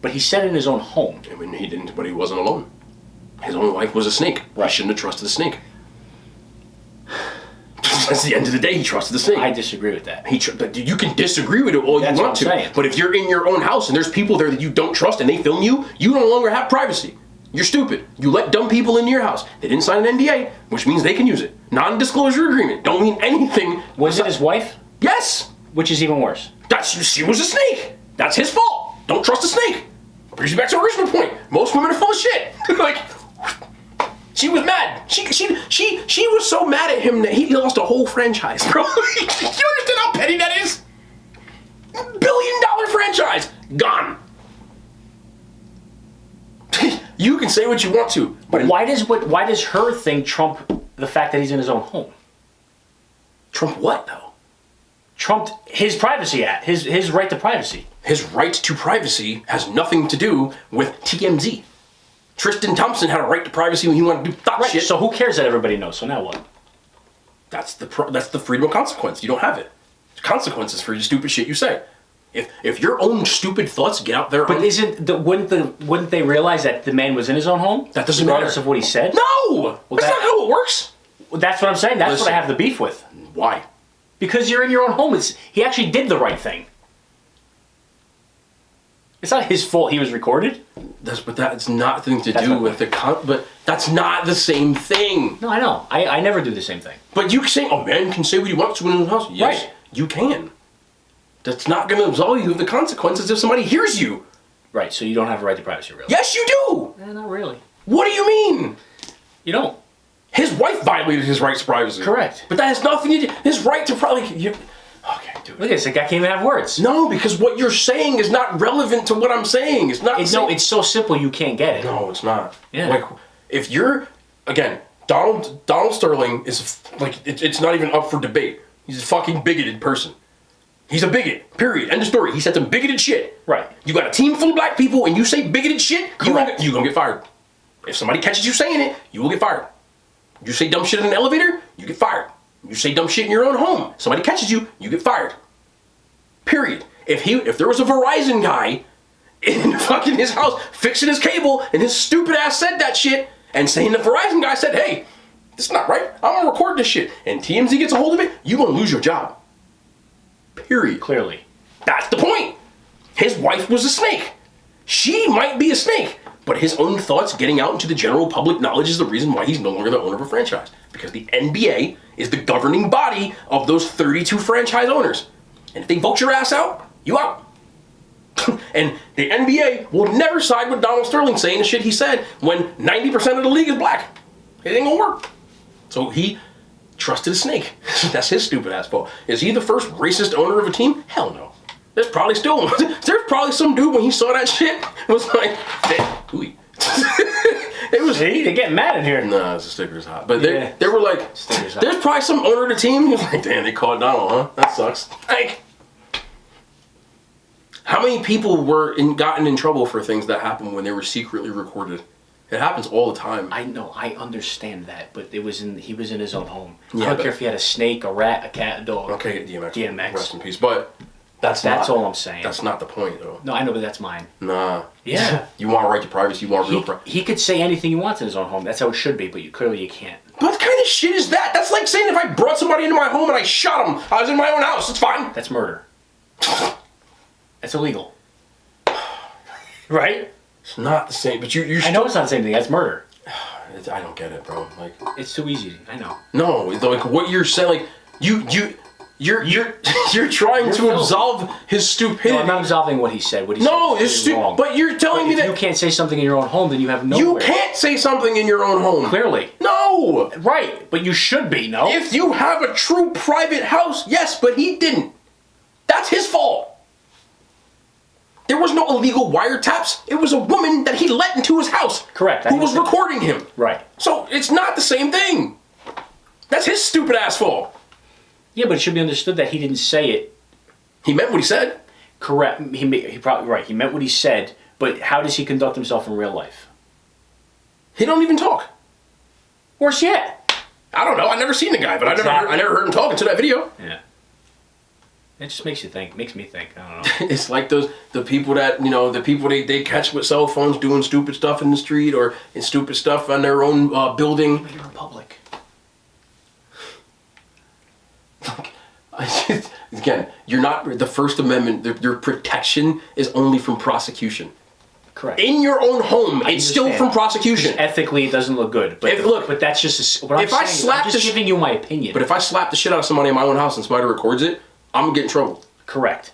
But he said it in his own home. I mean, he didn't, but he wasn't alone. His own wife was a snake. Right. He shouldn't have trusted the snake. That's the end of the day. He trusted the snake. I disagree with that. But you can disagree with it all you want to. Saying. But if you're in your own house and there's people there that you don't trust and they film you, you no longer have privacy. You're stupid. You let dumb people into your house. They didn't sign an NDA, which means they can use it. Non-disclosure agreement. Don't mean anything. Was it his wife? Yes. Which is even worse. She was a snake. That's his fault. Don't trust a snake. Brings you back to the original point. Most women are full of shit. Like, she was mad. She was so mad at him that he lost a whole franchise, bro. You understand how petty that is? $1 billion franchise. Gone. You can say what you want to. But why does her thing trump the fact that he's in his own home? Trump what, though? Trumped his privacy act, his right to privacy. His right to privacy has nothing to do with TMZ. Tristan Thompson had a right to privacy when he wanted to do thought shit. So who cares that everybody knows? So now what? That's the freedom of consequence. You don't have it. Consequences for your stupid shit you say. If your own stupid thoughts get out there, but wouldn't they realize that the man was in his own home? That doesn't matter. Regardless of what he said. No, that's not how it works. Well, that's what I'm saying. That's what I have the beef with. Why? Because you're in your own home. He actually did the right thing. It's not his fault he was recorded. But that's nothing to do with but that's not the same thing. No, I know. I never do the same thing. But you can say, oh man, you can say what you want to in the house. Yes, right. You can. That's not going to absolve you of the consequences if somebody hears you. Right, so you don't have a right to privacy, really? Yes, you do. Not really. What do you mean? You don't. His wife violated his right to privacy. Correct. But that has nothing to do. His right to privacy. Okay, dude. Look at this. That guy can't even have words. No, because what you're saying is not relevant to what I'm saying. It's not. No, it's so simple you can't get it. No, it's not. Yeah. Like, if you're again, Donald Sterling is like it's not even up for debate. He's a fucking bigoted person. He's a bigot. Period. End of story. He said some bigoted shit. Right. You got a team full of black people and you say bigoted shit. You're gonna get fired. If somebody catches you saying it, you will get fired. You say dumb shit in an elevator, you get fired. You say dumb shit in your own home, somebody catches you, you get fired. Period. If there was a Verizon guy in fucking his house fixing his cable and his stupid ass said that shit and saying the Verizon guy said, hey, this is not right, I'm gonna record this shit, and TMZ gets a hold of it, you're gonna lose your job. Period. Clearly. That's the point. His wife was a snake. She might be a snake, but his own thoughts getting out into the general public knowledge is the reason why he's no longer the owner of a franchise. Because the NBA is the governing body of those 32 franchise owners. And if they vote your ass out, you out. And the NBA will never side with Donald Sterling saying the shit he said when 90% of the league is black. It ain't gonna work. So he trusted a snake. That's his stupid ass fault. Is he the first racist owner of a team? Hell no. There's probably some dude when he saw that shit was like, hooey. It was. See, they get mad in here. Nah, it's the sticker's hot. But they were like, there's probably some owner of the team. He was like, damn, they caught Donald, huh? That sucks. Like, how many people gotten in trouble for things that happened when they were secretly recorded? It happens all the time. I know, I understand that, but he was in his own home. Yeah, I don't care if he had a snake, a rat, a cat, a dog. Okay, DMX. DMX. Rest in peace. But that's all I'm saying. That's not the point, though. No, I know, but that's mine. Nah. Yeah. You want a right to privacy. You want real privacy. He could say anything he wants in his own home. That's how it should be, but clearly you can't. What kind of shit is that? That's like saying if I brought somebody into my home and I shot him, I was in my own house. It's fine. That's murder. That's illegal. Right? It's not the same, but you I know it's not the same thing. That's murder. I don't get it, bro. Like, it's too easy. I know. No, like what you're saying, like you're trying to absolve his stupidity. No, I'm not absolving what he said. What he said it's wrong. But you're telling me that you can't say something in your own home, then you have nowhere. You can't say something in your own home. Clearly. No. Right, but you should be. No. If you have a true private house, yes, but he didn't. That's his fault. There was no illegal wiretaps. It was a woman that he let into his house. Correct. Who was recording him. Right. So it's not the same thing. That's his stupid ass fault. Yeah, but it should be understood that he didn't say it. He meant what he said. Correct. He probably right. He meant what he said. But how does he conduct himself in real life? He don't even talk. Worse yet. I don't know. I never seen the guy, but Exactly. I never heard him talking until that video. Yeah. It just makes you think. Makes me think. I don't know. It's like the people that, the people they catch with cell phones doing stupid stuff in the street or in stupid stuff on their own building. But you're in public. Again, you're not, the First Amendment, your protection is only from prosecution. Correct. In your own home, it's still from prosecution. Ethically, it doesn't look good. But but that's just what I'm saying. I'm just giving you my opinion. But if I slap the shit out of somebody in my own house and somebody records it, I'm gonna get in trouble. Correct.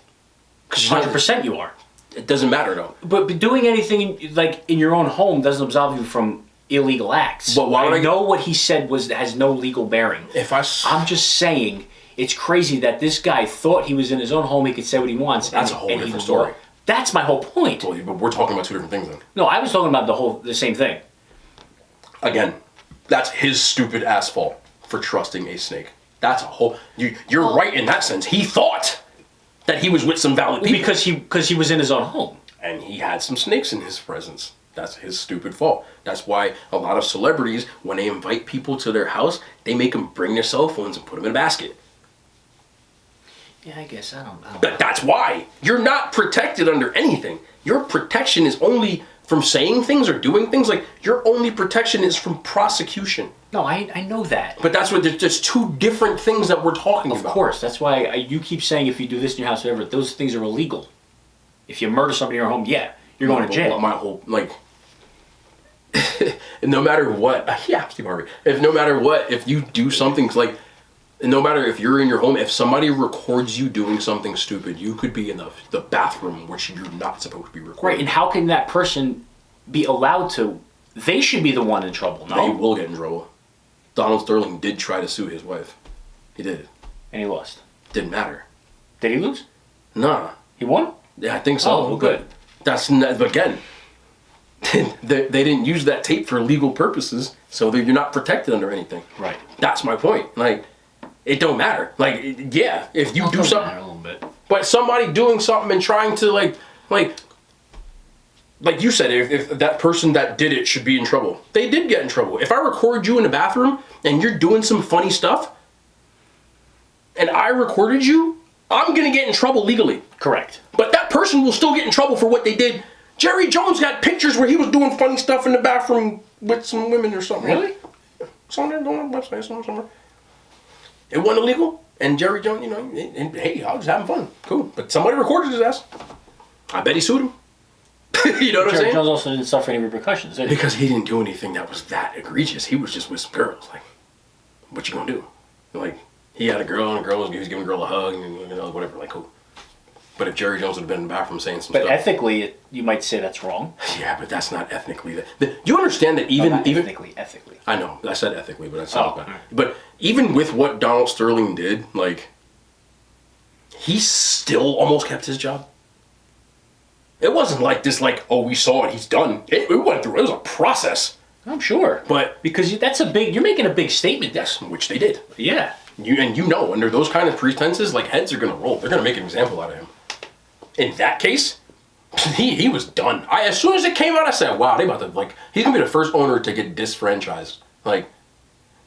100% you are. It doesn't matter though. But doing anything like in your own home doesn't absolve you from illegal acts. But why would I know what he said has no legal bearing. I'm just saying it's crazy that this guy thought he was in his own home. He could say what he wants. That's a whole different story. That's my whole point. Well, but we're talking about two different things then. No, I was talking about the same thing. Again, that's his stupid ass fault for trusting a snake. That's a whole. You're right in that sense. He thought that he was with some valid people because he was in his own home and he had some snakes in his presence. That's his stupid fault. That's why a lot of celebrities, when they invite people to their house, they make them bring their cell phones and put them in a basket. Yeah, I guess I don't know. But that's why you're not protected under anything. Your protection is only from saying things or doing things. Like your only protection is from prosecution. No, I know that. But that's what there's two different things that we're talking about. Of course, that's why you keep saying if you do this in your house, whatever, those things are illegal. If you murder somebody in your home, yeah, you're going to jail. My whole no matter what, yeah, Steve Harvey. No matter what, if you do something like. No matter if you're in your home, if somebody records you doing something stupid, you could be in the bathroom, which you're not supposed to be recording. Right, and how can that person be allowed to? They should be the one in trouble, no? They will get in trouble. Donald Sterling did try to sue his wife. He did. And he lost. Didn't matter. Did he lose? Nah. He won? Yeah, I think so. Oh, well, good. That's not, again, they didn't use that tape for legal purposes, so you're not protected under anything. Right. That's my point. Like, it don't matter. Like, yeah, if you do something, a little bit. But somebody doing something and trying to like you said, if that person that did it should be in trouble, they did get in trouble. If I record you in the bathroom and you're doing some funny stuff, and I recorded you, I'm gonna get in trouble legally. Correct. But that person will still get in trouble for what they did. Jerry Jones got pictures where he was doing funny stuff in the bathroom with some women or something. Really? It's on there, on the website, somewhere. It wasn't illegal, and Jerry Jones, and hey, I was having fun. Cool. But somebody recorded his ass. I bet he sued him. You know what I'm saying? Jerry Jones also didn't suffer any repercussions, did he? Because he didn't do anything that was that egregious. He was just with some girls. Like, what you gonna do? Like, he had a girl, and he was giving a girl a hug, and whatever. Like, cool. But if Jerry Jones would have been in the bathroom saying some stuff. But ethically, you might say that's wrong. Yeah, but that's not ethnically. Do you understand that even... Ethically. I know, I said ethically, but that's not bad. But even with what Donald Sterling did, like, he still almost kept his job. It wasn't like this, like, oh, we saw it, he's done. It went through, it was a process. I'm sure. But... Because you're making a big statement there. Yes, which they did. Yeah. Under those kind of pretenses, like, heads are going to roll. They're going to make an example out of him. In that case, he was done. As soon as it came out, I said, wow, they about to, like, he's going to be the first owner to get disfranchised. Like,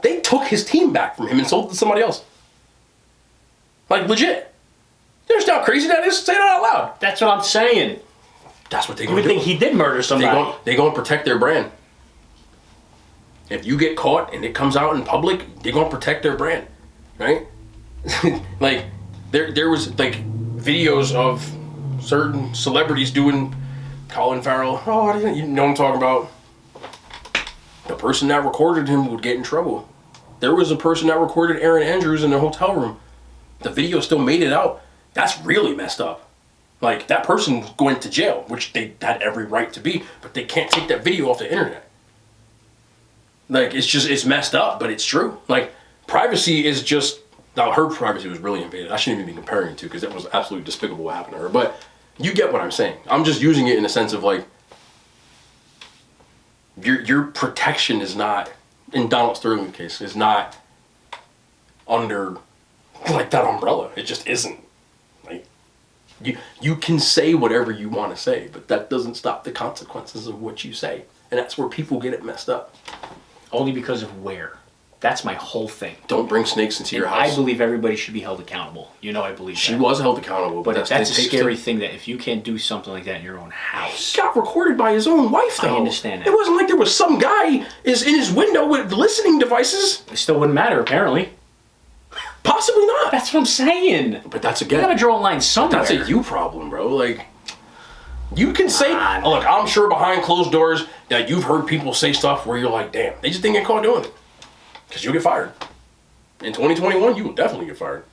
they took his team back from him and sold it to somebody else. Like, legit. You understand how crazy that is? Say that out loud. That's what I'm saying. That's what they're You going to do. would think he did murder somebody. They're going to protect their brand. If you get caught and it comes out in public, they're going to protect their brand. Right? Like, there was, like, videos of certain celebrities doing Colin Farrell. Oh, you know what I'm talking about. The person that recorded him would get in trouble. There was a person that recorded Aaron Andrews in their hotel room. The video still made it out. That's really messed up. Like, that person went to jail, which they had every right to be, but they can't take that video off the internet. Like, it's messed up, but it's true. Like, privacy is just... Now, her privacy was really invaded. I shouldn't even be comparing it to, because it was absolutely despicable what happened to her. But you get what I'm saying. I'm just using it in a sense of, like, your protection is not, in Donald Sterling's case, is not under, like, that umbrella. It just isn't. Like, you can say whatever you want to say, but that doesn't stop the consequences of what you say. And that's where people get it messed up. Only because of where. That's my whole thing. Don't bring snakes into your house. I believe everybody should be held accountable. You know I believe she that. was held accountable. But that's a scary thing that if you can't do something like that in your own house. He got recorded by his own wife, though. I understand that. It wasn't like there was some guy is in his window with listening devices. It still wouldn't matter, apparently. Possibly not. That's what I'm saying. But that's, You again... gotta draw a line somewhere. That's a you problem, bro. Like... You can say... on. Oh, look, I'm sure behind closed doors that you've heard people say stuff where you're like, damn, they just didn't get caught doing it. Because you'll get fired. In 2021, you will definitely get fired.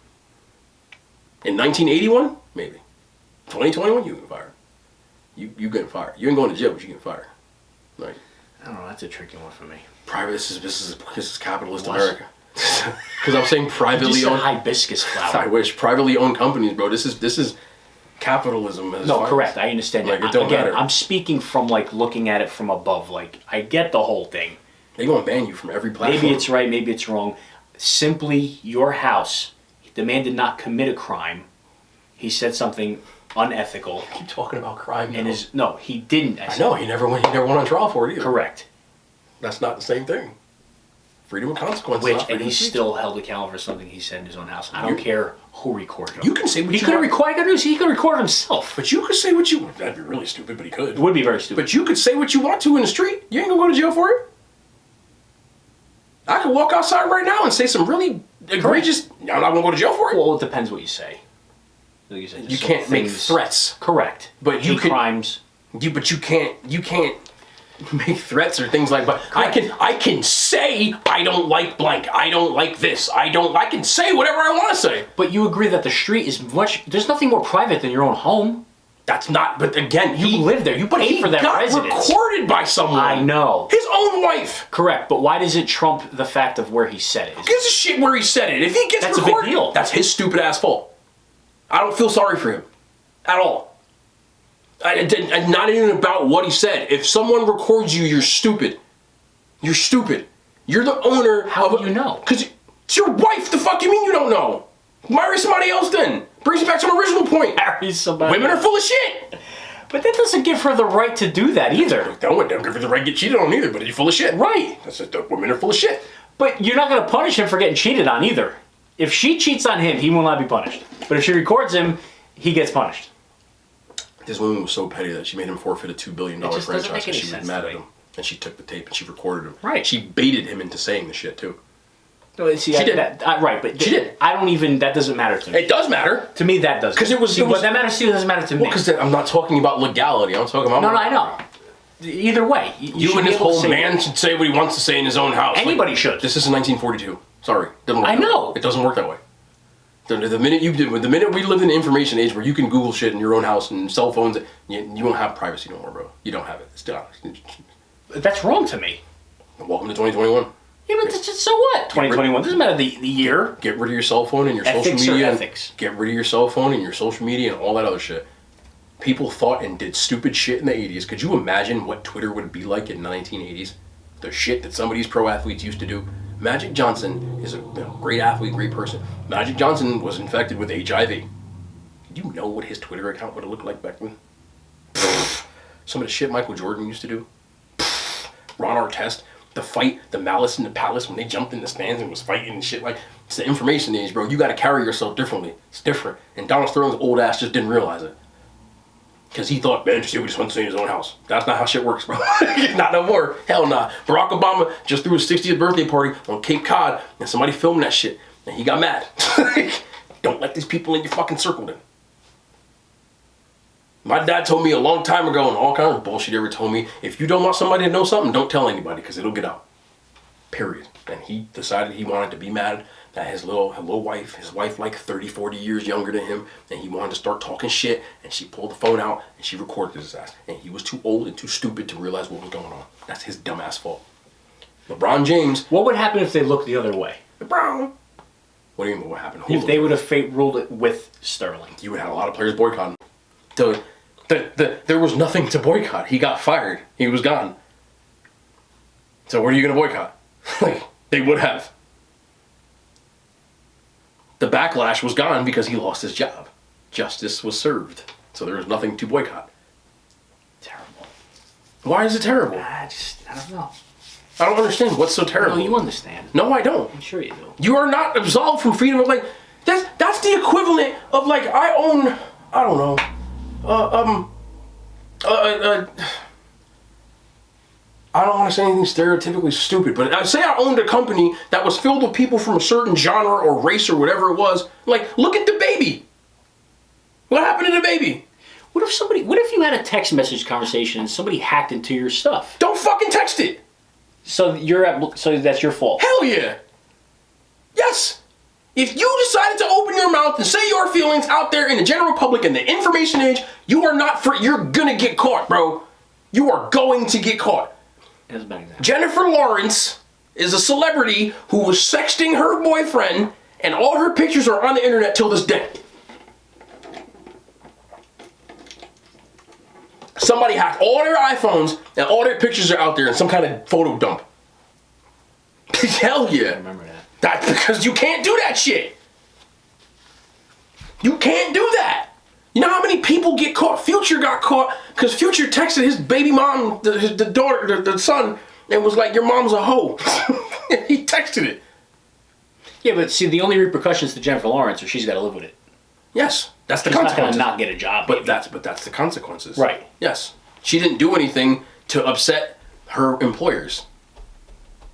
In 1981, maybe. 2021, you get fired. You get fired. You ain't going to jail, but you get fired. Like, I don't know, that's a tricky one for me. private, this is capitalist America. Because I'm saying privately Just a owned... hibiscus flower. I wish. Privately owned companies, bro. This is capitalism. No, correct. I understand Like, that. it don't Again, matter. I'm speaking from like looking at it from above. Like I get the whole thing. They gonna ban you from every platform. Maybe it's right, maybe it's wrong. Simply your house. The man did not commit a crime. He said something unethical. Keep talking about crime. And no, he didn't. I know he never went on trial for it either. Correct. That's not the same thing. Freedom of consequences. Which not and freedom he's of speech. still held accountable for something he said in his own house. I don't care who recorded him. You can say what He you could have want. recorded. He could record himself. But you could say what you. That'd be really stupid, but he could. It would be very stupid. But you could say what you want to in the street. You ain't gonna go to jail for it. I could walk outside right now and say some really egregious. I'm not gonna go to jail for it. Well, it depends what you say. Like you said, You can't make threats. Correct. But you Hate can- crimes. But you can't make threats or things like. But I can say I don't like blank. I don't like this. I can say whatever I want to say. But you agree that the street is much. There's nothing more private than your own home. That's not. But again, You live there. You pay for that residence. Recorded by someone. I know. His own wife. Correct. But why does it trump the fact of where he said it? Who gives a shit where he said it? If he gets That's a recorded, big deal. that's his stupid ass fault. I don't feel sorry for him at all. Not even about what he said. If someone records you, you're stupid. You're stupid. You're the owner. How do you know? Because it's your wife. The fuck you mean you don't know? Marry somebody else then. Brings you back to the original point. Marry somebody. Women are full of shit. But that doesn't give her the right to do that either. Don't give her the right to get cheated on either, but you're full of shit. Right. That's it. The women are full of shit. But you're not going to punish him for getting cheated on either. If she cheats on him, he will not be punished. But if she records him, he gets punished. This woman was so petty that she made him forfeit a $2 billion just doesn't franchise make any because she was sense mad to at me. him. And she took the tape and she recorded him. Right. She baited him into saying the shit too. See, She did. Right, but She did. I don't even. That doesn't matter to me. It does matter. To me, that does. 'Cause it was- what that matters to you doesn't matter to me. Because I'm not talking about legality. I'm talking about... No, I know. Either way, You should and be this able to whole say man that. should say what he wants to say in his own house. Anybody should. This is 1942. Sorry. Doesn't work I that know. way. It doesn't work that way. The minute we live in the information age where you can Google shit in your own house and cell phones, you won't have privacy no more, bro. You don't have it. It's done. That's wrong to me. Welcome to 2021. Yeah, but so what? 2021 doesn't matter the year. Get rid of your cell phone and your Ethics social media. or ethics? Get rid of your cell phone and your social media and all that other shit. People thought and did stupid shit in the 80s. Could you imagine what Twitter would be like in the 1980s? The shit that some of these pro athletes used to do. Magic Johnson is a great athlete, great person. Magic Johnson was infected with HIV. Did you know what his Twitter account would have looked like back then? Some of the shit Michael Jordan used to do. Ron Artest. The fight, the Malice in the Palace when they jumped in the stands and was fighting and shit. Like, it's the information age, bro. You got to carry yourself differently. It's different. And Donald Sterling's old ass just didn't realize it. Because he thought, man, just say what he just wants to say in his own house. That's not how shit works, bro. Not no more. Hell nah. Barack Obama just threw his 60th birthday party on Cape Cod and somebody filmed that shit. And he got mad. Don't let these people in your fucking circle then. My dad told me a long time ago, and all kinds of bullshit he ever told me, if you don't want somebody to know something, don't tell anybody, because it'll get out. Period. And he decided he wanted to be mad that his wife like 30, 40 years younger than him, and he wanted to start talking shit, and she pulled the phone out, and she recorded his ass. And he was too old and too stupid to realize what was going on. That's his dumbass fault. LeBron James... What would happen if they looked the other way? LeBron... What do you mean what happened? If they would have ruled it with Sterling. You would have a lot of players boycotting. There was nothing to boycott. He got fired. He was gone. So what are you going to boycott? Like, they would have. The backlash was gone because he lost his job. Justice was served. So there was nothing to boycott. Terrible. Why is it terrible? I don't know. I don't understand what's so terrible. No, you understand. No, I don't. I'm sure you do. You are not absolved from freedom of, like, that's the equivalent of, like, I own, I don't know, I don't want to say anything stereotypically stupid, but I say I owned a company that was filled with people from a certain genre or race or whatever it was. Like, look at the baby. What happened to the baby? What if you had a text message conversation and somebody hacked into your stuff? Don't fucking text it. So so that's your fault. Hell yeah. Yes. If you decided to open your mouth and say your feelings out there in the general public in the information age, you're gonna get caught, bro. You are going to get caught. That's a bad example. Jennifer Lawrence is a celebrity who was sexting her boyfriend, and all her pictures are on the internet till this day. Somebody hacked all their iPhones, and all their pictures are out there in some kind of photo dump. Hell yeah. I remember that. That's because you can't do that shit. You can't do that. You know how many people get caught? Future got caught because Future texted his baby mom, the daughter, the son, and was like, your mom's a hoe. He texted it. Yeah, but see, the only repercussions to Jennifer Lawrence are she's got to live with it. Yes, that's the She's not consequences. going to not get a job. But that's the consequences. Right. Yes. She didn't do anything to upset her employers.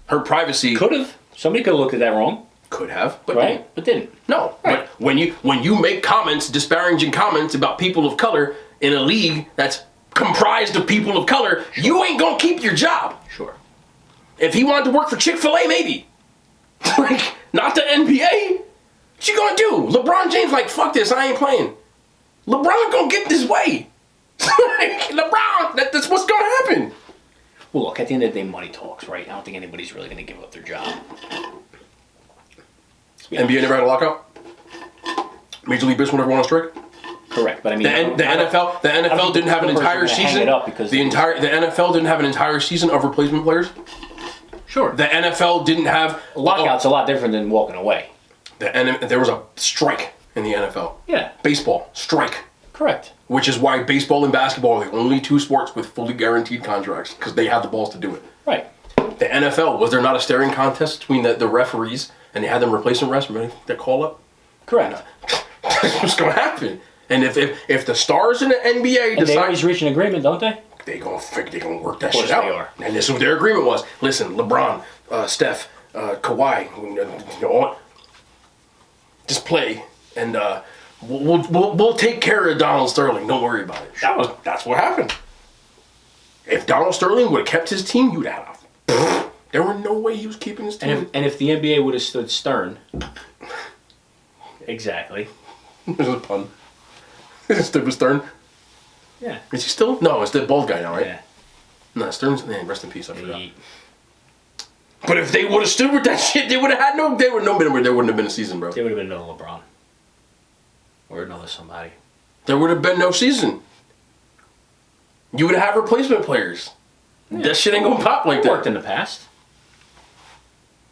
Her privacy Could have. Somebody could have looked at that wrong. could have, but Right? didn't. But didn't. No. Right. But when you make comments, disparaging comments about people of color in a league that's comprised of people of color, you ain't gonna keep your job. Sure. If he wanted to work for Chick-fil-A, maybe. Like, not the NBA. What you gonna do? LeBron James like, fuck this, I ain't playing. LeBron gonna get this way. Like, LeBron, that's what's gonna happen. Well, look, at the end of the day, money talks, right? I don't think anybody's really going to give up their job. NBA never had a lockout? Major League Baseball never won a strike? Correct, but I mean... The NFL didn't have an entire season. The NFL didn't have an entire season of replacement players. Sure. The NFL didn't have... Lockout's a lot different than walking away. There was a strike in the NFL. Yeah. Baseball, strike. Correct. Which is why baseball and basketball are the only two sports with fully guaranteed contracts, because they have the balls to do it. Right. The NFL, was there not a staring contest between the referees, and they had them replacement refs? Remember that call up? Correct. That's what's going to happen. And if the stars in the NBA And decide... they always reach an agreement, don't they? They're going to work that Of course shit out. they are. And this is what their agreement was. Listen, LeBron, Steph, Kawhi, just play, and we'll take care of Donald Sterling. Don't worry about it. That's what happened. If Donald Sterling would have kept his team, you'd have had there were no way he was keeping his team. And if the NBA would have stood stern... Exactly. There's a pun. Stood with Stern. Yeah. Is he still? No, it's the bald guy now, right? Yeah. No, Stern's... Man, rest in peace, I forgot. But if they would have stood with that shit, they would have had no... There wouldn't have been a season, bro. There would have been another LeBron. Or another somebody. There would have been no season. You would have replacement players. Yeah. That shit ain't gonna pop like that. Worked in the past.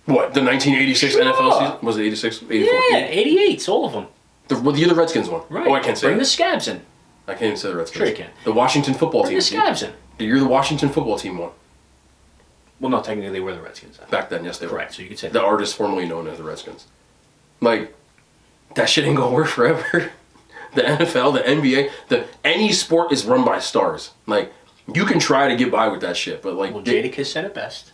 What, the 1986 Sure. NFL season? Was it 86? 84? Yeah, 88's all of them. The year the Redskins won. Right. Oh, I can't say Bring that. the scabs in. I can't even say the Redskins. Sure you can. The Washington football Bring team. the scabs in. The year the Washington football team won. Well, no, technically they were the Redskins. Back then, yes, they were. Correct, so you could say the artist formerly known as the Redskins. Like, that shit ain't gonna work forever. The NFL, the NBA, any sport is run by stars. Like, you can try to get by with that shit, but like... Well, Jadakiss said it best.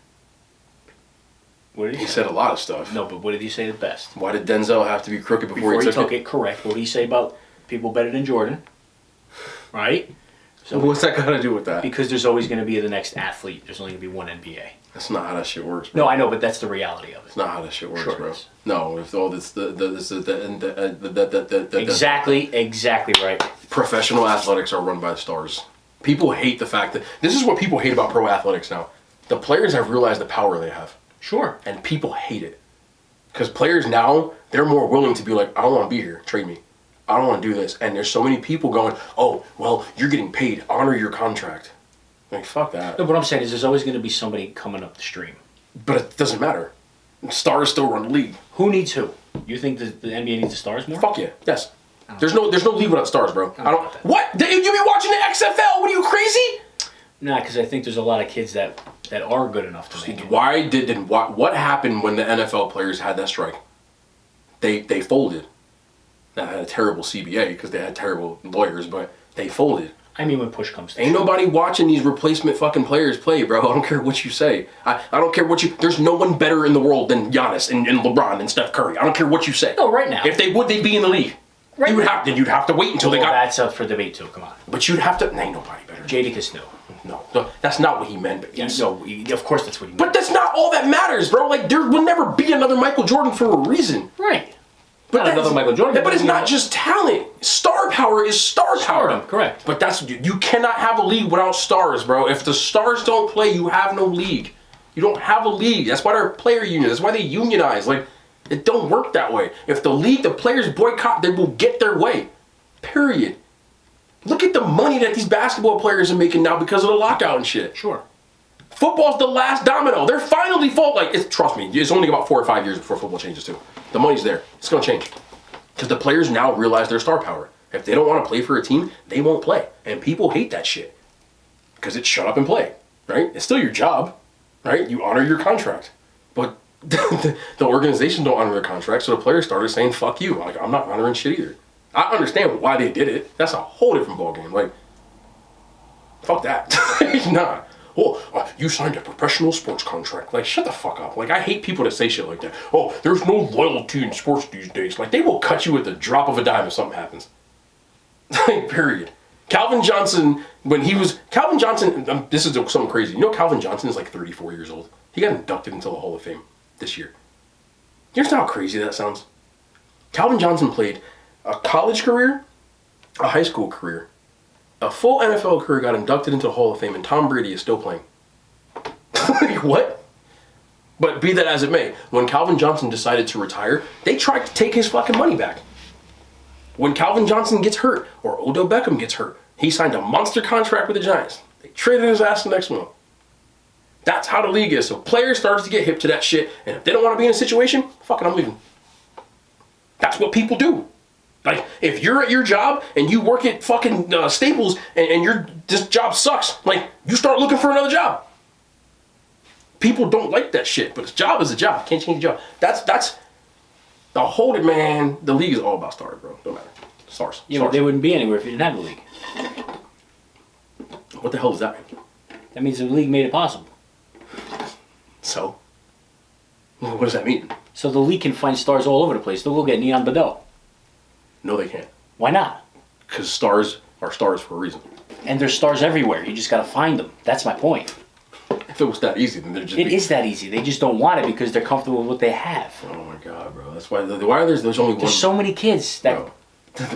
What did he said a lot of stuff. No, but what did he say the best? Why did Denzel have to be crooked before he took it? Correct. What did he say about people better than Jordan? Right? So what's that got to do with that? Because there's always going to be the next athlete. There's only going to be one NBA. That's not how that shit works, bro. No, I know, but that's the reality of it. It's not how that shit works, Sure bro. is. No, if all this Exactly right. Professional athletics are run by stars. People hate the fact that this is what people hate about pro athletics now. The players have realized the power they have. Sure. And people hate it. Because players now, they're more willing to be like, I don't want to be here, trade me. I don't want to do this. And there's so many people going, oh, well, you're getting paid, honor your contract. Like, fuck that. No, what I'm saying is there's always going to be somebody coming up the stream. But it doesn't matter. Stars still run the league. Who needs who? You think the NBA needs the stars more? Fuck yeah, yes. There's no league without stars, bro. I don't. What? What? You be watching the XFL? What are you, crazy? Nah, because I think there's a lot of kids that are good enough to make it. What happened when the NFL players had that strike? They folded. They had a terrible CBA because they had terrible lawyers, but they folded. I mean, when push comes to Ain't nobody watching these replacement fucking players play, bro. I don't care what you say. I don't care what you... There's no one better in the world than Giannis and LeBron and Steph Curry. I don't care what you say. No, right now. If they would, they'd be in the league. Right you'd have to wait until they got... That's up for debate, too. Come on. But you'd have to... Ain't nobody better. Jadakiss, No, that's not what he meant. But yes. No, of course that's what he meant. But that's not all that matters, bro. Like, there will never be another Michael Jordan for a reason. Right. But not another Michael Jordan. But it's not just talent. Star power is star power. Stardom, correct. But you cannot have a league without stars, bro. If the stars don't play, you have no league. You don't have a league. That's why they're player union. That's why they unionize. Like, it don't work that way. If the players boycott, they will get their way. Period. Look at the money that these basketball players are making now because of the lockout and shit. Sure. Football's the last domino. They're finally trust me, it's only about 4 or 5 years before football changes too. The money's there. It's going to change. Because the players now realize their star power. If they don't want to play for a team, they won't play. And people hate that shit. Because it's shut up and play. Right? It's still your job. Right? You honor your contract. But the organization don't honor their contract, so the players started saying, fuck you. Like, I'm not honoring shit either. I understand why they did it. That's a whole different ballgame. Like, fuck that. Nah. Oh, you signed a professional sports contract. Like, shut the fuck up. Like, I hate people that say shit like that. Oh, there's no loyalty in sports these days. Like, they will cut you at the drop of a dime if something happens. Period. Calvin Johnson, this is something crazy. You know Calvin Johnson is like 34 years old. He got inducted into the Hall of Fame this year. You understand how crazy that sounds? Calvin Johnson played a college career, a high school career, a full NFL career, got inducted into the Hall of Fame, and Tom Brady is still playing. Like, what? But be that as it may, when Calvin Johnson decided to retire, they tried to take his fucking money back. When Calvin Johnson gets hurt, or Odell Beckham gets hurt, he signed a monster contract with the Giants. They traded his ass the next month. That's how the league is. So players starts to get hip to that shit, and if they don't want to be in a situation, fucking I'm leaving. That's what people do. Like, if you're at your job and you work at fucking Staples and this job sucks, like, you start looking for another job. People don't like that shit, but a job is a job. Can't change the job. That's the whole man. The league is all about stars, bro. Don't matter. Stars. Yeah, but they wouldn't be anywhere if you didn't have the league. What the hell does that mean? That means the league made it possible. So? What does that mean? So the league can find stars all over the place. They'll go get Neon Bedell. No, they can't. Why not? Because stars are stars for a reason. And there's stars everywhere. You just got to find them. That's my point. If it was that easy, then there'd just It is that easy. They just don't want it because they're comfortable with what they have. Oh my god, bro. That's why there's only one. There's so many kids that... Bro.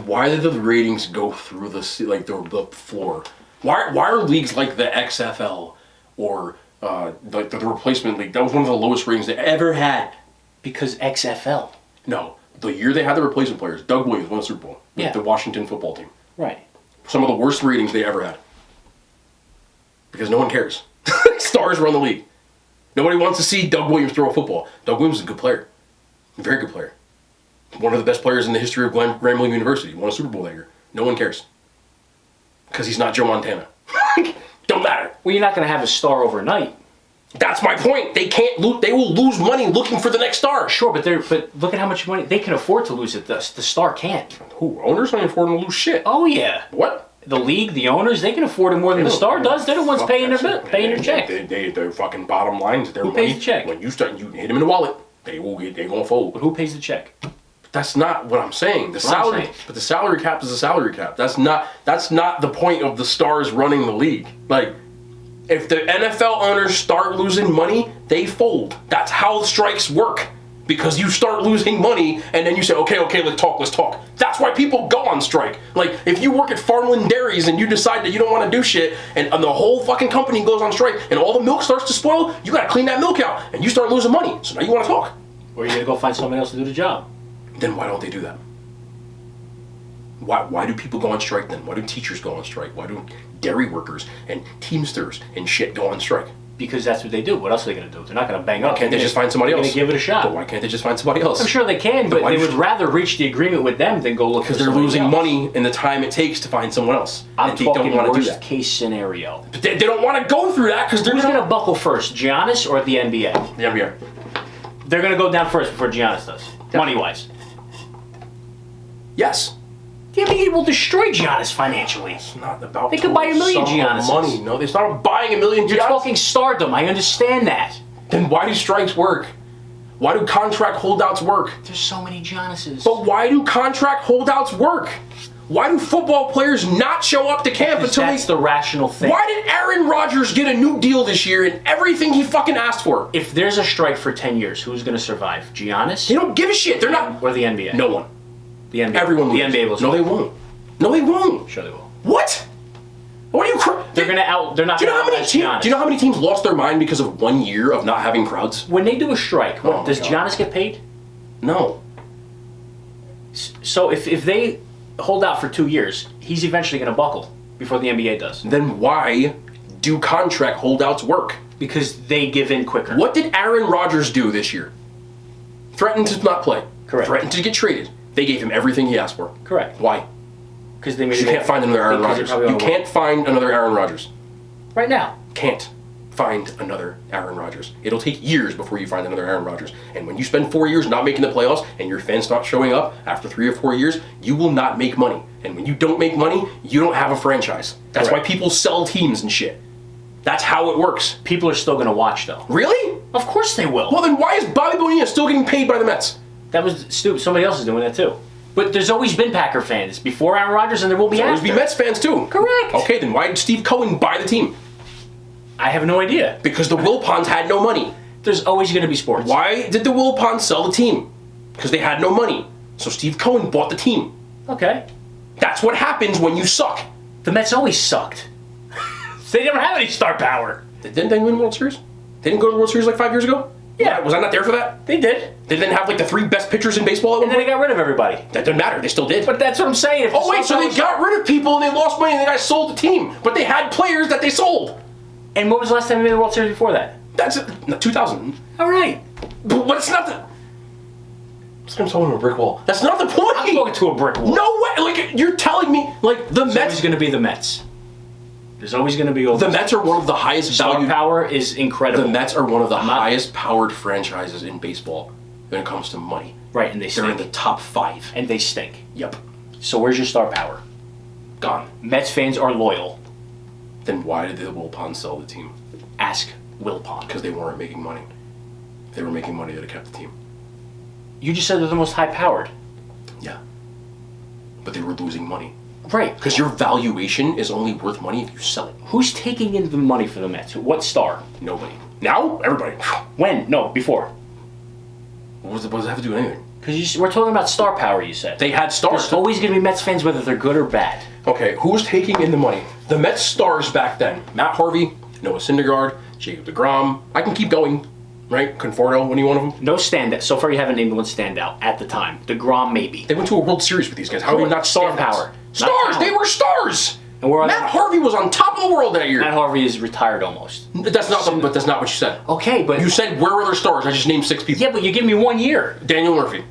Why did the ratings go through the floor? Why are leagues like the XFL or like the replacement league? That was one of the lowest ratings they ever had. Because XFL. No. The year they had the replacement players, Doug Williams won the Super Bowl with the Washington football team. Right. Some of the worst ratings they ever had. Because no one cares. Stars run the league. Nobody wants to see Doug Williams throw a football. Doug Williams is a good player. A very good player. One of the best players in the history of Grambling University. Won a Super Bowl that year. No one cares. Because he's not Joe Montana. Don't matter. Well, you're not going to have a star overnight. That's my point. They can't lose. They will lose money looking for the next star. Sure, but look at how much money they can afford to lose it. The star can't. Who? Owners can't afford to lose shit. Oh yeah. What? The league, the owners, they can afford it more than the star does. They're the ones paying their check. Their fucking bottom lines. Their who money, pays the check? When you hit them in the wallet, they're gonna fold. But who pays the check? That's not what I'm saying. The salary, but the salary cap is a salary cap. That's not the point of the stars running the league. Like, if the NFL owners start losing money, they fold. That's how strikes work. Because you start losing money, and then you say, okay, let's talk. That's why people go on strike. Like, if you work at Farmland Dairies and you decide that you don't want to do shit, and the whole fucking company goes on strike, and all the milk starts to spoil, you gotta clean that milk out, and you start losing money. So now you want to talk. Or you're gonna go find somebody else to do the job. Then why don't they do that? Why do people go on strike then? Why do teachers go on strike? Why do dairy workers and Teamsters and shit go on strike? Because that's what they do. What else are they going to do? They're not going to bang up. Can't they just find somebody else? They're going to give it a shot. But why can't they just find somebody else? I'm sure they can, but they would rather reach the agreement with them than go look for because they're losing money in the time it takes to find someone else. I'm and they talking don't want to do worst that. case scenario. But they don't want to go through that because they're Who's going to buckle first, Giannis or the NBA? The NBA. They're going to go down first before Giannis does, money-wise. Yes. The NBA will destroy Giannis financially. It's not about They could buy a million Giannis. money. No, it's not about buying a million You're Giannis. talking stardom. I understand that. Then why do strikes work? Why do contract holdouts work? There's so many Giannis's. But why do contract holdouts work? Why do football players not show up to camp Because until that's the rational thing. Why did Aaron Rodgers get a new deal this year and everything he fucking asked for? If there's a strike for 10 years, who's going to survive? Giannis? They don't give a shit. They're not. Or the NBA? No one. The NBA. Everyone. The loses. NBA will. No, they won't. No, they won't. Sure they will. What? What are you? They're going to out. They're not. Do you know how many Giannis. teams? Do you know how many teams lost their mind because of 1 year of not having crowds? When they do a strike, Oh my does God. Giannis get paid? No. So if they hold out for 2 years, he's eventually going to buckle before the NBA does. Then why do contract holdouts work? Because they give in quicker. What did Aaron Rodgers do this year? Threatened to not play. Correct. Threatened to get traded. They gave him everything he asked for. Correct. Why? Because they made. You can't find another Aaron Rodgers. You can't find another Aaron Rodgers. Right now. Can't find another Aaron Rodgers. It'll take years before you find another Aaron Rodgers. And when you spend 4 years not making the playoffs and your fans start showing up after 3 or 4 years, you will not make money. And when you don't make money, you don't have a franchise. That's Correct. why people sell teams and shit. That's how it works. People are still going to watch, though. Really? Of course they will. Well, then why is Bobby Bonilla still getting paid by the Mets? That was stupid. Somebody else is doing that too. But there's always been Packer fans before Aaron Rodgers, and there will be There'll after. always be Mets fans too. Correct. Okay, then why did Steve Cohen buy the team? I have no idea. Because the Wilpons had no money. There's always going to be sports. Why did the Wilpons sell the team? Because they had no money. So Steve Cohen bought the team. Okay. That's what happens when you suck. The Mets always sucked. They never have any star power. Didn't they win the World Series? They didn't go to the World Series like 5 years ago? Yeah. Was I not there for that? They did. They didn't have like the 3 best pitchers in baseball at one And then point? they got rid of everybody. That doesn't matter. They still did. But that's what I'm saying. If the Oh wait, star so they power's- got rid of people and they lost money and the guys sold the team. But they had players that they sold. And what was the last time they made the World Series before that? That's it. 2000. All right. But it's not the... It's like I'm talking to a brick wall. That's not the point. I'm going to a brick wall. No way. Like, you're telling me, like, the It's always Mets... going to be the Mets. There's always going to be... The Mets are one of the highest star valued... power is incredible. The Mets are one of the not- highest powered franchises in baseball when it comes to money. Right, and they They're in stink. the top 5. And they stink. Yep. So where's your star power? Gone. Mets fans are loyal. Then why did the Wilpons sell the team? Ask Wilpon. Because they weren't making money. If they were making money, they'd have kept the team. You just said they're the most high-powered. Yeah. But they were losing money. Right. Because your valuation is only worth money if you sell it. Who's taking in the money for the Mets? What star? Nobody. Now, everybody. When? No, before. What does it have to do with anything? Because we're talking about star power, you said. They had stars. There's always going to be Mets fans, whether they're good or bad. Okay, who's taking in the money? The Mets stars back then. Matt Harvey, Noah Syndergaard, Jacob deGrom. I can keep going, right? Conforto, any one of them. No standout. So far, you haven't named one standout at the time. DeGrom, maybe. They went to a World Series with these guys. How are they not Star standouts? power. Not Stars! talent. They were stars! And we're on Matt Harvey was on top of the world that year. Matt Harvey is retired almost. But that's not what you said. Okay, but You said where were their stars? I just named 6 people. yeah, but you give me 1 year. Daniel Murphy.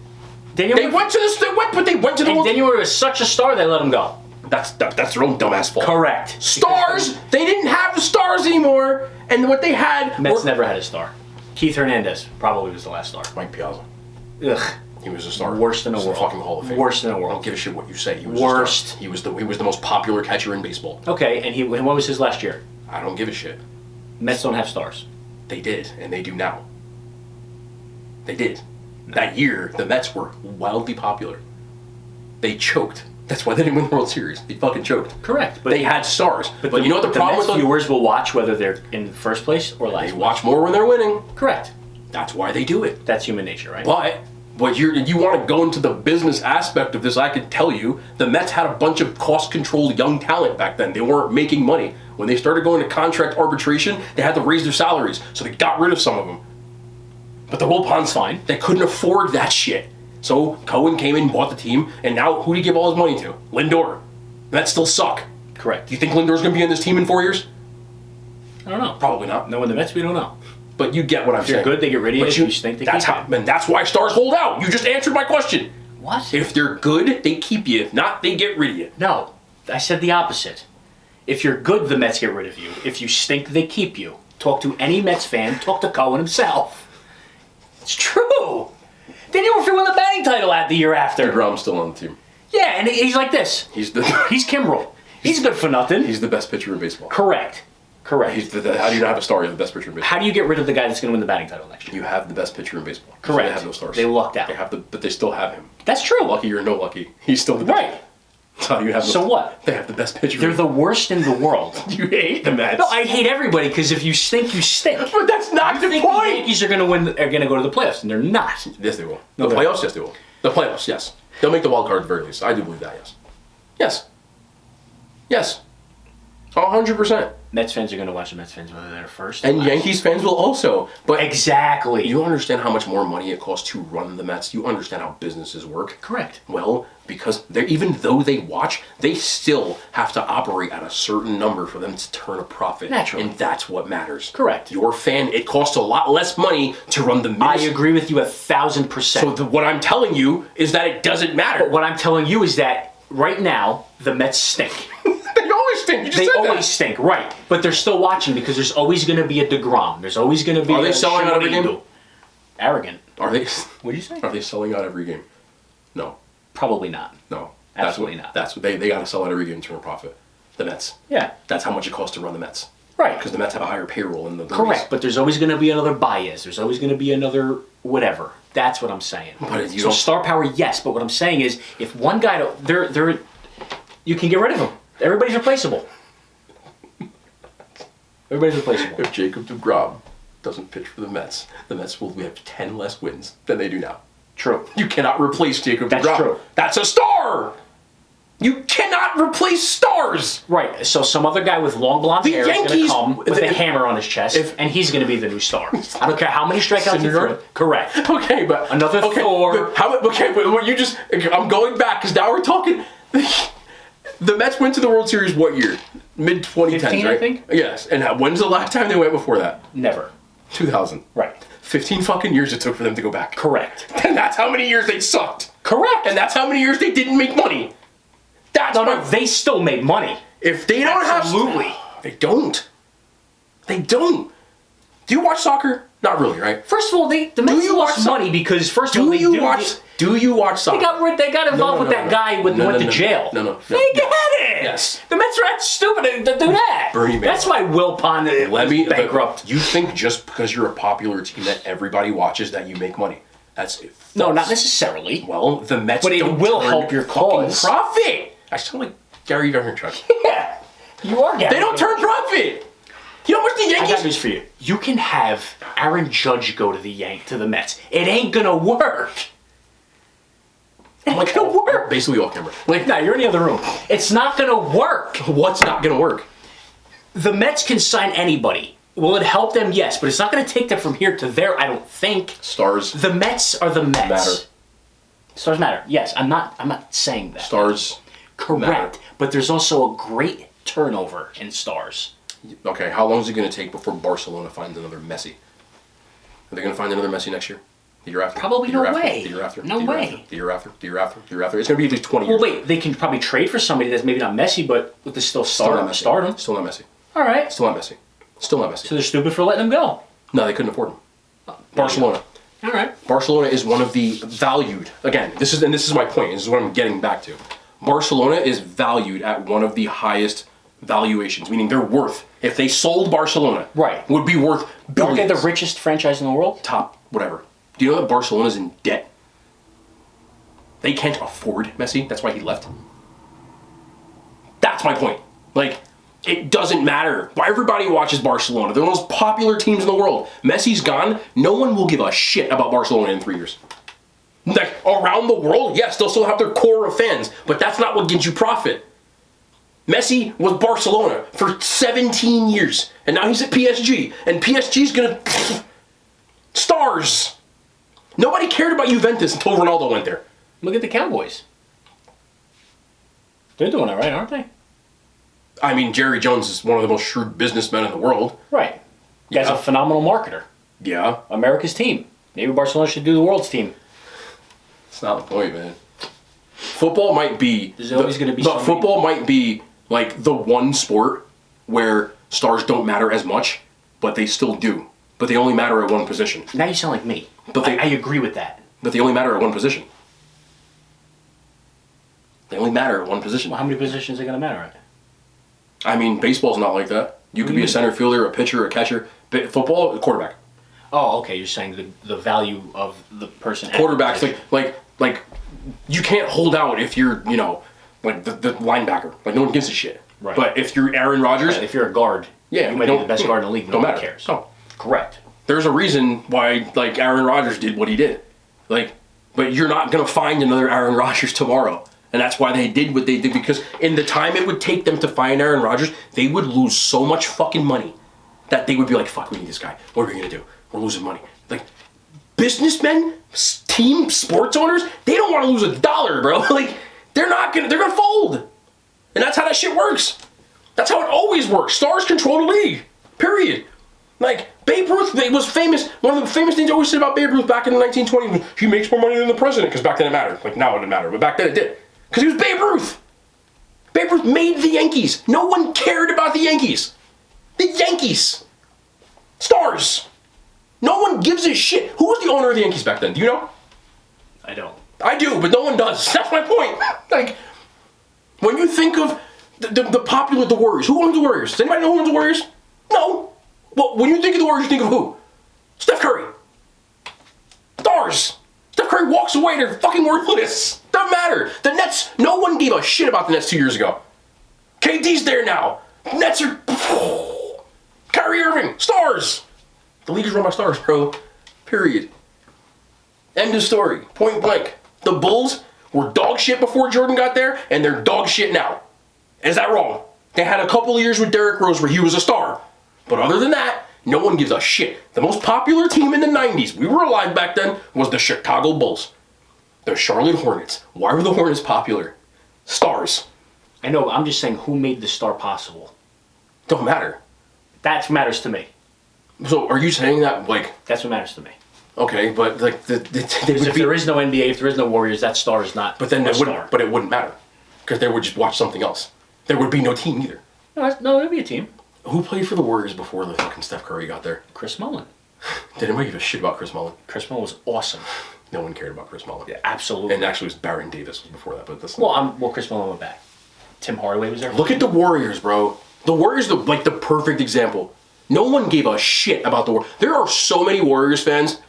Daniel They Murphy- went to this. They went to the And World. Daniel Murphy was such a star, they let him go. That's their own dumbass fault. Correct. Stars. They didn't have the stars anymore, and what they had. Mets were, never had a star. Keith Hernandez probably was the last star. Mike Piazza. Ugh. He was a star. Worst in the He was world. fucking Hall of Fame. Worst in the I world. don't give a shit what you say. He was Worst. A star. He was the most popular catcher in baseball. Okay, and when was his last year? I don't give a shit. Mets don't have stars. They did, and they do now. They did. That year, the Mets were wildly popular. They choked. That's why they didn't win the World Series. They fucking choked. Correct. But They had stars. But you know what the problem Mets with them? viewers will watch whether they're in first place or last They place. watch more when they're winning. Correct. That's why they do it. That's human nature, right? But you want to go into the business aspect of this, I can tell you, the Mets had a bunch of cost-controlled young talent back then. They weren't making money. When they started going to contract arbitration, they had to raise their salaries, so they got rid of some of them. But the Wilpons, Fine. they couldn't afford that shit. So Cohen came in, bought the team, and now who do you give all his money to? Lindor. That still suck. Correct. Do you think Lindor's going to be in this team in 4 years? I don't know. Probably not. Knowing the Mets, we don't know. But you get what I'm If you're saying. good, they get rid of you. If you stink, they keep you. And that's why stars hold out. You just answered my question. What? If they're good, they keep you. If not, they get rid of you. No, I said the opposite. If you're good, the Mets get rid of you. If you stink, they keep you. Talk to any Mets fan. Talk to Cohen himself. It's true. They didn't even win the batting title the year after. DeGrom's still on the team. Yeah, and he's like this. He's Kimbrel. He's good for nothing. He's the best pitcher in baseball. Correct. How do you not have a star? You're the best pitcher in baseball. How do you get rid of the guy that's going to win the batting title next year? You have the best pitcher in baseball. Correct. They have no stars. They lucked out. But they still have him. That's true. Lucky or no lucky, he's still the best. Right. So you have. So what? They have the best pitcher. They're the worst in the world. You hate the Mets. No, I hate everybody because if you stink, you stink. But that's not the The point. Yankees are going to win. Are going to go to the playoffs, and they're not. Yes, they will. No, The playoffs, yes, they will. The playoffs, yes. They'll make the wild card at the very least. I do believe that, yes. Yes. Yes. 100%. Mets fans are going to watch the Mets fans whether they're first. And Yankees fans will also. But exactly. you understand how much more money it costs to run the Mets? You understand how businesses work? Correct. Well, because even though they watch, they still have to operate at a certain number for them to turn a profit. Naturally. And that's what matters. Correct. Your fan, it costs a lot less money to run the I Mets. agree with you 1,000%. So what I'm telling you is that it doesn't matter. But what I'm telling you is that right now the Mets stink. They always stink. You just They said always that. stink, right? But they're still watching because there's always going to be a DeGrom. There's always going to be. Are they a selling out every game? Schwarber. Arrogant. Are they? What did you say? Are they selling out every game? No. Probably not. No. Absolutely not. That's what they got to sell out every game to turn a profit. The Mets. Yeah. That's how much it costs to run the Mets. Right. Because the Mets have a higher payroll than the Correct, but there's always going to be another Baez. There's always going to be another whatever. That's what I'm saying. But you so don't- star power, yes. But what I'm saying is, if one guy, you can get rid of him. Everybody's replaceable. Everybody's replaceable. If Jacob DeGrom doesn't pitch for the Mets will have 10 less wins than they do now. True. You cannot replace Jacob That's DeGrom. true. That's a star! You cannot replace stars! Right. So some other guy with long blonde The hair is going to Yankees- come with a hammer on his chest, and he's going to be the new star. I don't care how many strikeouts he throws. Correct. Okay, but Another Thor. But what you just, I'm going back because now we're talking. The Mets went to the World Series what year? Mid 2010s, 15, right? I think. Yes. And when's the last time they went before that? Never. 2000. Right. 15 fucking years it took for them to go back. Correct. And that's how many years they sucked. Correct. And that's how many years they didn't make money. That's No, they still made money. If they don't Absolutely. They don't. They don't. Do you watch soccer? Not really, right? First of all, the Mets you lost watch money because first of all, Do you watch soccer? They got involved with that guy when went to jail. No. They get it. Yes. The Mets are that stupid to do that. Bernie Madoff. That's why Will Pond was bankrupt. You think just because you're a popular team that everybody watches that you make money? That's false. No, not necessarily. Well, the Mets But it don't will turn help your cause. profit. I sound like Gary Vaynerchuk. Yeah, you are getting. They don't turn profit. You know how much the I got Yankees? news for you. You can have Aaron Judge go to the Mets. It ain't gonna work. It ain't gonna work. Basically off camera. Like, No, you're in the other room. It's not gonna work. what's not gonna work? The Mets can sign anybody. Will it help them? Yes, but it's not going to take them from here to there, I don't think. Stars The Mets are the Mets. matter. Stars matter. Yes, I'm not saying that. Stars. Correct. matter. But there's also a great turnover in stars. Okay, how long is it gonna take before Barcelona finds another Messi? Are they gonna find another Messi next year? The year after? Probably The year no after? way. The year after? No The year way. after? The year after? The year after? The year after? It's gonna be at least 20 Well, years. wait, they can probably trade for somebody that's maybe not Messi, but with the still Still not Messi. stardom. Still not Messi. All right. Still not Messi. Still not Messi. So they're stupid for letting him go. No, they couldn't afford him. Barcelona. All right. Barcelona is one of the valued. Again, this is my point. This is what I'm getting back to. Barcelona is valued at one of the highest valuations, meaning they're worth. If they sold Barcelona, Right. would be worth Aren't billions. they the richest franchise in the world? Top whatever. Do you know that Barcelona's in debt? They can't afford Messi. That's why he left. That's my point. Like, it doesn't matter. Why everybody watches Barcelona. They're the most popular teams in the world. Messi's gone. No one will give a shit about Barcelona in 3 years. Like, around the world, yes, they'll still have their core of fans, but that's not what gives you profit. Messi was Barcelona for 17 years, and now he's at PSG, and PSG's gonna... Stars! Nobody cared about Juventus until Ronaldo went there. Look at the Cowboys. They're doing all right, aren't they? I mean, Jerry Jones is one of the most shrewd businessmen in the world. Right. Guy's a phenomenal marketer. Yeah. America's team. Maybe Barcelona should do the world's team. That's not the point, man. Football might be... There's always going to be football might be, like, the one sport where stars don't matter as much, but they still do. But they only matter at one position. Now you sound like me. But I agree with that. But they only matter at one position. They only matter at one position. Well, how many positions are they going to matter at? I mean, baseball's not like that. You could be a center fielder, a pitcher, a catcher. Football, a quarterback. Oh, okay. You're saying the value of the person. Quarterbacks, like you can't hold out if you're, like the linebacker. Like no one gives a shit. Right. But if you're Aaron Rodgers, right, if you're a guard, yeah, you might be the best guard in the league. No one cares. No. Correct. There's a reason why like Aaron Rodgers did what he did. Like, but you're not gonna find another Aaron Rodgers tomorrow. And that's why they did what they did, because in the time it would take them to find Aaron Rodgers, they would lose so much fucking money that they would be like, fuck, we need this guy. What are we gonna do? We're losing money. Like, businessmen, team sports owners, they don't want to lose a dollar, bro. Like, they're gonna fold. And that's how that shit works. That's how it always works. Stars control the league. Period. Like, Babe Ruth was famous. One of the famous things I always said about Babe Ruth back in the 1920s was he makes more money than the president, because back then it mattered. Like, now it didn't matter, but back then it did. Because he was Babe Ruth. Babe Ruth made the Yankees. No one cared about the Yankees. The Yankees. Stars. No one gives a shit. Who was the owner of the Yankees back then? Do you know? I don't. I do, but no one does. That's my point. Like, when you think of the popular, the Warriors, who owns the Warriors? Does anybody know who owns the Warriors? No. Well, when you think of the Warriors, you think of who? Steph Curry. Stars. Steph Curry walks away, they're fucking worthless. Doesn't matter. The Nets, no one gave a shit about the Nets 2 years ago. KD's there now. Nets are... Kyrie Irving. Stars. The league is run by stars, bro. Period. End of story. Point blank. The Bulls were dog shit before Jordan got there, and they're dog shit now. Is that wrong? They had a couple of years with Derrick Rose where he was a star. But other than that, no one gives a shit. The most popular team in the 90s, we were alive back then, was the Chicago Bulls. The Charlotte Hornets. Why were the Hornets popular? Stars. I know, I'm just saying who made the star possible. Don't matter. That matters to me. So are you saying that, like... That's what matters to me. Okay, but like... If there is no NBA, if there is no Warriors, that star is not But then a it star. wouldn't, but it wouldn't matter. Because they would just watch something else. There would be no team either. No, there'd be a team. Who played for the Warriors before the fucking Steph Curry got there? Chris Mullin. Did anybody give a shit about Chris Mullin? Chris Mullin was awesome. No one cared about Chris Mullin. Yeah, absolutely. And actually it was Baron Davis before that, but that's Well, Chris Mullin went back. Tim Hardaway was there. Look at the Warriors, bro. The Warriors are like the perfect example. No one gave a shit about the Warriors. There are so many Warriors fans,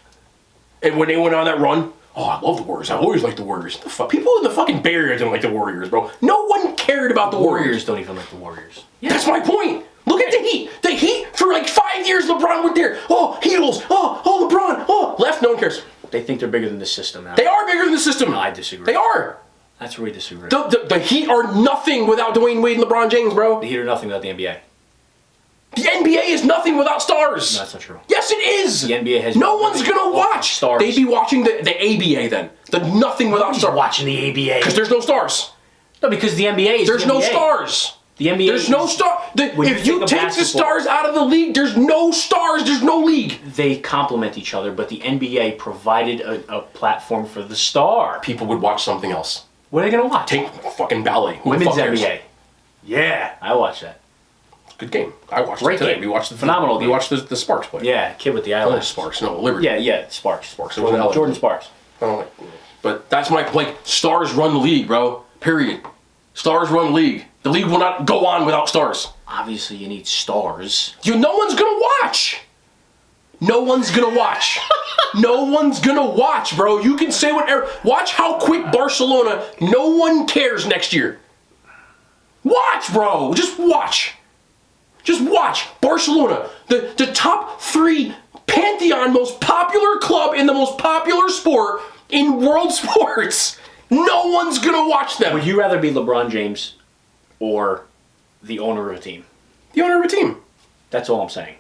and when they went on that run, oh, I love the Warriors. I always liked the Warriors. The fuck? People in the fucking Bay Area don't like the Warriors, bro. No one cared about the Warriors. Don't even like the Warriors. Yeah. That's my point. Look at the Heat. The Heat, for like 5 years, LeBron went there. Oh, Heatles. Oh, LeBron. Oh, left, no one cares. They think they're bigger than the system now. They are bigger than the system. No, I disagree. They are. That's where we disagree. The Heat are nothing without Dwayne Wade and LeBron James, bro. The Heat are nothing without the NBA. The NBA is nothing without stars. No, that's not true. Yes, it is. The NBA has... No one's gonna watch. Stars. They'd be watching the ABA then. The nothing without stars. Watching the ABA. Because there's no stars. No, because the NBA is There's the no NBA. stars. The NBA There's no star. If you take the stars out of the league, there's no stars. There's no league. They complement each other, but the NBA provided a platform for the star. People would watch something else. What are they gonna watch? Take fucking ballet. Who Women's the fuck cares? NBA. Yeah, I watched that. Good game. I watched Great it today. game. We watched the phenomenal. We game. watched the Sparks play. Yeah, kid with the Oh, eyelash. Sparks. No, Liberty. Yeah, Sparks. Sparks. It was an Jordan Sparks. Oh, but that's my like. Stars run the league, bro. Period. Stars run the league. The league will not go on without stars. Obviously, you need stars. No one's gonna watch. No one's gonna watch. No one's gonna watch, bro. You can say whatever. Watch how quick Barcelona. No one cares next year. Watch, bro. Just watch. Just watch. Barcelona, the top 3 pantheon most popular club in the most popular sport in world sports. No one's gonna watch them. Would you rather be LeBron James or the owner of a team? The owner of a team. That's all I'm saying.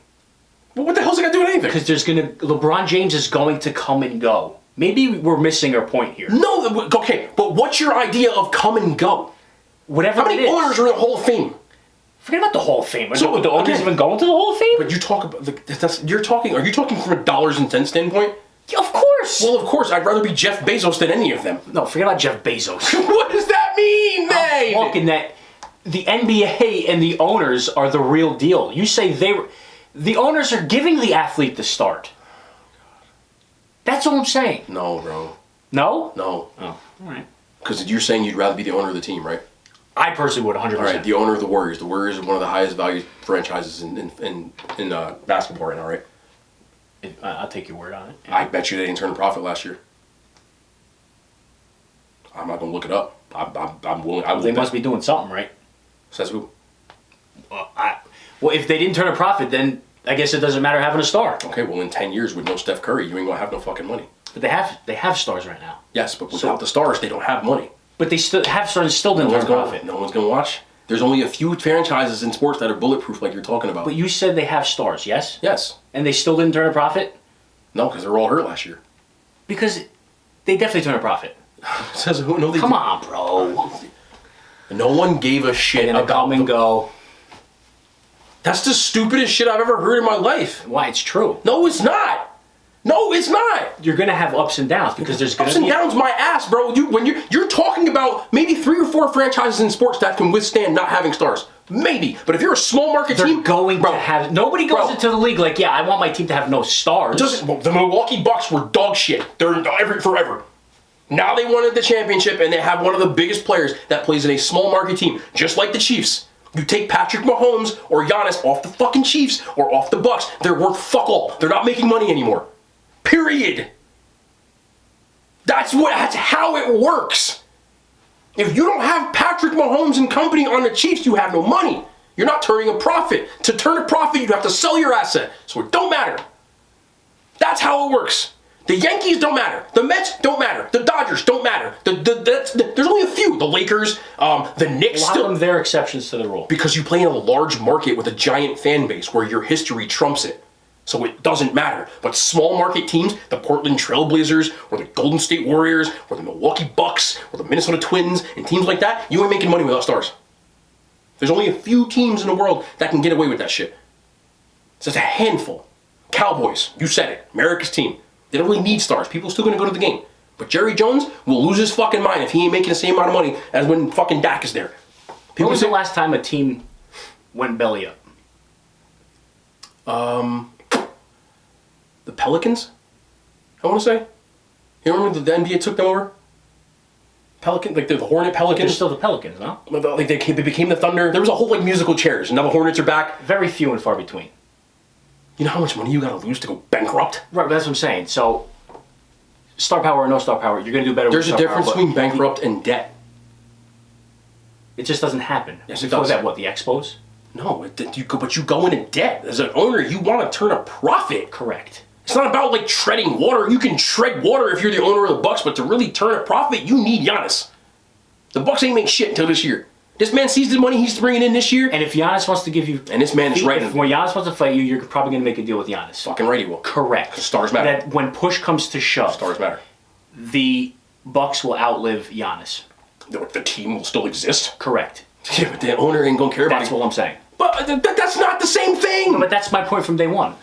Well, what the hell's it got to do with anything? Because LeBron James is going to come and go. Maybe we're missing our point here. No, okay, but what's your idea of come and go? Whatever How many owners are in the Hall of Fame? Forget about the Hall of Fame. So, So, the owners again, even going to the Hall of Fame? But you talk about are you talking from a dollars and cents standpoint? Yeah, of course. Well, of course, I'd rather be Jeff Bezos than any of them. No, forget about Jeff Bezos. What does that mean, man? I'm talking that the NBA and the owners are the real deal. You say the owners are giving the athlete the start. That's all I'm saying. No, bro. No? No. Oh, all right. Because you're saying you'd rather be the owner of the team, right? I personally would 100%. All right, the owner of the Warriors. The Warriors are one of the highest valued franchises in basketball right now, right? I'll take your word on it. I bet you they didn't turn a profit last year. I'm not gonna look it up. I'm willing. They must be doing something, right? Says who? Well, if they didn't turn a profit, then I guess it doesn't matter having a star. Okay, well, in 10 years with no Steph Curry, you ain't gonna have no fucking money. But they have stars right now. Yes, but without the stars, they don't have money. But they still have stars and still didn't turn a profit. No one's gonna watch. There's only a few franchises in sports that are bulletproof, like you're talking about. But you said they have stars, yes? Yes. And they still didn't turn a profit? No, because they were all hurt last year. Because they definitely turned a profit. Says who? No, Come on, bro. No one gave a shit And about come and go. That's the stupidest shit I've ever heard in my life. Why? It's true. No, it's not. No, it's not. You're gonna have ups and downs because there's gonna Ups and be downs, my ass, bro. You're talking about maybe 3 or 4 franchises in sports that can withstand not having stars. Maybe, but if you're a small market they're team, going to have. Nobody goes into the league like, yeah, I want my team to have no stars. Well, the Milwaukee Bucks were dog shit. They're forever. Now they wanted the championship, and they have one of the biggest players that plays in a small market team, just like the Chiefs. You take Patrick Mahomes or Giannis off the fucking Chiefs or off the Bucks, they're worth fuck all. They're not making money anymore. Period. That's how it works. If you don't have Patrick Mahomes and company on the Chiefs, you have no money. You're not turning a profit. To turn a profit, you have to sell your asset. So it don't matter. That's how it works. The Yankees don't matter. The Mets don't matter. The Dodgers don't matter. There's only a few. The Lakers, the Knicks. How come they're exceptions to the rule? Because you play in a large market with a giant fan base where your history trumps it. So it doesn't matter. But small market teams, the Portland Trailblazers, or the Golden State Warriors, or the Milwaukee Bucks, or the Minnesota Twins, and teams like that, you ain't making money without stars. There's only a few teams in the world that can get away with that shit. It's just a handful. Cowboys, you said it. America's team. They don't really need stars. People are still going to go to the game. But Jerry Jones will lose his fucking mind if he ain't making the same amount of money as when fucking Dak is there. When was the last time a team went belly up? The Pelicans, I want to say. You remember the NBA took them over? Like the Hornet Pelicans. They're still the Pelicans, no? Like they became the Thunder. There was a whole like musical chairs, and now the Hornets are back. Very few and far between. You know how much money you got to lose to go bankrupt? Right, that's what I'm saying. So, star power or no star power, you're going to do better There's with a star difference power, between bankrupt and debt. It just doesn't happen. Yes, it Before does. that, what, the Expos? No, but you go into debt. As an owner, you want to turn a profit. Correct. It's not about like treading water. You can tread water if you're the owner of the Bucks, but to really turn a profit, you need Giannis. The Bucks ain't make shit until this year. This man sees the money he's bringing in this year. And if Giannis wants to give you... And this man is right. If when Giannis wants to fight you, you're probably going to make a deal with Giannis. Fucking right he will. Correct. Stars matter. That when push comes to shove... Stars matter. The Bucks will outlive Giannis. The team will still exist. Correct. Yeah, but the owner ain't gonna care about it. That's what I'm saying. But that's not the same thing. No, but that's my point from day one.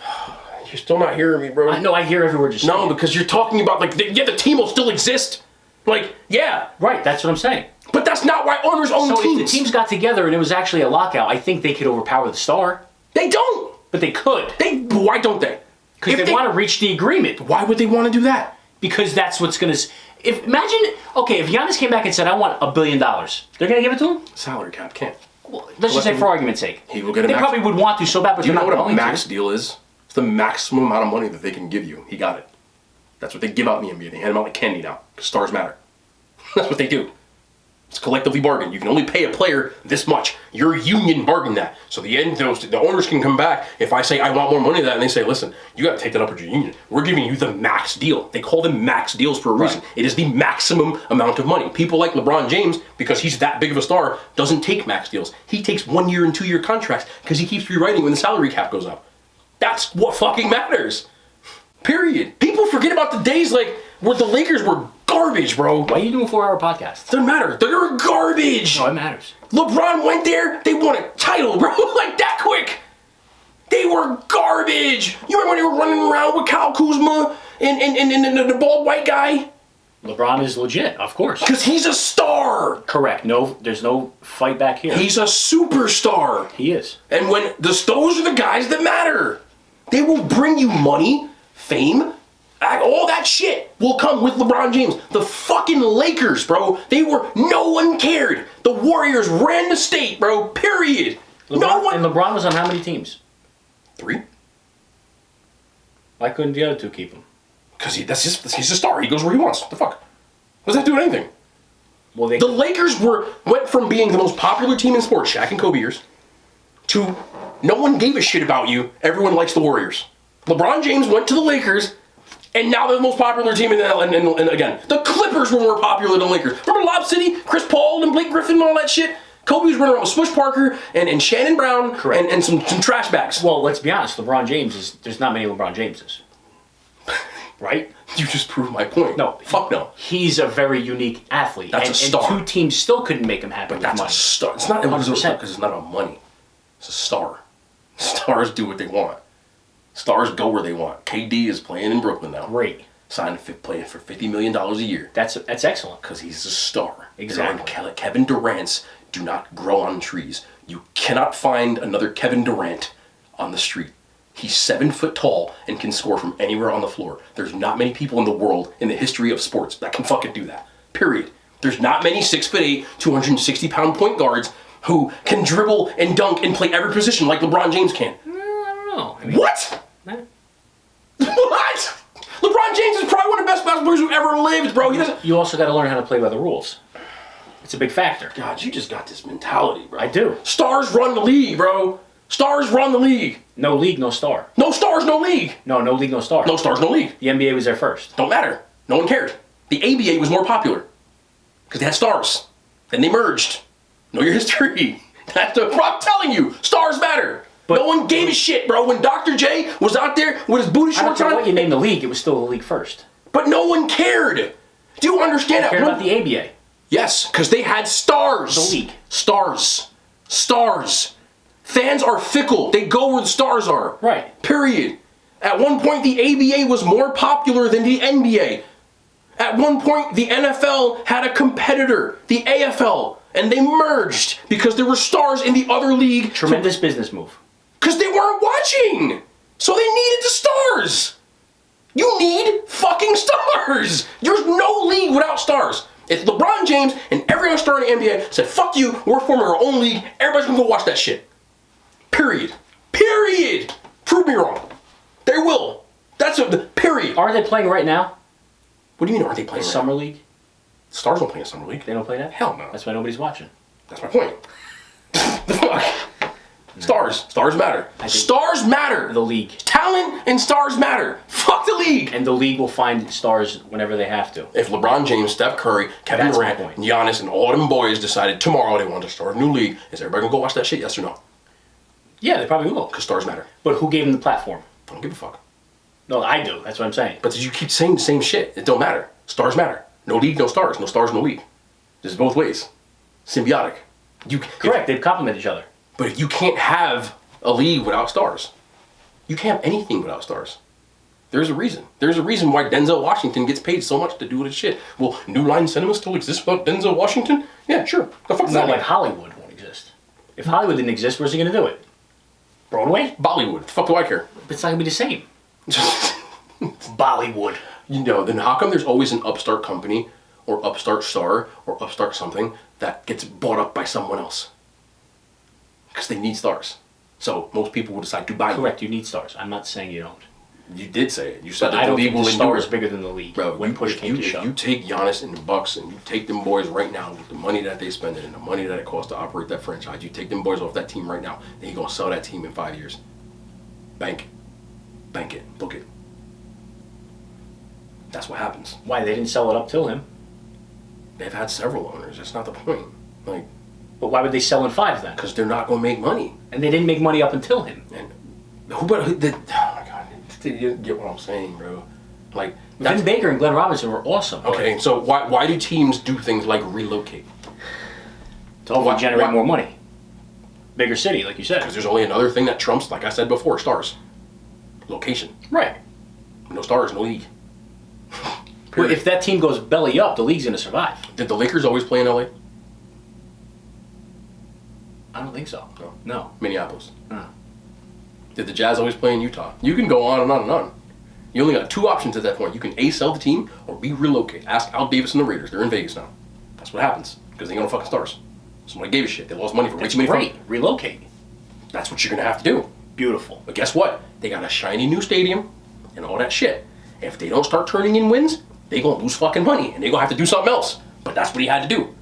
You're still not hearing me, bro. I hear every word you're saying. No, because you're talking about like, the team will still exist. Like, yeah. Right, that's what I'm saying. But that's not why owners own So teams. if the teams got together and it was actually a lockout, I think they could overpower the star. They don't. But they could. Why don't they? Because they want to reach the agreement. Why would they want to do that? Because that's what's going to... If Giannis came back and said, I want $1 billion, they're going to give it to him? Salary cap can't. Well, let's just say for argument's sake. He will get a They max. probably would want to so bad, but Do you they're know not what a going max to. deal is? It's the maximum amount of money that they can give you. He got it. That's what they give out in the NBA. They hand them out like candy now, because stars matter. That's what they do. It's collectively bargained. You can only pay a player this much. Your union bargained that. So the owners can come back. If I say I want more money than that, and they say, listen, you got to take that up with your union. We're giving you the max deal. They call them max deals for a reason. Right. It is the maximum amount of money. People like LeBron James, because he's that big of a star, doesn't take max deals. He takes 1 year and 2 year contracts because he keeps rewriting when the salary cap goes up. That's what fucking matters. Period. People forget about the days like where the Lakers were garbage, bro. Why are you doing a 4-hour podcast? Doesn't matter. They're garbage. No, it matters. LeBron went there. They won a title, bro. Like that quick. They were garbage. You remember when they were running around with Kyle Kuzma and the bald white guy? LeBron is legit, of course. Because he's a star. Correct. No, there's no fight back here. He's a superstar. He is. And when those are the guys that matter. They will bring you money, fame, all that shit will come with LeBron James. The fucking Lakers, bro. No one cared. The Warriors ran the state, bro. Period. And LeBron was on how many teams? 3. Why couldn't the other 2 keep him? Because he's a star. He goes where he wants. What the fuck? What does that do with anything? Well, the Lakers went from being the most popular team in sports, Shaq and Kobe years, to no one gave a shit about you. Everyone likes the Warriors. LeBron James went to the Lakers, and now they're the most popular team in the and again, the Clippers were more popular than the Lakers. Remember Lob City, Chris Paul and Blake Griffin and all that shit? Kobe was running around with Smush Parker and Shannon Brown and some trash bags. Well, let's be honest. LeBron James there's not many LeBron Jameses. Right? You just proved my point. No. Fuck no. He's a very unique athlete. That's a star. And 2 teams still couldn't make him happy with That's money. a star. It's not 100%. because it's not about money. It's a star. Stars do what they want. Stars go where they want. KD is playing in Brooklyn now. Great. Signed playing for $50 million a year. That's excellent. Because he's a star. Exactly. Kevin Durant's do not grow on trees. You cannot find another Kevin Durant on the street. He's 7 foot tall and can score from anywhere on the floor. There's not many people in the world in the history of sports that can fucking do that. Period. There's not many 6'8", 260-pound point guards who can dribble and dunk and play every position like LeBron James can. I don't know. What? What? LeBron James is probably one of the best basketball players who ever lived, bro. You also got to learn how to play by the rules. It's a big factor. God, you just got this mentality, bro. I do. Stars run the league, bro. Stars run the league. No league, no star. No stars, no league. No league, no star. No stars, no league. The NBA was there first. Don't matter. No one cared. The ABA was more popular because they had stars. Then they merged. Know your history. I'm telling you, stars matter. But no one gave a shit, bro. When Dr. J was out there with his booty shorts on. I don't care what you named the league, it was still the league first. But no one cared. Do you understand that? Cared about the ABA. Yes, because they had stars. The league. Stars. Stars. Fans are fickle. They go where the stars are. Right. Period. At one point, the ABA was more popular than the NBA. At one point, the NFL had a competitor, the AFL, and they merged because there were stars in the other league. Tremendous business move. Because they weren't watching. So they needed the stars. You need fucking stars. There's no league without stars. If LeBron James and every other star in the NBA said, fuck you, we're forming our own league, everybody's gonna go watch that shit. Period. Period. Prove me wrong. They will. That's a period. Are they playing right now? What do you mean aren't they playing right Summer now? League? Stars don't play in Summer League. They don't play that? Hell no. That's why nobody's watching. That's my point. The fuck? Stars. Stars matter. Stars matter. The league. Talent and stars matter. Fuck the league. And the league will find stars whenever they have to. If LeBron James, Steph Curry, Kevin That's Durant, my point. Giannis, and all them boys decided tomorrow they want to start a new league, is everybody gonna go watch that shit? Yes or no? Yeah, they probably will. Because stars matter. But who gave them the platform? I don't give a fuck. No, I do. That's what I'm saying. But you keep saying the same shit. It don't matter. Stars matter. No league, no stars. No stars, no league. There's both ways. Symbiotic. Correct. They complement each other. But you can't have a league without stars. You can't have anything without stars. There's a reason. There's a reason why Denzel Washington gets paid so much to do this shit. Will New Line Cinema still exist without Denzel Washington? Yeah, sure. The fuck It's not like Hollywood won't exist. If Hollywood didn't exist, where's he going to do it? Broadway? Bollywood. The fuck do I care? But it's not going to be the same. Bollywood. You know, then how come there's always an upstart company or upstart star or upstart something that gets bought up by someone else? Because they need stars. So most people will decide to buy. Correct, you need stars. I'm not saying you don't. You did say it. You said But that I don't the league think will the star endure. is bigger than the league. Bro, when push came to shove. You take Giannis and the Bucks and you take them boys right now with the money that they spend and the money that it costs to operate that franchise. You take them boys off that team right now, then you're gonna sell that team in 5 years. Bank it, book it. That's what happens. Why? They didn't sell it up till him. They've had several owners. That's not the point. Like, But why would they sell in 5 then? because they're not gonna make money. And they didn't make money up until him. And oh my god, you get what I'm saying, bro. Like Vin Baker and Glenn Robinson were awesome. okay. So why do teams do things like relocate? To hopefully generate more money. Bigger city, like you said. Because there's only another thing that trumps, like I said before, stars. Location. Right. No stars, no league. Well, if that team goes belly up, the league's going to survive. Did the Lakers always play in LA? I don't think so. No. Minneapolis. Huh. Did the Jazz always play in Utah? You can go on and on and on. You only got two options at that point. You can A, sell the team, or B, relocate. Ask Al Davis and the Raiders. They're in Vegas now. That's what happens. Because they ain't no fucking stars. Somebody gave a shit. They lost money for way too many Great. Relocate. That's what you're going to have to do. Beautiful. But guess what? They got a shiny new stadium and all that shit. If they don't start turning in wins, they going to lose fucking money. And they going to have to do something else. But that's what he had to do.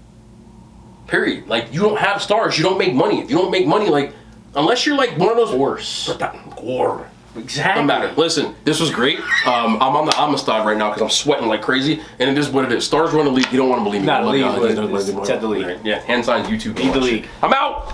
Period. Like, you don't have stars. You don't make money. If you don't make money, like, unless you're like one of those... Worse. Or... Exactly. Doesn't matter. Listen, this was great. I'm on the Amistad right now because I'm sweating like crazy, and it is what it is. Stars run the league. You don't want to believe me. Not the league. It's at the league. Right. Yeah, hand signs, YouTube. Lead the league. I'm out.